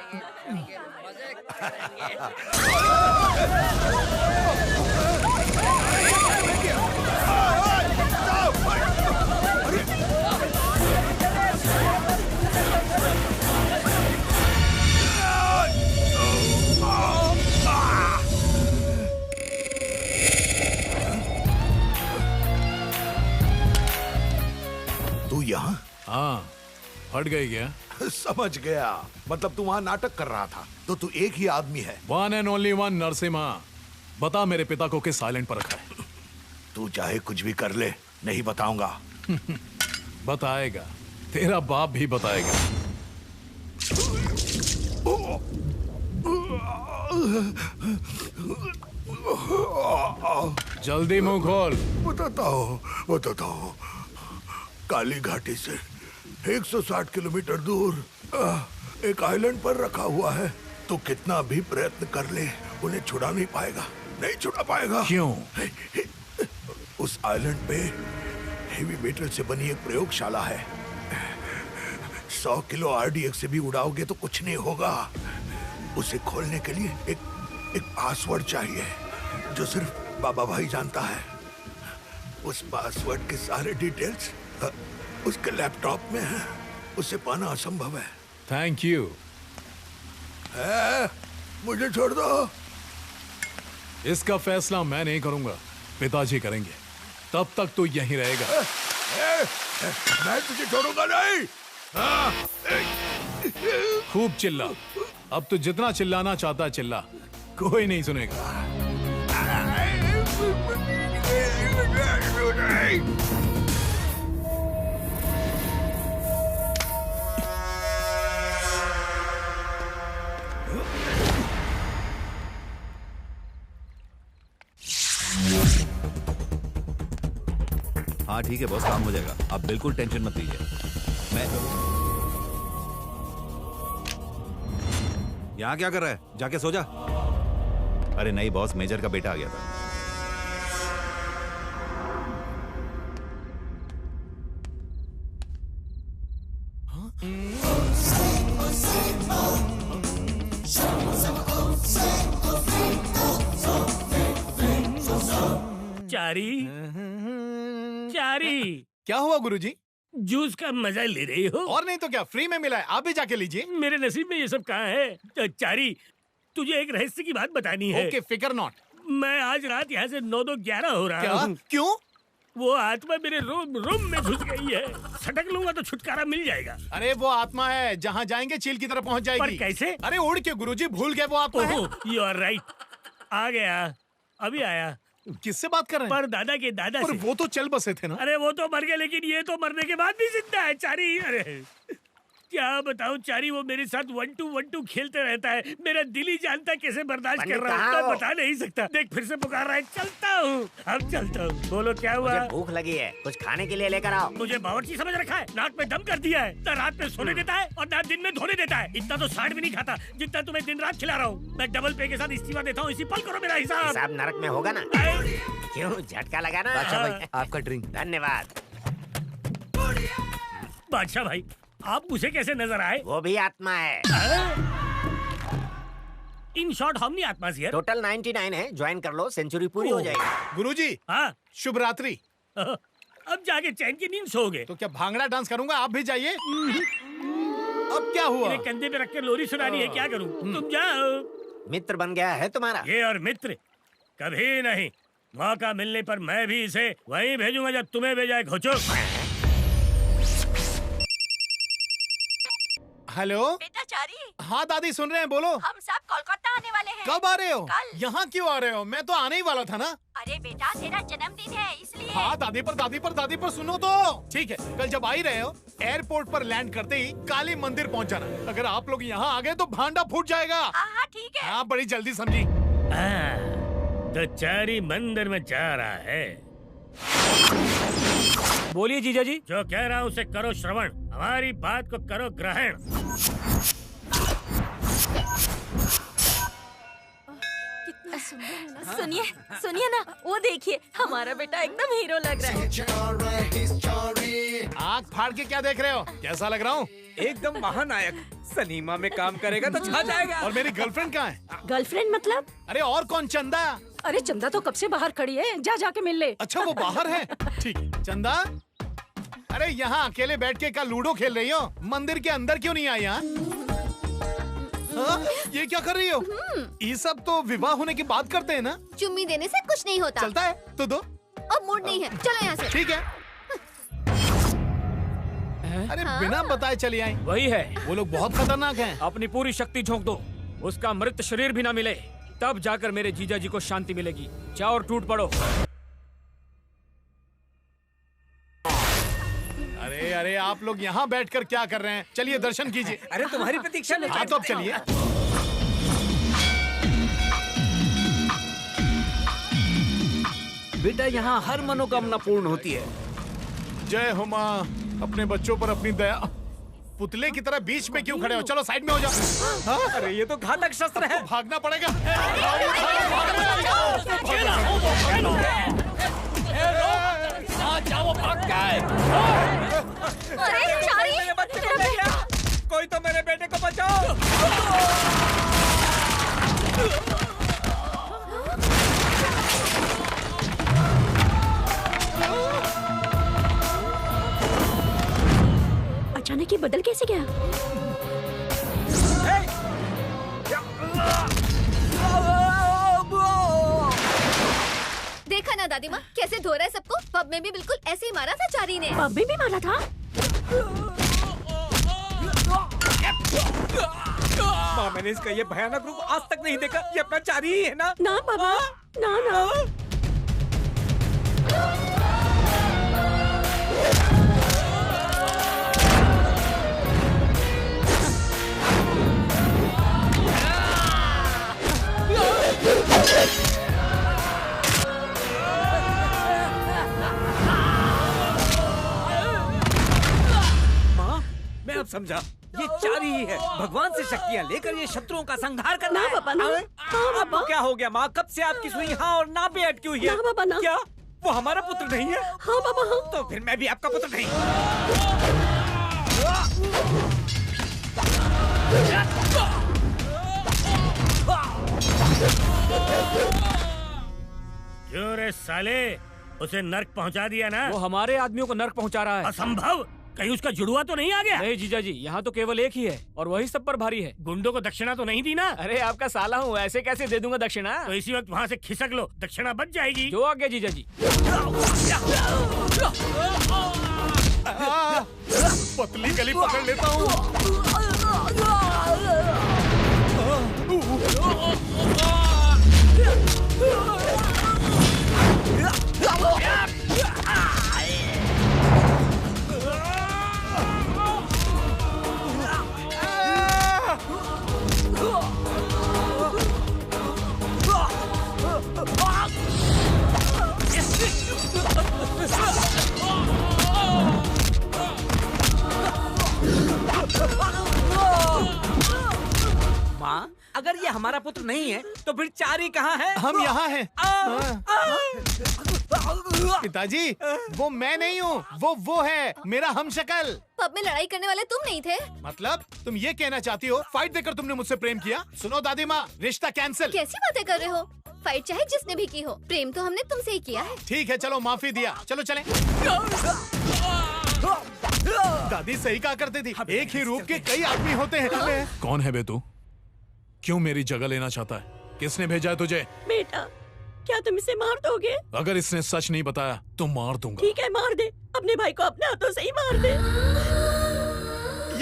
तू यहाँ? हाँ, फट गई क्या? समझ गया, मतलब तू वहाँ नाटक कर रहा था। तो तू एक ही आदमी है। One and only one Narasimha. बता मेरे पिता को किस साइलेंट पर रखा है? तू चाहे कुछ भी कर ले, नहीं बताऊंगा। बताएगा, तेरा बाप भी बताएगा। जल्दी मुंह खोल। बताता हूँ। काली घाटी से 160 किलोमीटर दूर एक आइलैंड पर रखा हुआ है। तो कितना भी प्रयत्न कर ले, उन्हें छुड़ा नहीं पाएगा, नहीं छुड़ा पाएगा। क्यों? उस आइलैंड पे हेवी मेटल से बनी एक प्रयोगशाला है। 100 किलो RDX से भी उड़ाओगे तो कुछ नहीं होगा। उसे खोलने के लिए एक पासवर्ड चाहिए जो सिर्फ बाबा भाई जानता है। उस पासवर्ड के सारे डिटेल्स उसके लैपटॉप में है। उसे पाना असंभव है। Thank you. मुझे छोड़ दो। इसका फैसला मैं नहीं करूंगा, पिताजी करेंगे। तब तक तो यहीं रहेगा। मैं तुझे छोड़ूंगा नहीं। खूब चिल्ला। अब तो जितना चिल्लाना चाहता है चिल्ला, कोई नहीं सुनेगा। हाँ ठीक है बॉस, काम हो जाएगा, आप बिल्कुल टेंशन मत लीजिए। मैं यहाँ क्या कर रहा है? जाके सो जा। अरे नहीं बॉस, मेजर का बेटा आ गया था। चारी, चारी, क्या हुआ गुरुजी? जूस का मजा ले रही हो? और नहीं तो क्या, फ्री में मिला है, आप भी जाके लीजिए। मेरे नसीब में ये सब कहाँ है? चारी, तुझे एक रहस्य की बात बतानी है। ओके, फिकर नॉट। मैं आज रात यहाँ से 9-11 हो रहा हूँ। क्यों? वो आत्मा मेरे रूम में घुस गई है। सटक लूंगा तो छुटकारा मिल जाएगा। अरे वो आत्मा है, जहाँ जाएंगे चील की तरफ पहुँच जाएगी। पर कैसे? अरे उड़ के गुरुजी, भूल गए वो आत्मा है। You are right. आ गया, अभी आया। किससे बात कर रहे हैं? पर दादा के दादा से। वो तो चल बसे थे ना। अरे वो तो मर गए, लेकिन ये तो मरने के बाद भी जिंदा है चारी। अरे क्या बताऊं चारी, वो मेरे साथ 1-2 खेलते रहता है। मेरा दिल ही जानता कैसे बर्दाश्त कर रहा हूँ, मैं बता नहीं सकता। देख फिर से पुकार रहा है। चलता हूँ, अब चलता हूँ। बोलो क्या हुआ? मुझे भूख लगी है, कुछ खाने के लिए लेकर आओ। मुझे बावर्ची समझ रखा है, नाक में दम कर दिया है। ना रात में सोने देता है और ना दिन में धोने देता है। इतना तो साठ भी नहीं खाता जितना तुम्हें दिन रात खिला रहा हूँ। मैं डबल पे के साथ इस्तीफा देता हूँ, इसी पल करो मेरा हिसाब। नरक में होगा ना? क्यों, झटका लगा ना? बादशाह भाई, आपका ड्रिंक। धन्यवाद। बादशाह भाई, आप मुझे कैसे नजर आए? वो भी आत्मा है। इन शॉर्ट हमनी आत्मा से। टोटल 99 है, ज्वाइन कर लो, सेंचुरी पूरी हो जाएगी। गुरुजी, हाँ, शुभ रात्रि। अब जाके चैन की नींद सोओगे। तो क्या भांगड़ा डांस करूंगा, आप भी जाइए। अब क्या हुआ? मेरे कंधे पे रख के लोरी सुनानी है, क्या करूं? तुम जाओ। मित्र बन गया है तुम्हारा? ये और मित्र कभी नहीं। मौका मिलने पर मैं भी इसे वहीं भेजूंगा जब तुम्हें भेजा है। घोचो। हेलो बेटा चारी। हाँ दादी, सुन रहे हैं, बोलो। हम सब कोलकाता आने वाले हैं। कब आ रहे हो? कल। यहाँ क्यों आ रहे हो? मैं तो आने ही वाला था ना। अरे बेटा, तेरा जन्मदिन है इसलिए। हाँ, दादी पर सुनो तो। ठीक है, कल जब आ ही रहे हो, एयरपोर्ट पर लैंड करते ही काली मंदिर पहुँच जाना। अगर आप लोग यहाँ आ गए तो भांडा फूट जाएगा। हाँ ठीक है। हाँ, बड़ी जल्दी समझी। तो चारी मंदिर में जा रहा है। बोलिए जीजा जी। जो कह रहा हूँ उसे करो श्रवण, हमारी बात को करो ग्रहण। कितना सुंदर है ना? सुनिए सुनिए ना, वो देखिए, हमारा बेटा एकदम हीरो लग रहा है। आँख फाड़ के क्या देख रहे हो? कैसा लग रहा हूँ? एकदम महानायक। सनीमा में काम करेगा तो छा जाएगा। और मेरी गर्लफ्रेंड कहाँ है? गर्लफ्रेंड मतलब? अरे और कौन? चंदा। अरे चंदा तो कब से बाहर खड़ी है, जा के मिल ले। अच्छा, वो बाहर है। ठीक है, चंदा। अरे यहाँ अकेले बैठ के क्या लूडो खेल रही हो? मंदिर के अंदर क्यों नहीं आई? यहाँ ये क्या कर रही हो? ये सब तो विवाह होने की बात करते हैं ना? चुम्मी देने से कुछ नहीं होता। चलता है तो दो। अब मूड नहीं है, चलो यहाँ से। ठीक है। अरे बिना बताए चली आई। वही है, वो लोग बहुत खतरनाक हैं। अपनी पूरी शक्ति झोंक दो, उसका मृत शरीर भी ना मिले, तब जाकर मेरे जीजा जी को शांति मिलेगी। जाओ और टूट पड़ो। अरे आप लोग यहाँ बैठकर क्या कर रहे हैं? चलिए दर्शन कीजिए। अरे तुम्हारी प्रतीक्षा में। हाँ तो अब चलिए। बेटा, यहाँ हर मनोकामना पूर्ण होती है। जय हो माँ, अपने बच्चों पर अपनी दया। पुतले की तरह बीच में क्यों खड़े हो? चलो साइड में हो जाओ। अरे ये तो घातक शस्त्र है। भागना पड़ेगा। जाओ, भाग गए। अरे चारी, कोई तो मेरे बेटे को बचाओ। अचानक ये बदल कैसे गया? देखा ना दादी माँ कैसे धो रहा है सबको। पब में भी बिल्कुल ऐसे ही मारा था चारी ने। पब में भी मारा था? माँ, मैंने इसका ये भयानक रूप आज तक नहीं देखा। ये अपना चारी ही है ना? ना बाबा, ना ना। मैं अब समझा, ये चारी ही है। भगवान से शक्तियाँ लेकर ये शत्रुओं का संहार करना ना है। बाबा, ना। हाँ बाबा। अब क्या हो गया माँ? कब से आपकी सुई हाँ और ना पे अटकी हुई है? ना बाबा, ना। क्या वो हमारा पुत्र नहीं है? हाँ बाबा, हाँ। तो फिर मैं भी आपका पुत्र नहीं। क्यों रे साले, उसे नर्क पहुंचा दिया ना? वो हमारे आदमियों को नर्क पहुंचा रहा है। असंभव, कहीं उसका जुड़वा तो नहीं आ गया? नहीं जीजा जी, यहाँ तो केवल एक ही है और वही सब पर भारी है। गुंडों को दक्षिणा तो नहीं दी ना? अरे आपका साला हूँ, ऐसे कैसे दे दूंगा दक्षिणा? तो इसी वक्त वहाँ से खिसक लो, दक्षिणा बच जाएगी। जो आ गया जीजा जी। पतली गली पकड़ लेता हूँ। माँ, अगर ये हमारा पुत्र नहीं है तो फिर चारी कहाँ है? हम यहाँ हैं। पिताजी, वो मैं नहीं हूँ, वो है मेरा हमशक्ल। पब में लड़ाई करने वाले तुम नहीं थे? मतलब तुम ये कहना चाहती हो फाइट देकर तुमने मुझसे प्रेम किया? सुनो दादी माँ, रिश्ता कैंसिल। कैसी बातें कर रहे हो? फाइट चाहे जिसने भी की हो, प्रेम तो हमने तुमसे ही किया है। ठीक है, चलो माफी दिया, चलो चलें। दादी सही कहा करती थी, एक ही रूप के कई आदमी होते हैं। कौन है बे तू? क्यों मेरी जगह लेना चाहता है? किसने भेजा है तुझे? बेटा, क्या तुम इसे मार दोगे? अगर इसने सच नहीं बताया तो मार दूंगा। ठीक है, मार दे। अपने भाई को अपने हाथों से ही मार दे।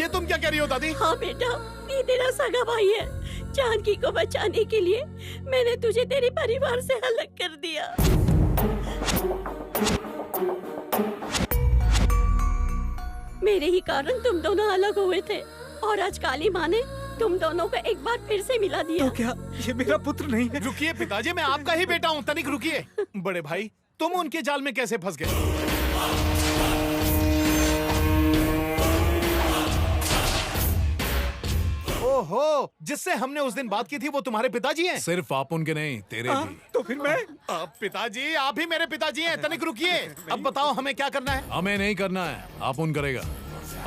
ये तुम क्या कह रही हो दादी? हाँ बेटा, ये तेरा सगा भाई है। जानकी को बचाने के लिए मैंने तुझे तेरे परिवार से अलग कर दिया। मेरे ही कारण तुम दोनों अलग हुए थे और आज काली माँ ने तुम दोनों को एक बार फिर से मिला दिया। तो क्या ये मेरा पुत्र नहीं है? रुकिए पिताजी, मैं आपका ही बेटा हूँ, तनिक रुकिए। बड़े भाई, तुम उनके जाल में कैसे फंस गए? ओहो, जिससे हमने उस दिन बात की थी वो तुम्हारे पिताजी हैं? सिर्फ आप उनके नहीं, तेरे भी। तो फिर मैं? पिताजी, आप ही मेरे पिताजी हैं, तनिक रुकिए। अब बताओ हमें क्या करना है? हमें नहीं करना है, आपुन करेगा।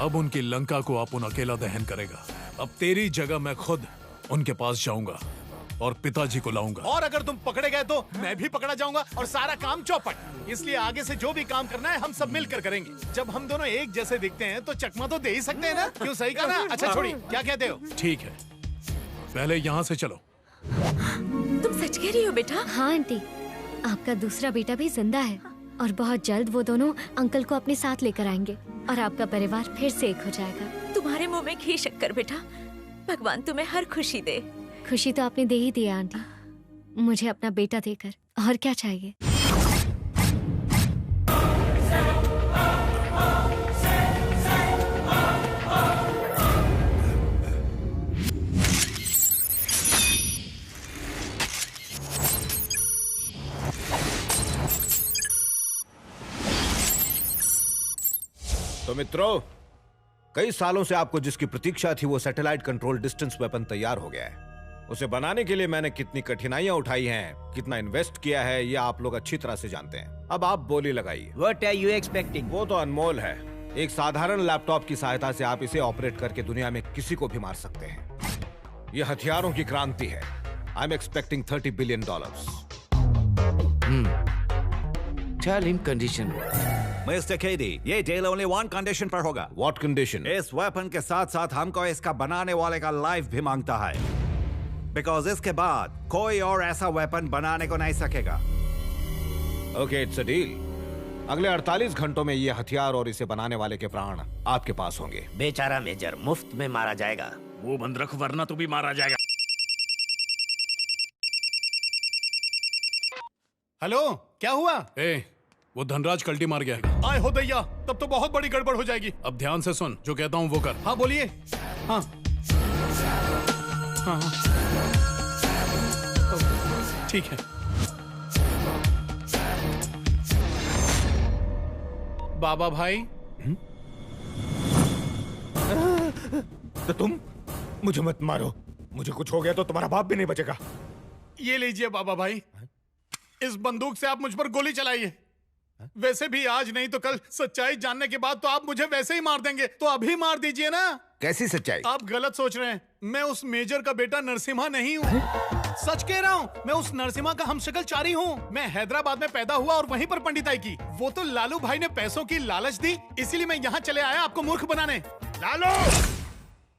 अब उनकी लंका को आपुन अकेला दहन करेगा। अब तेरी जगह मैं खुद उनके पास जाऊंगा और पिताजी को लाऊंगा। और अगर तुम पकड़े गए तो मैं भी पकड़ा जाऊंगा और सारा काम चौपट। इसलिए आगे से जो भी काम करना है हम सब मिलकर करेंगे। जब हम दोनों एक जैसे दिखते हैं तो चकमा तो दे ही सकते हैं ना? क्यों, सही कहा ना? अच्छा छोड़िए, क्या कहते हो? ठीक है, पहले यहाँ से चलो। तुम सच कह रही हो बेटा? हाँ आंटी, आपका दूसरा बेटा भी जिंदा है और बहुत जल्द वो दोनों अंकल को अपने साथ लेकर आएंगे और आपका परिवार फिर से एक हो जाएगा। तुम्हारे मुंह में घी शक्कर बेटा, भगवान तुम्हें हर खुशी दे। खुशी तो आपने दे ही दिया आंटी, मुझे अपना बेटा देकर और क्या चाहिए। तो मित्रों, कई सालों से आपको जिसकी प्रतीक्षा थी वो सैटेलाइट कंट्रोल डिस्टेंस वेपन तैयार हो गया है। उसे बनाने के लिए मैंने कितनी कठिनाइयां उठाई हैं, कितना इन्वेस्ट किया है, ये आप लोग अच्छी तरह से जानते हैं। अब आप बोली लगाइए। What are you expecting? वो तो अनमोल है, एक साधारण लैपटॉप की सहायता से आप इसे ऑपरेट करके दुनिया में किसी को भी मार सकते हैं। यह हथियारों की क्रांति है। I am expecting $30 billion। Tell him condition. Mister KD, ये डील ओनली वन कंडीशन पर होगा। What condition? इस वेपन के साथ साथ हमको इसका बनाने वाले का लाइफ भी मांगता है, बिकॉज इसके बाद कोई और ऐसा वेपन बनाने को नहीं सकेगा। Okay, it's a deal. अगले 48 घंटों में ये हथियार और इसे बनाने वाले के प्राण आपके पास होंगे। बेचारा मेजर मुफ्त में मारा जाएगा। वो बंद रख वरना तू भी मारा जाएगा। हेलो, क्या हुआ? वो धनराज कल्टी मार गया है। आए हो दैया, तब तो बहुत बड़ी गड़बड़ हो जाएगी। अब ध्यान से सुन, जो कहता हूँ वो कर। हाँ बोलिए। हाँ हाँ ठीक है। बाबा भाई, तो तुम मुझे मत मारो। मुझे कुछ हो गया तो तुम्हारा बाप भी नहीं बचेगा। ये लीजिए बाबा भाई, इस बंदूक से आप मुझ पर गोली चलाइए। वैसे भी आज नहीं तो कल सच्चाई जानने के बाद तो आप मुझे वैसे ही मार देंगे, तो अभी मार दीजिए ना। कैसी सच्चाई? आप गलत सोच रहे हैं। मैं उस मेजर का बेटा नरसिम्हा नहीं हूँ। सच कह रहा हूँ, मैं उस नरसिम्हा का हमशक्ल चारी हूँ। मैं हैदराबाद में पैदा हुआ और वहीं पर पंडिताई की। वो तो लालू भाई ने पैसों की लालच दी, इसीलिए मैं यहाँ चले आया आपको मूर्ख बनाने। लालू,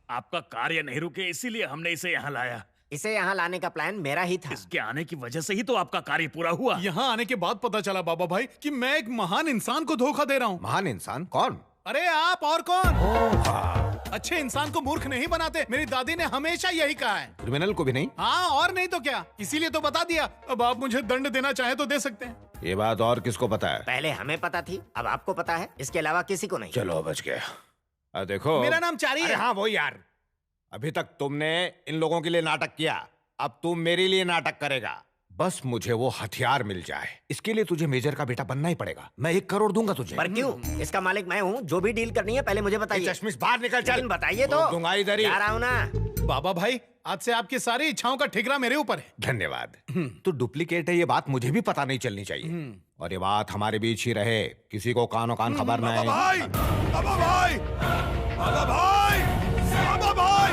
आपका कार्य नहीं रुके इसीलिए हमने इसे यहाँ लाया। इसे यहाँ लाने का प्लान मेरा ही था। इसके आने की वजह से ही तो आपका कार्य पूरा हुआ। यहाँ आने के बाद पता चला बाबा भाई कि मैं एक महान इंसान को धोखा दे रहा हूँ। महान इंसान? कौन? अरे आप और कौन? अच्छे इंसान को मूर्ख नहीं बनाते, मेरी दादी ने हमेशा यही कहा है। क्रिमिनल को भी नहीं? हाँ, और नहीं तो क्या, इसीलिए तो बता दिया। अब आप मुझे दंड देना चाहे तो दे सकते हैं। ये बात और किसको पता है? पहले हमें पता थी, अब आपको पता है। इसके अलावा किसी को नहीं। चलो बच गया। देखो, मेरा नाम चारी है। हाँ वो यार, अभी तक तुमने इन लोगों के लिए नाटक किया, अब तुम मेरे लिए नाटक करेगा। बस मुझे वो हथियार मिल जाए, इसके लिए तुझे मेजर का बेटा बनना ही पड़ेगा। मैं 1 करोड़ दूंगा तुझे। पर क्यों? इसका मालिक मैं हूँ। जो भी डील करनी है पहले मुझे बताइए। चश्मिश बाहर निकल, चल। बताइए तो। दूंगा इधर ही। जा रहा हूँ ना। बाबा भाई, आज से आपकी सारी इच्छाओं का ठिकरा मेरे ऊपर है। धन्यवाद। तू डुप्लीकेट है, ये बात मुझे भी पता नहीं चलनी चाहिए, और ये बात हमारे बीच ही रहे, किसी को कानो कान खबर न आए। बाबा भाई, बाबा भाई, बाबा भाई, बाबा भाई।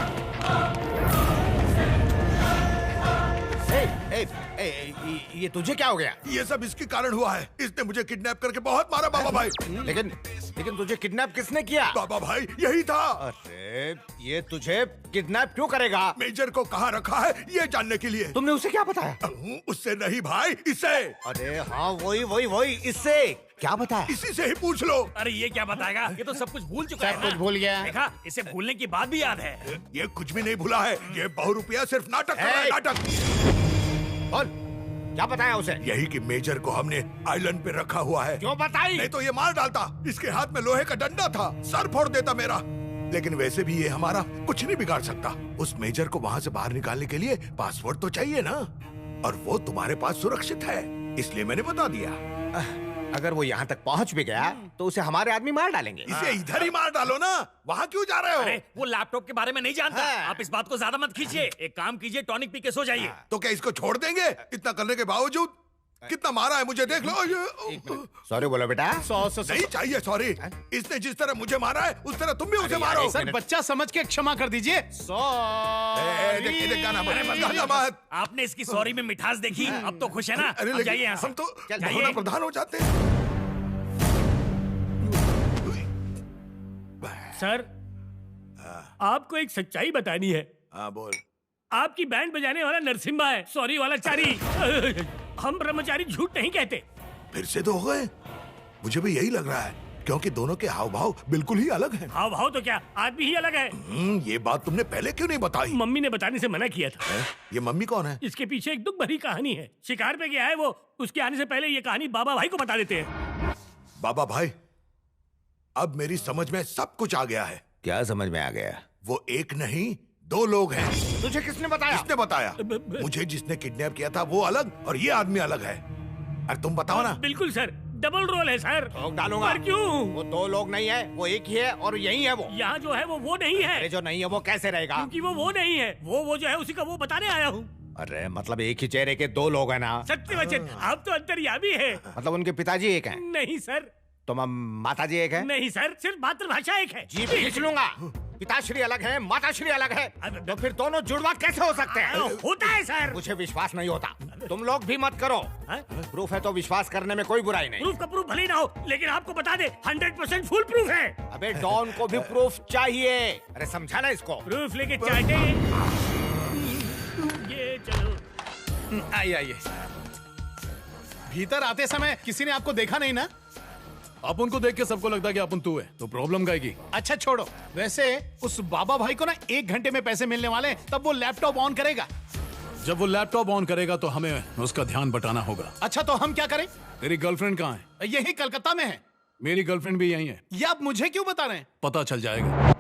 ये तुझे क्या हो गया? ये सब इसके कारण हुआ है। इसने मुझे किडनैप करके बहुत मारा बाबा भाई। लेकिन तुझे किडनैप किसने किया? बाबा भाई, यही था। अरे ये तुझे किडनैप क्यों करेगा? मेजर को कहाँ रखा है ये जानने के लिए। तुमने उसे क्या बताया? उससे नहीं भाई, इससे। अरे हाँ, वही इससे क्या बताया? इसी से ही पूछ लो। अरे ये क्या बताएगा? ये तो सब कुछ भूल चुका है। सब कुछ भूल गया। देखा, इसे भूलने की बात भी याद है। ये कुछ भी नहीं भूला है। ये बहुरूपिया सिर्फ नाटक कर रहा है, नाटक। और क्या बताया उसे? यही कि मेजर को हमने आइलैंड पे रखा हुआ है। क्यों बताई? नहीं तो ये मार डालता। इसके हाथ में लोहे का डंडा था, सर फोड़ देता मेरा। लेकिन वैसे भी ये हमारा कुछ नहीं बिगाड़ सकता। उस मेजर को वहाँ से बाहर निकालने के लिए पासवर्ड तो चाहिए ना, और वो तुम्हारे पास सुरक्षित है, इसलिए मैंने बता दिया। अगर वो यहाँ तक पहुँच भी गया तो उसे हमारे आदमी मार डालेंगे। इसे इधर ही मार डालो ना, वहाँ क्यों जा रहे हो? अरे वो लैपटॉप के बारे में नहीं जानता। आप इस बात को ज्यादा मत खींचिए। एक काम कीजिए, टॉनिक पी के सो जाइए। तो क्या इसको छोड़ देंगे? इतना करने के बावजूद कितना मारा है मुझे, देख लो। सॉरी बोलो बेटा। नहीं चाहिए सॉरी। इसने जिस तरह मुझे मारा है उस तरह तुम भी उसे मारो। सर, बच्चा समझ के क्षमा कर दीजिए। आपने इसकी सॉरी में मिठास देखी, अब तो खुश है ना? अरे जाइए यहाँ से। हम तो भावना प्रधान हो जाते हैं। सर, आपको एक सच्चाई बतानी है। हाँ बोल। आपकी बैंड बजाने वाला नरसिम्हा है, सॉरी वाला चारी। हम ब्रह्मचारी झूठ नहीं कहते। फिर से तो हो गए। मुझे भी यही लग रहा है, क्योंकि दोनों के हाव भाव बिल्कुल ही अलग हैं। हाव भाव तो क्या, आदमी ही अलग है। ये बात तुमने पहले क्यों नहीं बताई? मम्मी ने बताने से मना किया था। ये मम्मी कौन है? इसके पीछे एक दुख भरी कहानी है। शिकार पे गया है वो, उसके आने से पहले ये कहानी बाबा भाई को बता देते हैं। बाबा भाई, अब मेरी समझ में सब कुछ आ गया है। क्या समझ में आ गया? वो एक नहीं 2 लोग हैं। तुझे किसने बताया? किसने बताया? मुझे जिसने किडनैप किया था वो अलग और ये आदमी अलग है। अरे तुम बताओ ना। बिल्कुल सर, डबल रोल है सर। ठोक डालूंगा। पर क्यों? वो 2 लोग नहीं है, वो एक ही है और यही है वो। यहाँ जो है वो नहीं है। अरे जो नहीं है वो कैसे रहेगा? क्योंकि वो नहीं है। वो जो है उसी का वो बताने आया हूँ। अरे मतलब एक ही चेहरे के 2 लोग हैं ना? सत्य वचन, आप तो अंतर्यामी है। मतलब उनके पिताजी एक हैं? नहीं सर। तो माता जी एक है? नहीं सर, सिर्फ मातृभाषा एक है। जी खींच लूंगा। पिताश्री अलग है, माताश्री अलग है, तो फिर दोनों जुड़वा कैसे हो सकते हैं? होता है सर। मुझे विश्वास नहीं होता। तुम लोग भी मत करो। प्रूफ है तो विश्वास करने में कोई बुराई नहीं। प्रूफ का प्रूफ भले ना हो, लेकिन आपको बता दे 100% फुल प्रूफ है। अबे डॉन को भी प्रूफ चाहिए। अरे समझा ना इसको? प्रूफ लेके चाहते ये चलो। आइए। भीतर आते समय किसी ने आपको देखा नहीं ना? अपन को देख के सबको लगता है कि अपन तू है, तो प्रॉब्लम क्या है? अच्छा छोड़ो। वैसे उस बाबा भाई को ना 1 घंटे में पैसे मिलने वाले हैं, तब वो लैपटॉप ऑन करेगा। जब वो लैपटॉप ऑन करेगा तो हमें उसका ध्यान बटाना होगा। अच्छा तो हम क्या करें? तेरी गर्लफ्रेंड कहाँ है? यही कलकत्ता में है। मेरी गर्लफ्रेंड भी यही है। ये आप मुझे क्यों बता रहे हैं? पता चल जाएगा।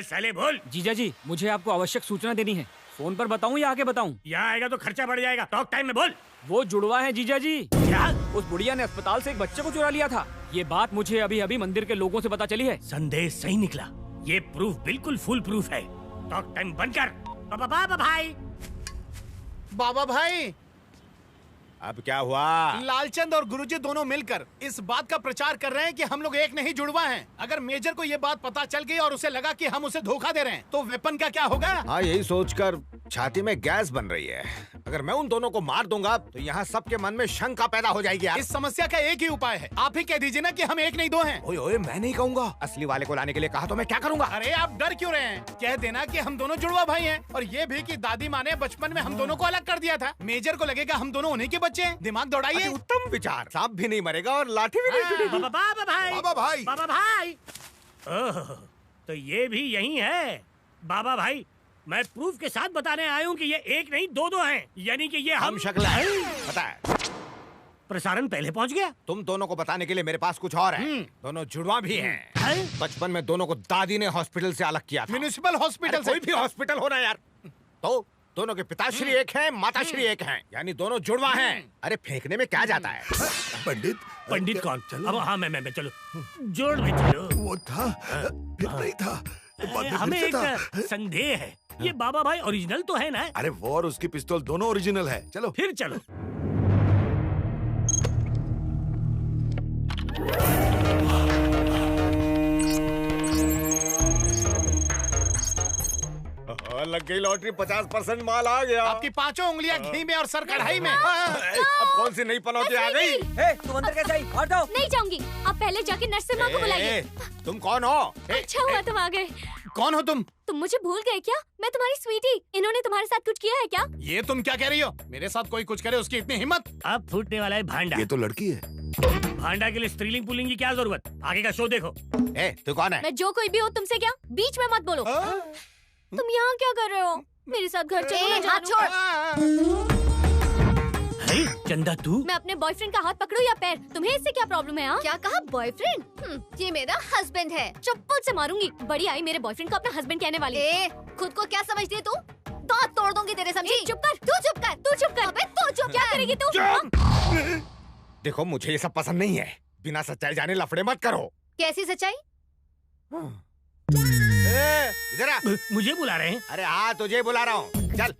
साले बोल। जीजा जी, मुझे आपको आवश्यक सूचना देनी है। फोन पर बताऊं या आगे बताऊं? यहाँ आएगा तो खर्चा बढ़ जाएगा। टॉक टाइम में बोल। वो जुड़वा है जीजा जी। क्या? उस बुढ़िया ने अस्पताल से एक बच्चे को चुरा लिया था। ये बात मुझे अभी अभी मंदिर के लोगों से पता चली है। संदेश सही निकला। ये प्रूफ बिल्कुल फुल प्रूफ है। टॉक टाइम बंद कर। बाबा भाई। बाबा भाई, अब क्या हुआ? लालचंद और गुरुजी दोनों मिलकर इस बात का प्रचार कर रहे हैं कि हम लोग एक नहीं जुड़वा हैं। अगर मेजर को ये बात पता चल गई और उसे लगा कि हम उसे धोखा दे रहे हैं, तो वेपन का क्या होगा? हाँ, यही सोचकर छाती में गैस बन रही है। अगर मैं उन दोनों को मार दूंगा तो यहाँ सबके मन में शंका पैदा हो जाएगी। इस समस्या का एक ही उपाय है। आप ही कह दीजिए ना कि हम एक नहीं दो हैं। ओए मैं नहीं कहूँगा। असली वाले को लाने के लिए कहा तो मैं क्या करूँगा? अरे आप डर क्यों रहे हैं? कह देना कि हम दोनों जुड़वा भाई हैं, और ये भी कि दादी माँ ने बचपन में हम दोनों को अलग कर दिया था। मेजर को लगेगा हम दोनों उन्हीं के बच्चे हैं। दिमाग दौड़ाइए। उत्तम विचार। सांप भी नहीं मरेगा और लाठी भी नहीं टूटेगी। बाबा भाई। ओह, तो ये भी यही है। बाबा भाई, मैं प्रूफ के साथ बताने आया हूँ कि ये एक नहीं दो हैं। यानी कि ये हम शक्ल है। पता है। प्रसारण पहले पहुँच गया। तुम दोनों को बताने के लिए मेरे पास कुछ और है। दोनों जुड़वा भी हैं। बचपन में दोनों को दादी ने हॉस्पिटल से अलग किया था। म्युनिसिपल हॉस्पिटल से। कोई भी हॉस्पिटल होना यार। तो दोनों के पिताश्री एक हैं, माताश्री एक हैं, यानी दोनों जुड़वा हैं। अरे फेंकने में क्या जाता है? पंडित कौन? अब हाँ मैं चलो जोड़ में चलो। वो था फिर नहीं था। हमें एक संदेह है। ये बाबा भाई ओरिजिनल तो है ना? अरे वो और उसकी पिस्तौल दोनों ओरिजिनल है। चलो फिर चलो। लग गई लॉटरी। 50% माल आ गया। आपकी 5 उंगलियां घी में और सर कढ़ाई में। अब कौन सी नई पनौती आ गई? तुम अंदर कैसे आई? हट जाओ। नहीं जाऊंगी। आप पहले जाके नर्स से माँ को बुलाइए। तुम कौन हो? अच्छा हुआ तुम आ गए। कौन हो तुम? तुम मुझे भूल गए क्या? मैं तुम्हारी स्वीटी। इन्होंने तुम्हारे साथ कुछ किया है क्या? ये तुम क्या कह रही हो? मेरे साथ कोई कुछ करे उसकी इतनी हिम्मत? अब फूटने वाला है भांडा। ये तो लड़की है। भांडा के लिए स्त्रीलिंग पुल्लिंग की क्या जरूरत? आगे का शो देखो। तू कौन है? मैं जो कोई भी हो, तुमसे क्या? बीच में मत बोलो। तुम यहाँ क्या कर रहे हो? मेरे साथ घर चलो। हाथ छोड़। चंदा तू? मैं अपने बॉयफ्रेंड का हाथ पकड़ूं या पैर? तुम्हें इससे क्या प्रॉब्लम है? क्या कहा बॉयफ्रेंड? ये मेरा हस्बैंड है। चप्पल से मारूंगी। बड़ी आई मेरे बॉयफ्रेंड को अपना हस्बैंड कहने वाली। खुद को क्या समझती है तू? दांत तोड़ दूंगी तेरे, समझी? चुप कर। तू चुप कर। तू चुप कर। अबे तू चुप। क्या करेगी तू? देखो मुझे ये सब पसंद नहीं है। बिना सच्चाई जाने लफड़े मत करो। कैसी सच्चाई? इधर आ। मुझे बुला रहे हैं? अरे हाँ, तुझे बुला रहा हूँ। चल।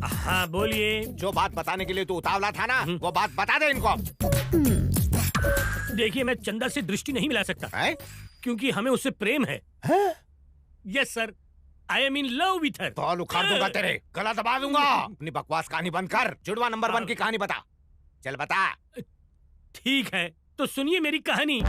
हाँ बोलिए। जो बात बताने के लिए तू उतावला था ना, वो बात बता दे इनको। देखिए, मैं चंदा से दृष्टि नहीं मिला सकता है? क्योंकि हमें उससे प्रेम है। Yes sir, I am in love with her. बाल उखाड़ दूंगा तेरे, गला दबा दूंगा। अपनी बकवास कहानी बंद कर। जुड़वा नंबर 1 की कहानी बता। चल बता। ठीक है, तो सुनिए मेरी कहानी।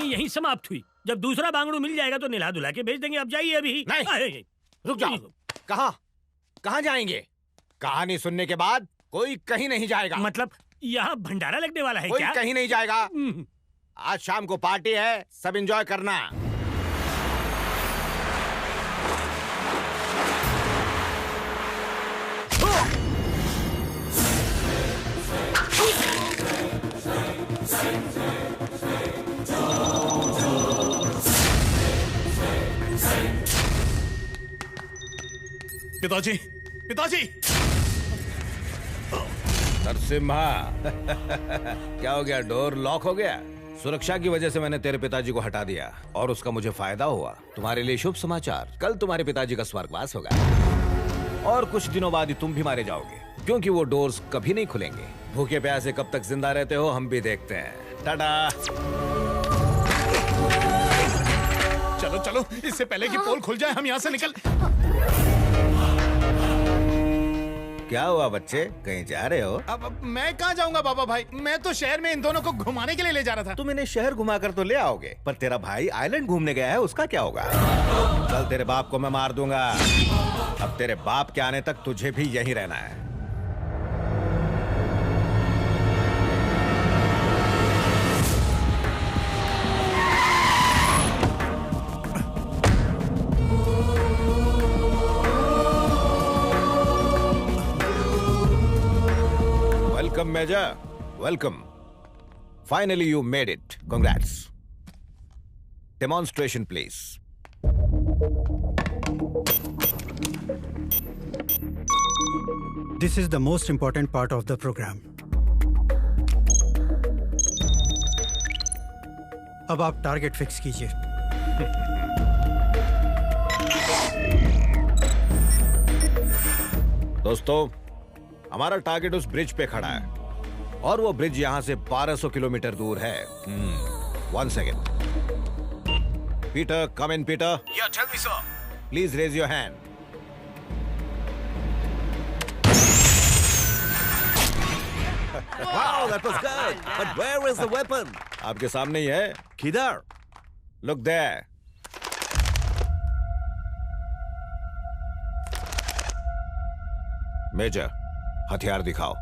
यहीं समाप्त हुई। जब दूसरा बांगड़ू मिल जाएगा तो निला धुला के भेज देंगे। अब जाइए अभी। नहीं, रुक जाओ। कहाँ जाएंगे? कहानी सुनने के बाद कोई कहीं नहीं जाएगा। मतलब यहाँ भंडारा लगने वाला है कोई क्या? कहीं नहीं जाएगा। आज शाम को पार्टी है, सब एंजॉय करना। पिताजी, पिताजी! नरसिम्हा क्या हो गया? डोर लॉक हो गया? सुरक्षा की वजह से मैंने तेरे पिताजी को हटा दिया और उसका मुझे फायदा हुआ। तुम्हारे लिए शुभ समाचार, कल तुम्हारे पिताजी का स्वर्गवास होगा और कुछ दिनों बाद ही तुम भी मारे जाओगे, क्योंकि वो डोर्स कभी नहीं खुलेंगे। भूखे प्यासे कब तक जिंदा रहते हो हम भी देखते हैं। टाटा। चलो चलो, इससे पहले कि पोल खुल जाए हम यहाँ से निकल। क्या हुआ बच्चे, कहीं जा रहे हो? अब मैं कहाँ जाऊंगा बाबा भाई, मैं तो शहर में इन दोनों को घुमाने के लिए ले जा रहा था। तुम इन्हें शहर घुमा कर तो ले आओगे, पर तेरा भाई आइलैंड घूमने गया है, उसका क्या होगा? कल तेरे बाप को मैं मार दूंगा। अब तेरे बाप के आने तक तुझे भी यहीं रहना है। Welcome, Major. Welcome. Finally, you made it. Congrats. Demonstration, please. This is the most important part of the program. अब आप टारगेट फिक्स कीजिए। दोस्तों, हमारा टारगेट उस ब्रिज पे खड़ा है और वो ब्रिज यहाँ से 1200 किलोमीटर दूर है। 1 second. Peter, come in Peter. Yeah, tell me, sir. Please raise your hand. Wow, that was good. But where is the weapon? आपके सामने ही है। किधर? Look there. मेजर, हथियार दिखाओ।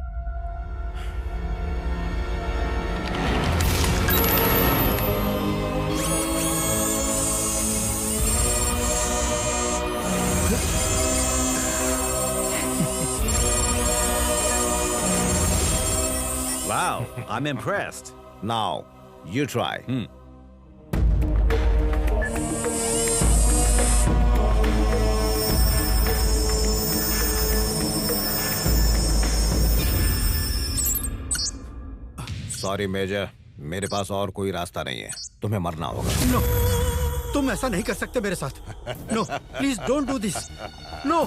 Wow, I'm impressed. Now, you try. Sorry major, मेरे पास और कोई रास्ता नहीं है, तुम्हें मरना होगा। नो, तुम ऐसा नहीं कर सकते मेरे साथ। No, please don't do this. No,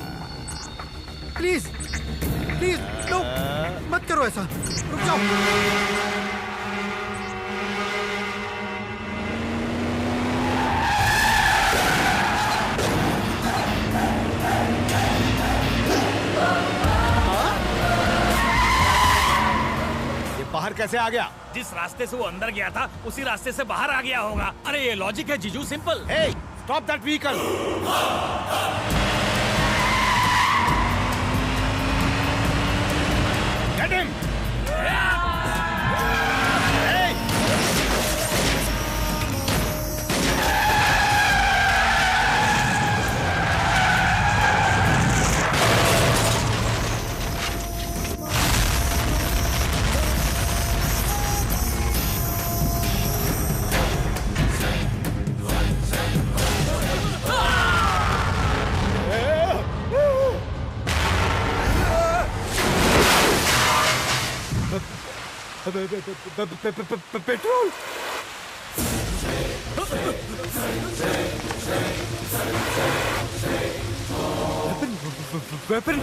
please, please, no, मत करो ऐसा। रुक जाओ। बाहर कैसे आ गया? जिस रास्ते से वो अंदर गया था उसी रास्ते से बाहर आ गया होगा। अरे ये लॉजिक है जीजू, simple. Hey, stop that vehicle! Get him! Hey! Petrol. Weapon.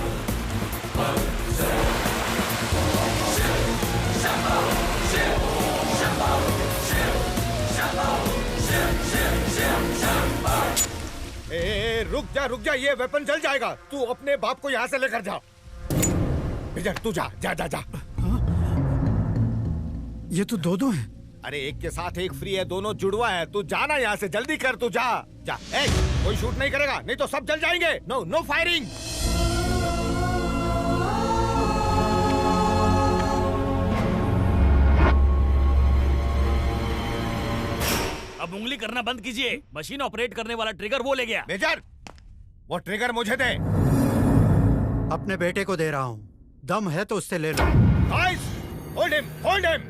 रुक जा, ये वेपन जल जाएगा। तू अपने बाप को यहाँ से लेकर जा। मेजर, तू जा जा जा जा। ये तो दो हैं। अरे एक के साथ एक फ्री है, दोनों जुड़वा है। तू जाना यहाँ से, जल्दी कर, तू जा जा। कोई शूट नहीं करेगा, नहीं तो सब जल जाएंगे। No no firing. अब उंगली करना बंद कीजिए। मशीन ऑपरेट करने वाला ट्रिगर वो ले गया। मेजर, वो ट्रिगर मुझे दे। अपने बेटे को दे रहा हूँ, दम है तो उससे ले लो। Guys, hold him, hold him.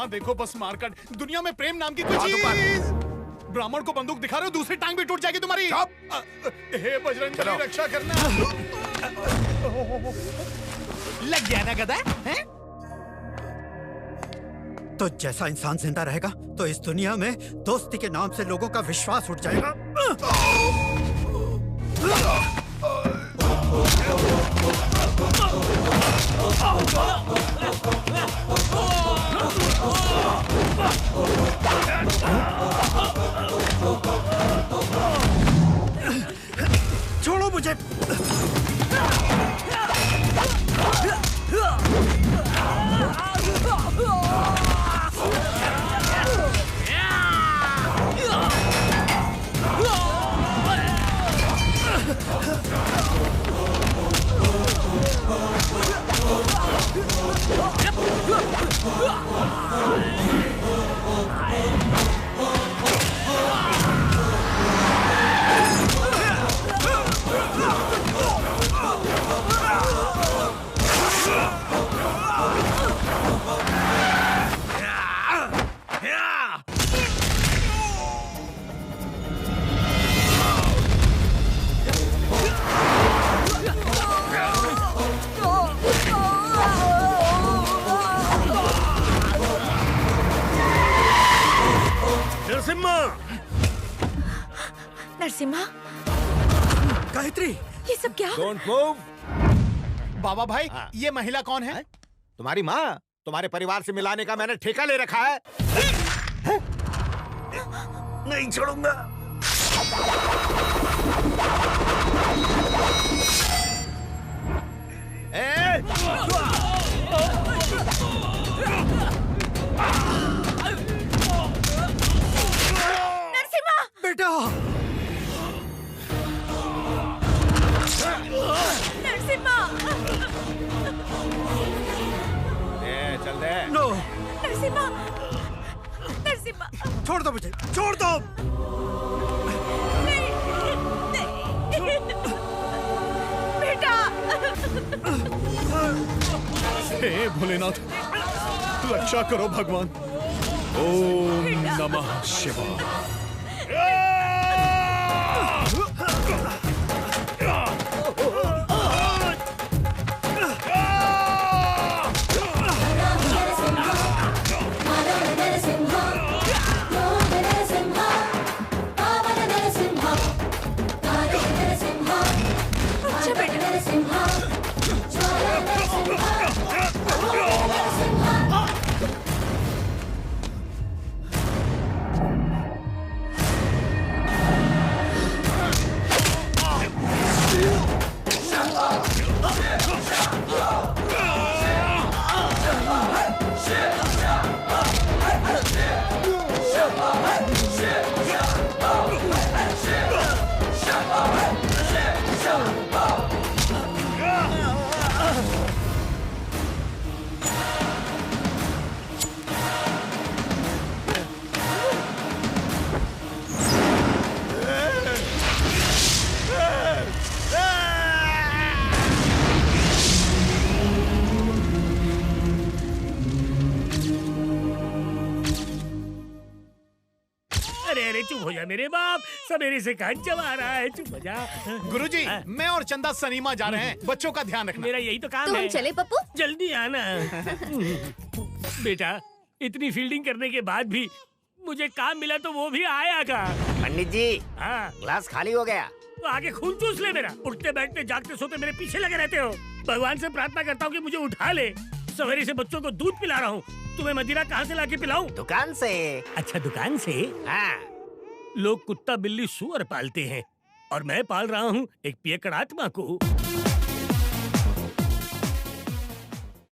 यहाँ देखो बस मारकट, दुनिया में प्रेम नाम की कोई चीज। ब्राह्मण को बंदूक दिखा रहे हो, दूसरी टांग भी टूट जाएगी तुम्हारी। हे बजरंग बली रक्षा करना। लग गया ना गधा? तो जैसा इंसान जिंदा रहेगा तो इस दुनिया में दोस्ती के नाम से लोगों का विश्वास उठ जाएगा। छोड़ो मुझे। नरसिम्हा, गायत्री, ये सब क्या? Don't move. बाबा भाई, ये महिला कौन है? तुम्हारी माँ। तुम्हारे परिवार से मिलाने का मैंने ठेका ले रखा है। नहीं छोड़ूंगा। नरसिम्हा! बेटा! नरसिम्हा! चल दे। नो। नरसिम्हा! नरसिम्हा! छोड़ दो मुझे, छोड़ दो। बेटा! हे भोलेनाथ, रक्षा करो भगवान। ओम नमः शिवाय। चुप हो जा मेरे बाप, सवेरे से कहाँ चबा रहा है, चुप हो जा। गुरुजी, मैं और चंदा सनीमा जा रहे हैं, बच्चों का ध्यान रखना। मेरा यही तो काम तो है। हम चले पप्पू? जल्दी आना। बेटा, इतनी फील्डिंग करने के बाद भी मुझे काम मिला तो वो भी आया का। पंडित जी, हाँ, ग्लास खाली हो गया। तो आगे खून चूस ले मेरा। उठते बैठते जागते सोते मेरे पीछे लगे रहते हो। भगवान से प्रार्थना करता हूँ कि मुझे उठा ले। सवेरे से बच्चों को दूध पिला रहा हूँ, तुम्हें मदिरा कहाँ से लाके पिलाऊं? दुकान से। अच्छा, दुकान से? हाँ। लोग कुत्ता बिल्ली सुअर पालते हैं और मैं पाल रहा हूँ एक पियकड़ आत्मा को।